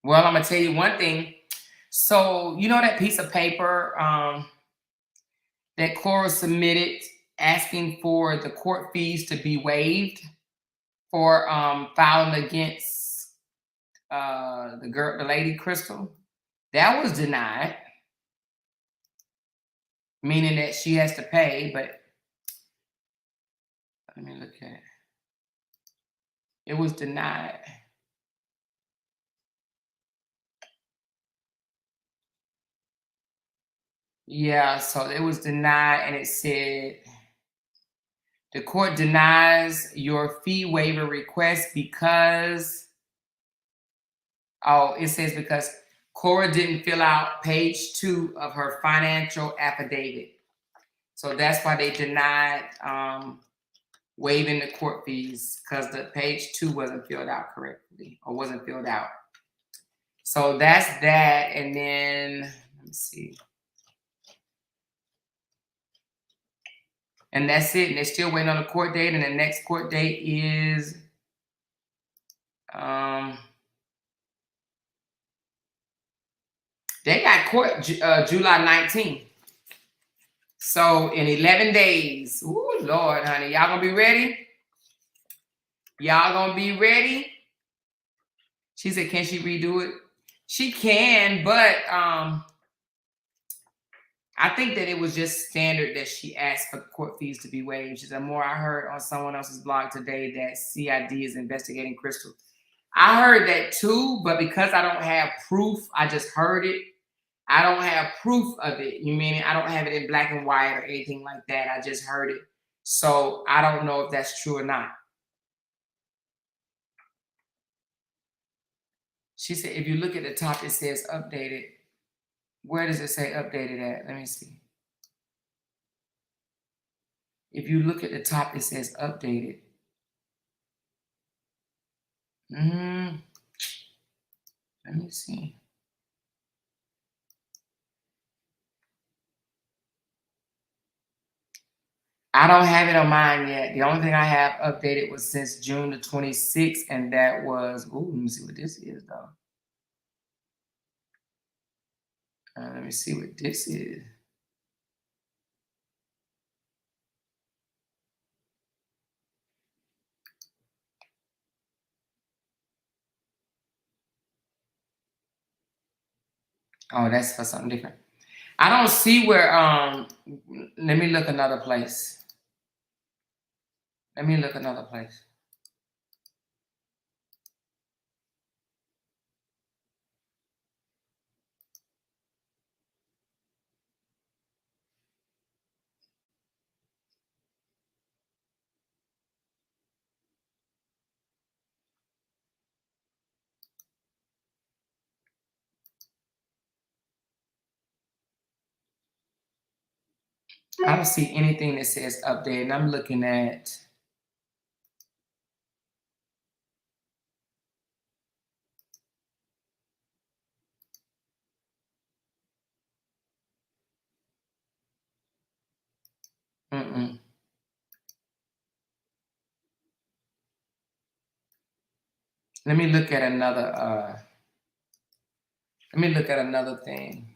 S3: Well, I'm going to tell you one thing. So, you know that piece of paper that Cora submitted asking for the court fees to be waived for filing against the lady Crystal? That was denied, meaning that she has to pay, but Let me look at it. It was denied. Yeah, so it was denied, and it said the court denies your fee waiver request because, oh, it says because Cora didn't fill out page 2 of her financial affidavit. So that's why they denied waiving the court fees, because the page 2 wasn't filled out correctly or wasn't filled out. So that's that. And then, let me see. And that's it. And they're still waiting on a court date. And the next court date is they got court July 19th. So in 11 days. Ooh, Lord, honey. Y'all gonna be ready? Y'all gonna be ready? She said, can she redo it? She can, but I think that it was just standard that she asked for court fees to be waived. She said, more I heard on someone else's blog today that CID is investigating Crystal. I heard that too, but because I don't have proof, I just heard it. I don't have proof of it. You mean I don't have it in black and white or anything like that. I just heard it. So I don't know if that's true or not. She said, if you look at the top, it says updated. Where does it say updated at? Let me see. If you look at the top, it says updated. Let me see. I don't have it on mine yet. The only thing I have updated was since June the 26th, and that was, ooh, let me see what this is, though. Let me see what this is. Oh, that's for something different. I don't see where, let me look another place. Let me look another place. I don't see anything that says update, and I'm looking at. Let me look at another. Let me look at another thing.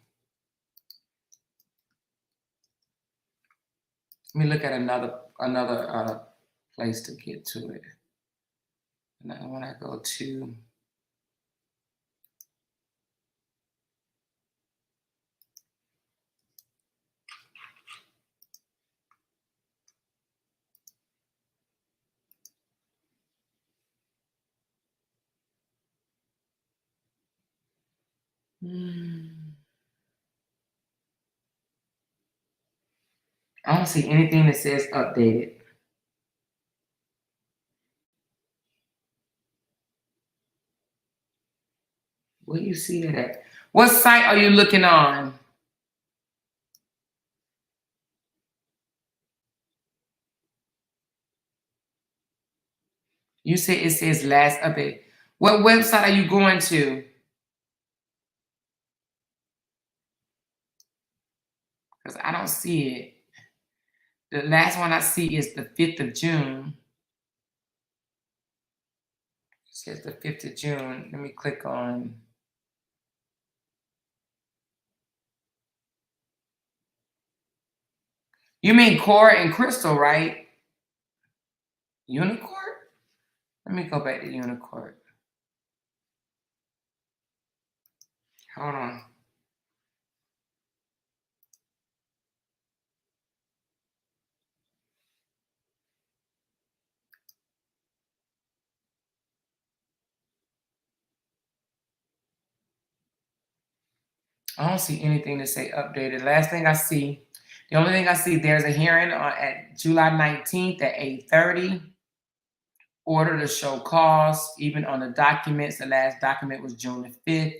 S3: Let me look at another place to get to it. And when I go to. I don't see anything that says updated. Where do you see that at? What site are you looking on? You say it says last update. What website are you going to? Because I don't see it. The last one I see is the 5th of June. It says the 5th of June. Let me click on. You mean Cora and Crystal, right? Unicorn? Let me go back to Unicorn. Hold on. I don't see anything to say updated. Last thing I see, the only thing I see, there's a hearing at July 19th at 8:30. Order to show cause, even on the documents. The last document was June the 5th.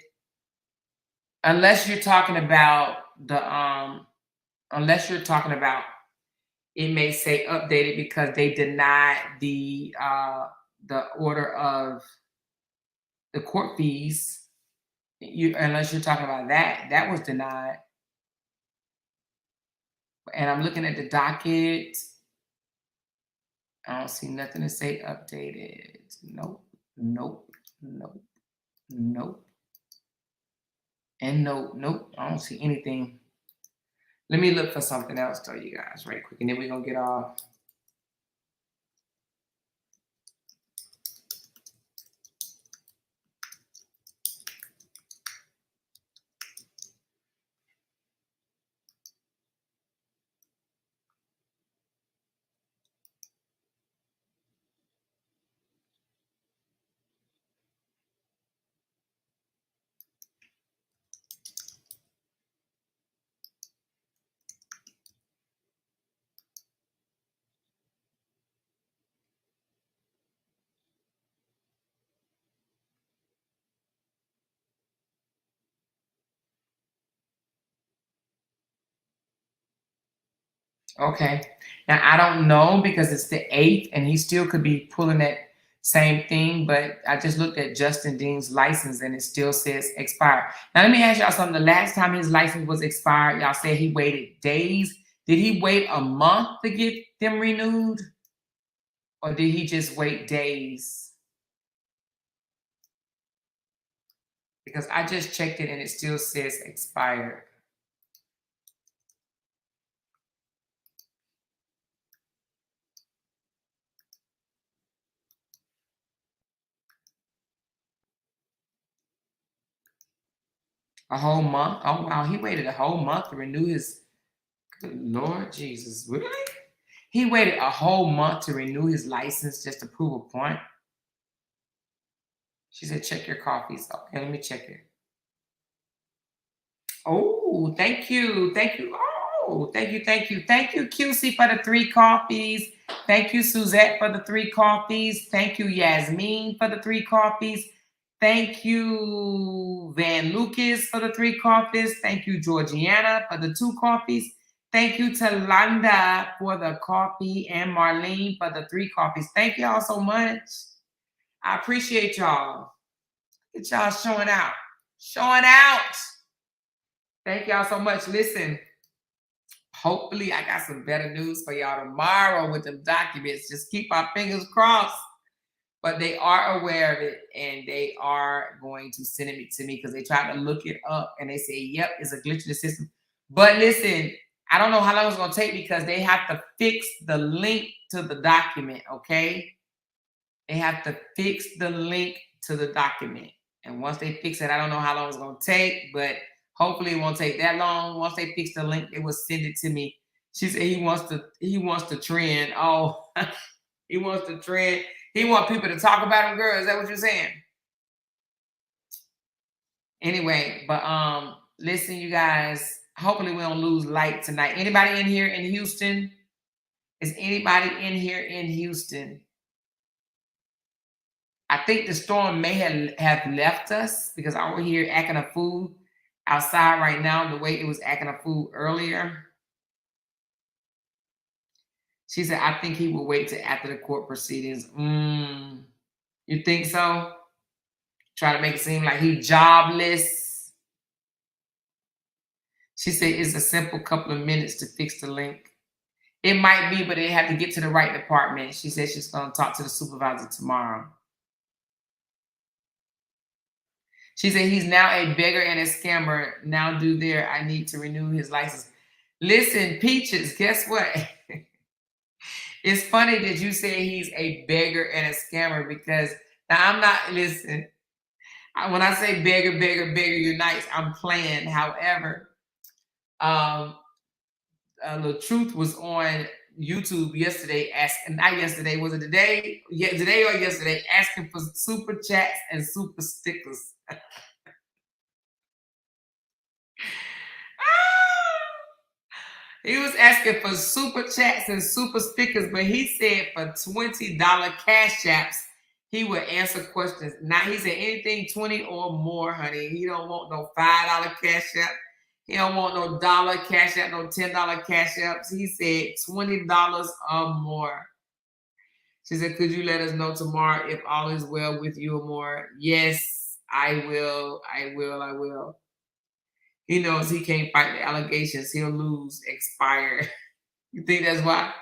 S3: Unless you're talking about it may say updated because they denied the order of the court fees. Unless you're talking about that was denied. And I'm looking at the docket. I don't see nothing to say updated. Nope, nope, nope, nope. And nope. I don't see anything. Let me look for something else though, you guys, right quick, and then we're gonna get off. Okay. Now I don't know because it's the 8th and he still could be pulling that same thing, but I just looked at Justin Dean's license and it still says expired. Now let me ask y'all something. The last time his license was expired, y'all said he waited days. Did he wait a month to get them renewed? Or did he just wait days? Because I just checked it and it still says expired. A whole month? Oh, wow. He waited a whole month to renew his... Good Lord Jesus. Really? He waited a whole month to renew his license just to prove a point? She said, check your coffees. Okay, let me check it. Oh, thank you. Thank you. Oh, thank you. Thank you. Thank you, QC, for the 3 coffees. Thank you, Suzette, for the 3 coffees. Thank you, Yasmin, for the 3 coffees. Thank you, Van Lucas, for the 3 coffees. Thank you, Georgiana, for the 2 coffees. Thank you, Talanda, for the coffee, and Marlene for the 3 coffees. Thank y'all so much. I appreciate y'all. Get y'all showing out. Showing out. Thank y'all so much. Listen, hopefully I got some better news for y'all tomorrow with them documents. Just keep our fingers crossed. But they are aware of it and they are going to send it to me because they tried to look it up and they say, yep, it's a glitch in the system. But listen, I don't know how long it's going to take because they have to fix the link to the document, okay? They have to fix the link to the document. And once they fix it, I don't know how long it's going to take, but hopefully it won't take that long. Once they fix the link, they will send it to me. She said he wants to trend. Oh, he wants to trend. He wants people to talk about him, girl. Is that what you're saying? Anyway, but listen, you guys, hopefully we don't lose light tonight. Anybody in here in Houston? Is anybody in here in Houston? I think the storm may have left us because I was here acting a fool outside right now the way it was acting a fool earlier. She said, I think he will wait till after the court proceedings. You think so? Try to make it seem like he's jobless. She said it's a simple couple of minutes to fix the link. It might be, but they have to get to the right department. She said she's going to talk to the supervisor tomorrow. She said he's now a beggar and a scammer. Now do there. I need to renew his license. Listen, Peaches, guess what? It's funny that you say he's a beggar and a scammer because now I'm not, listen, when I say beggar, you're nice, I'm playing. However, the truth was on YouTube yesterday asking, not yesterday, was it today? Yeah, today or yesterday, asking for super chats and super stickers. He was asking for super chats and super stickers, but he said for $20 cash apps, he would answer questions. Now he said anything 20 or more, honey. He don't want no $5 cash app. He don't want no dollar cash app, no $10 cash apps. He said $20 or more. She said, could you let us know tomorrow if all is well with you or more? Yes, I will. I will. I will. He knows he can't fight the allegations. He'll lose, expire. You think that's why?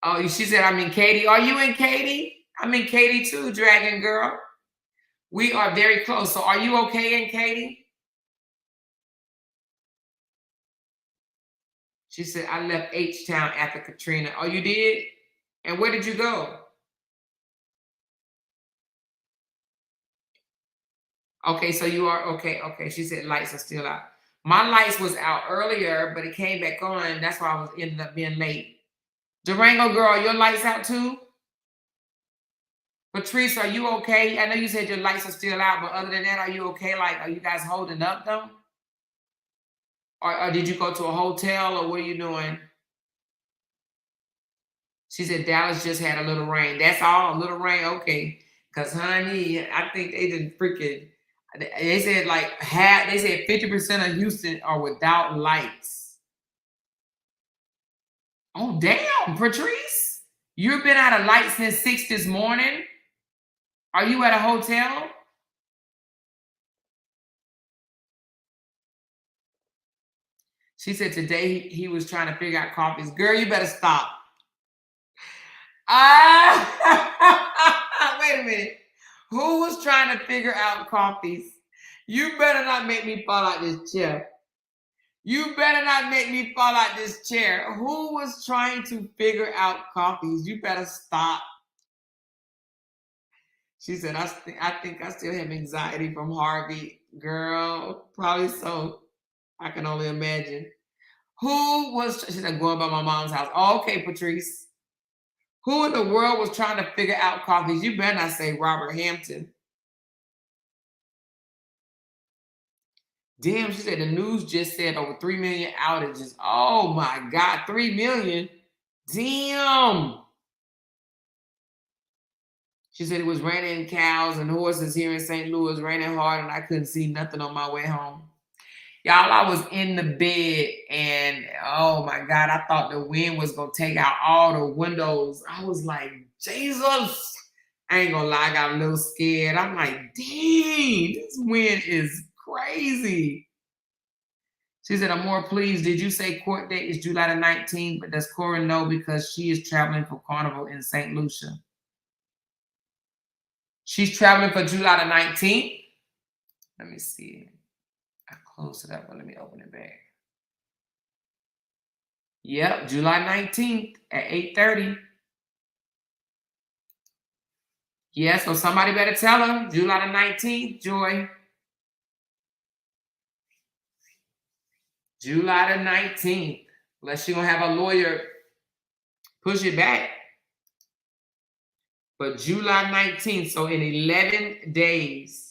S3: Oh, she said, I'm in Katie. Are you in Katie? I'm in Katie too, Dragon Girl. We are very close. So are you okay in Katie? She said, I left H-Town after Katrina. Oh, you did? And where did you go? Okay, so you are okay. Okay, she said lights are still out. My lights was out earlier, but it came back on. That's why I was ended up being late. Durango girl, your lights out too? Patrice, are you okay? I know you said your lights are still out, but other than that, are you okay? Like, are you guys holding up though? Or did you go to a hotel or what are you doing? She said Dallas just had a little rain. That's all, a little rain, okay. Because honey, I think they didn't freaking. They said like half. They said 50% of Houston are without lights. Oh damn, Patrice, you've been out of lights since 6 this morning. Are you at a hotel? She said today he was trying to figure out coffees. Girl, you better stop. Wait a minute. Who was trying to figure out coffees? You better not make me fall out this chair. You better not make me fall out this chair. Who was trying to figure out coffees? You better stop. She said, I think I still have anxiety from Harvey. Girl, probably so. I can only imagine. Who was, she said, going by my mom's house. Oh, okay, Patrice. Who in the world was trying to figure out coffees? You better not say Robert Hampton. Damn, she said the news just said over 3 million outages. Oh my God, 3 million? Damn. She said it was raining cows and horses here in St. Louis, raining hard, and I couldn't see nothing on my way home. Y'all, I was in the bed and oh my God, I thought the wind was gonna take out all the windows. I was like, Jesus. I ain't gonna lie, I got a little scared. I'm like, dang, this wind is crazy. She said, I'm more pleased. Did you say court date is July the 19th? But does Cora know because she is traveling for Carnival in St. Lucia? She's traveling for July the 19th. Let me see. I closed it up, but let me open it back. Yep, July 19th at 8:30. Yeah, so somebody better tell her. July the 19th, Joy. July the 19th. Unless she's going to have a lawyer push it back. But July 19th, so in 11 days.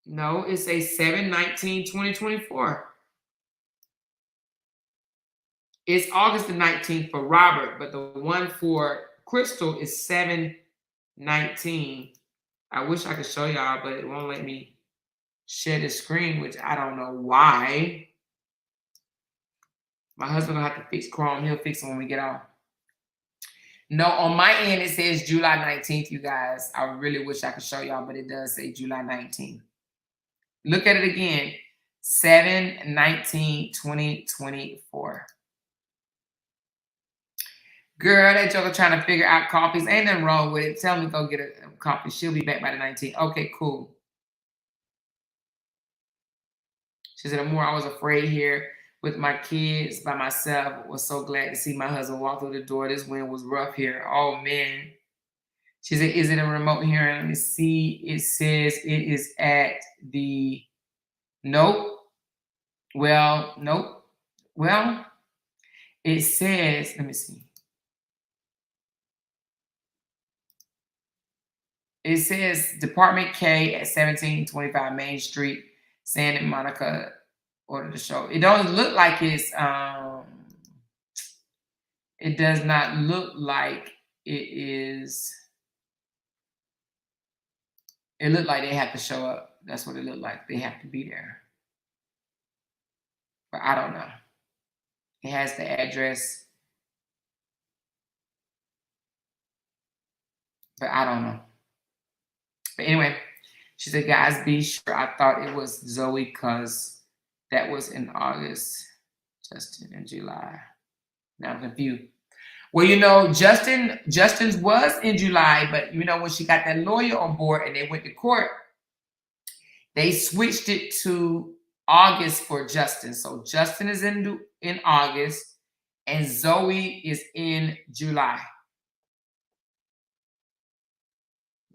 S3: No, it's a 7/19/2024. It's August the 19th for Robert, but the one for Crystal is 7/19. I wish I could show y'all, but it won't let me share the screen, which I don't know why. My husband will have to fix Chrome. He'll fix it when we get off. No, on my end, it says July 19th, you guys. I really wish I could show y'all, but it does say July 19th. Look at it again. 7/19/2024. Girl, that joker trying to figure out coffees. Ain't nothing wrong with it. Tell me go get a coffee. She'll be back by the 19th. Okay, cool. She said, the more I was afraid here with my kids by myself. Was so glad to see my husband walk through the door. This wind was rough here. Oh, man. She said, is it a remote hearing? Let me see. It says it is at the... Nope. Well, nope. Well, it says, let me see. It says Department K at 1725 Main Street, saying that Monica ordered the show. It don't look like it's it does not look like it is. It looked like they have to show up. That's what it looked like. They have to be there. But I don't know. It has the address. But I don't know. But anyway, she said, guys, be sure. I thought it was Zoe because that was in August. Justin in July. Now I'm confused. Well, you know, Justin's was in July, but you know, when she got that lawyer on board and they went to court, they switched it to August for Justin. So Justin is in August and Zoe is in July.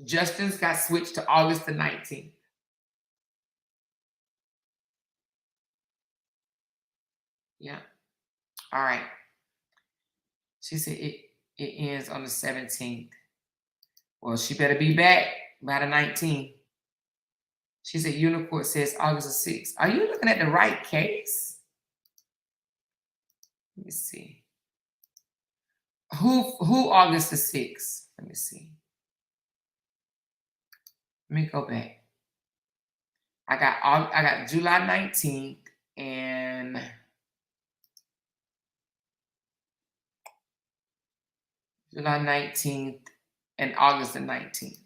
S3: Justin's got switched to August the 19th. Yeah. All right. She said it ends on the 17th. Well, she better be back by the 19th. She said Unicorn says August the 6th. Are you looking at the right case? Let me see. Who August the 6th? Let me see. Let me go back. I got July 19th and July 19th and August the 19th.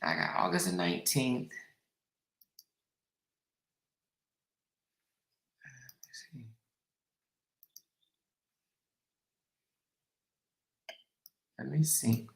S3: I got August the 19th. Let me see.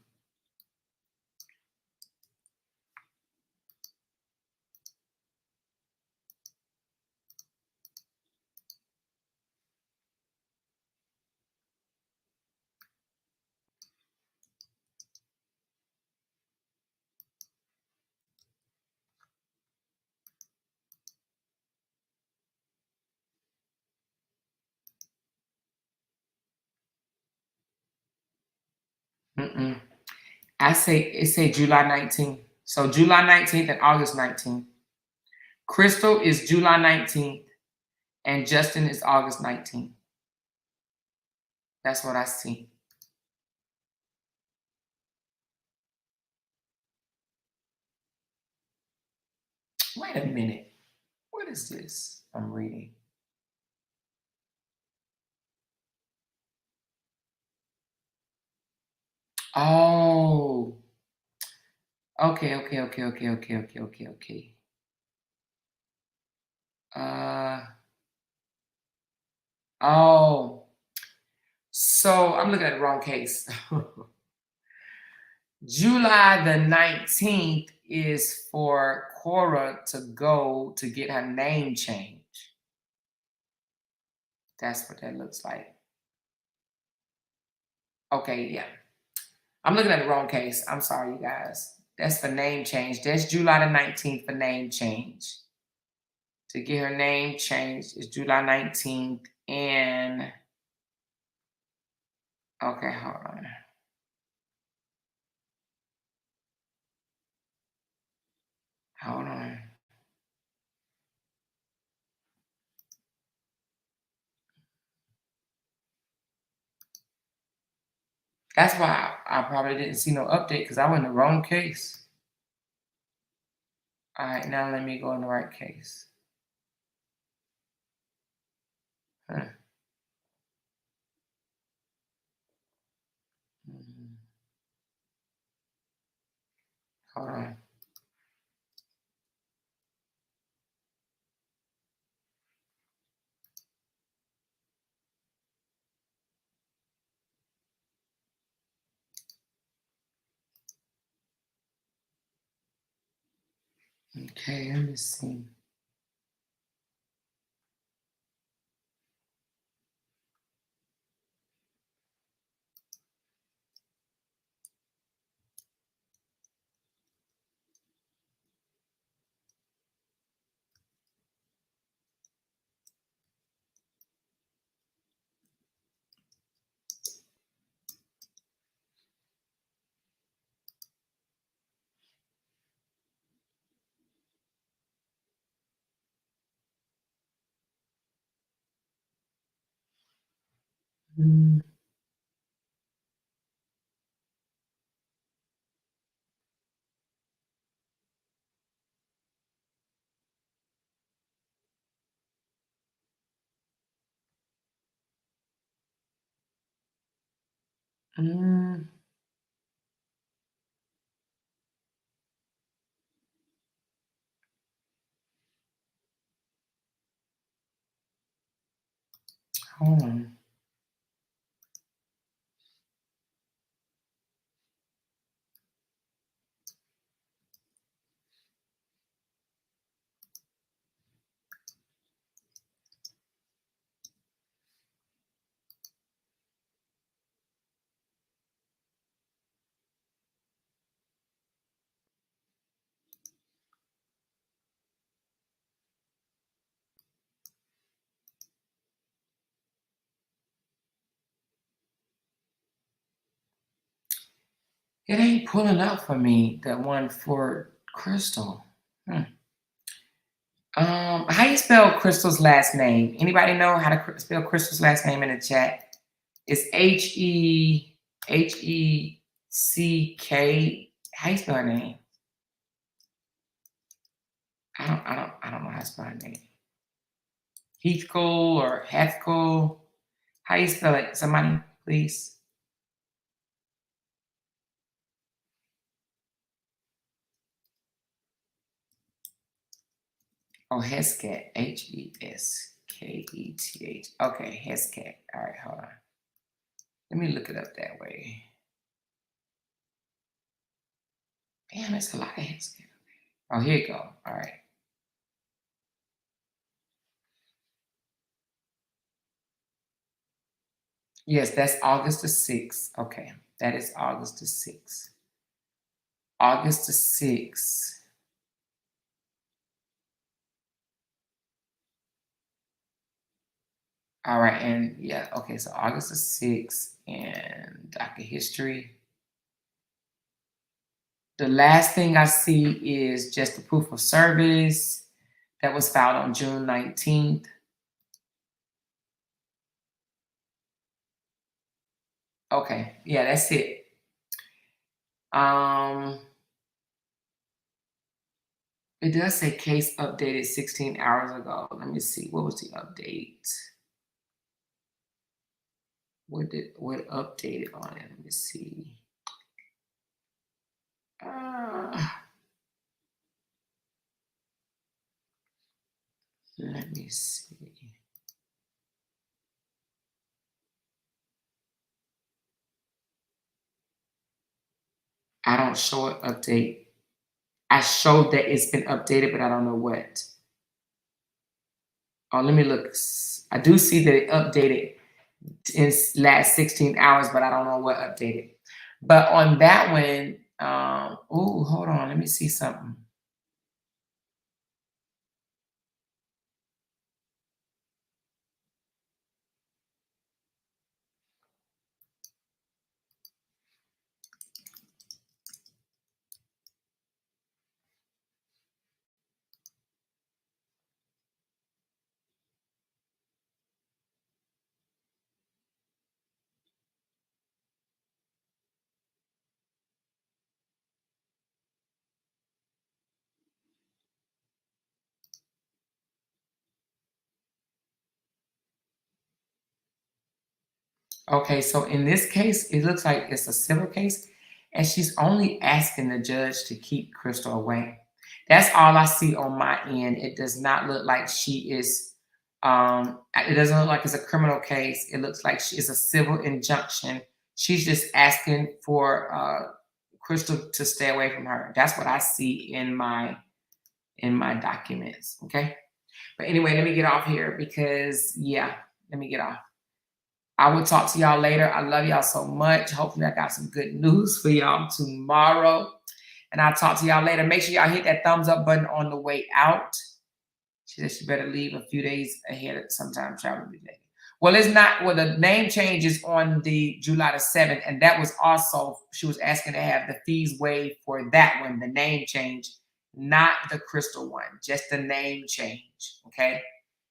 S3: I say it July 19th. So July 19th and August 19th. Crystal is July 19th and Justin is August 19th. That's what I see. Wait a minute. What is this I'm reading? Oh. Okay. Oh. So I'm looking at the wrong case. July the 19th is for Cora to go to get her name changed. That's what that looks like. Okay, yeah. I'm looking at the wrong case. I'm sorry, you guys. That's for name change. That's July the 19th for name change. To get her name changed is July 19th and... Okay, hold on. Hold on. That's why I probably didn't see no update because I went in the wrong case. All right, now let me go in the right case. Huh. Hold on. Okay, let me see. Mm. Mm. Hold on. It ain't pulling up for me, the one for Crystal. How you spell Crystal's last name? Anybody know how to spell Crystal's last name in the chat? It's Heck. How you spell her name? I don't know how to spell her name. Heathcote or Hathcote. How you spell it? Somebody, please. Oh, Hesketh. Hesketh. Okay, Hesketh. All right, hold on. Let me look it up that way. Damn, that's a lot of Hesketh. Oh, here you go. All right. Yes, that's August the 6th. Okay, that is August the 6th. August the 6th. All right, and yeah, okay, so August the 6th and docket history. The last thing I see is just the proof of service that was filed on June 19th. Okay, yeah, that's it. It does say case updated 16 hours ago. Let me see, what was the update? What updated on it? Let me see. Let me see. I don't show it update. I showed that it's been updated, but I don't know what. Oh, let me look. I do see that it updated in last 16 hours, but I don't know what updated. But on that one, oh, hold on. Let me see something. Okay, so in this case, it looks like it's a civil case, and she's only asking the judge to keep Crystal away. That's all I see on my end. It does not look like she is, it doesn't look like it's a criminal case. It looks like it's a civil injunction. She's just asking for Crystal to stay away from her. That's what I see in my documents, okay? But anyway, let me get off here because, yeah, let me get off. I will talk to y'all later. I love y'all so much. Hopefully I got some good news for y'all tomorrow. And I'll talk to y'all later. Make sure y'all hit that thumbs up button on the way out. She said she better leave a few days ahead of sometime traveling today. Well, it's not. Well, the name change is on the July the 7th. And that was also, she was asking to have the fees waived for that one, the name change, not the Crystal one, just the name change, okay?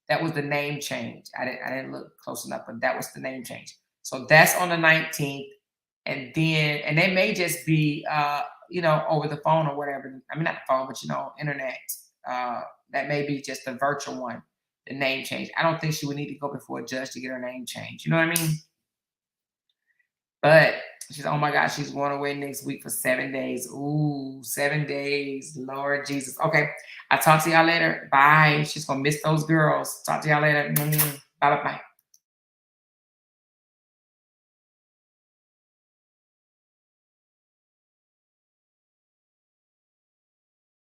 S3: That was the name change. I didn't look close enough, but that was the name change. So that's on the 19th. And then, and they may just be, you know, over the phone or whatever. I mean, not the phone, but, you know, internet. That may be just the virtual one, the name change. I don't think she would need to go before a judge to get her name changed. You know what I mean? But she's, oh my God, she's going away next week for 7 days. Ooh, 7 days. Lord Jesus. Okay. I'll talk to y'all later. Bye. She's going to miss those girls. Talk to y'all later. Bye, bye, bye.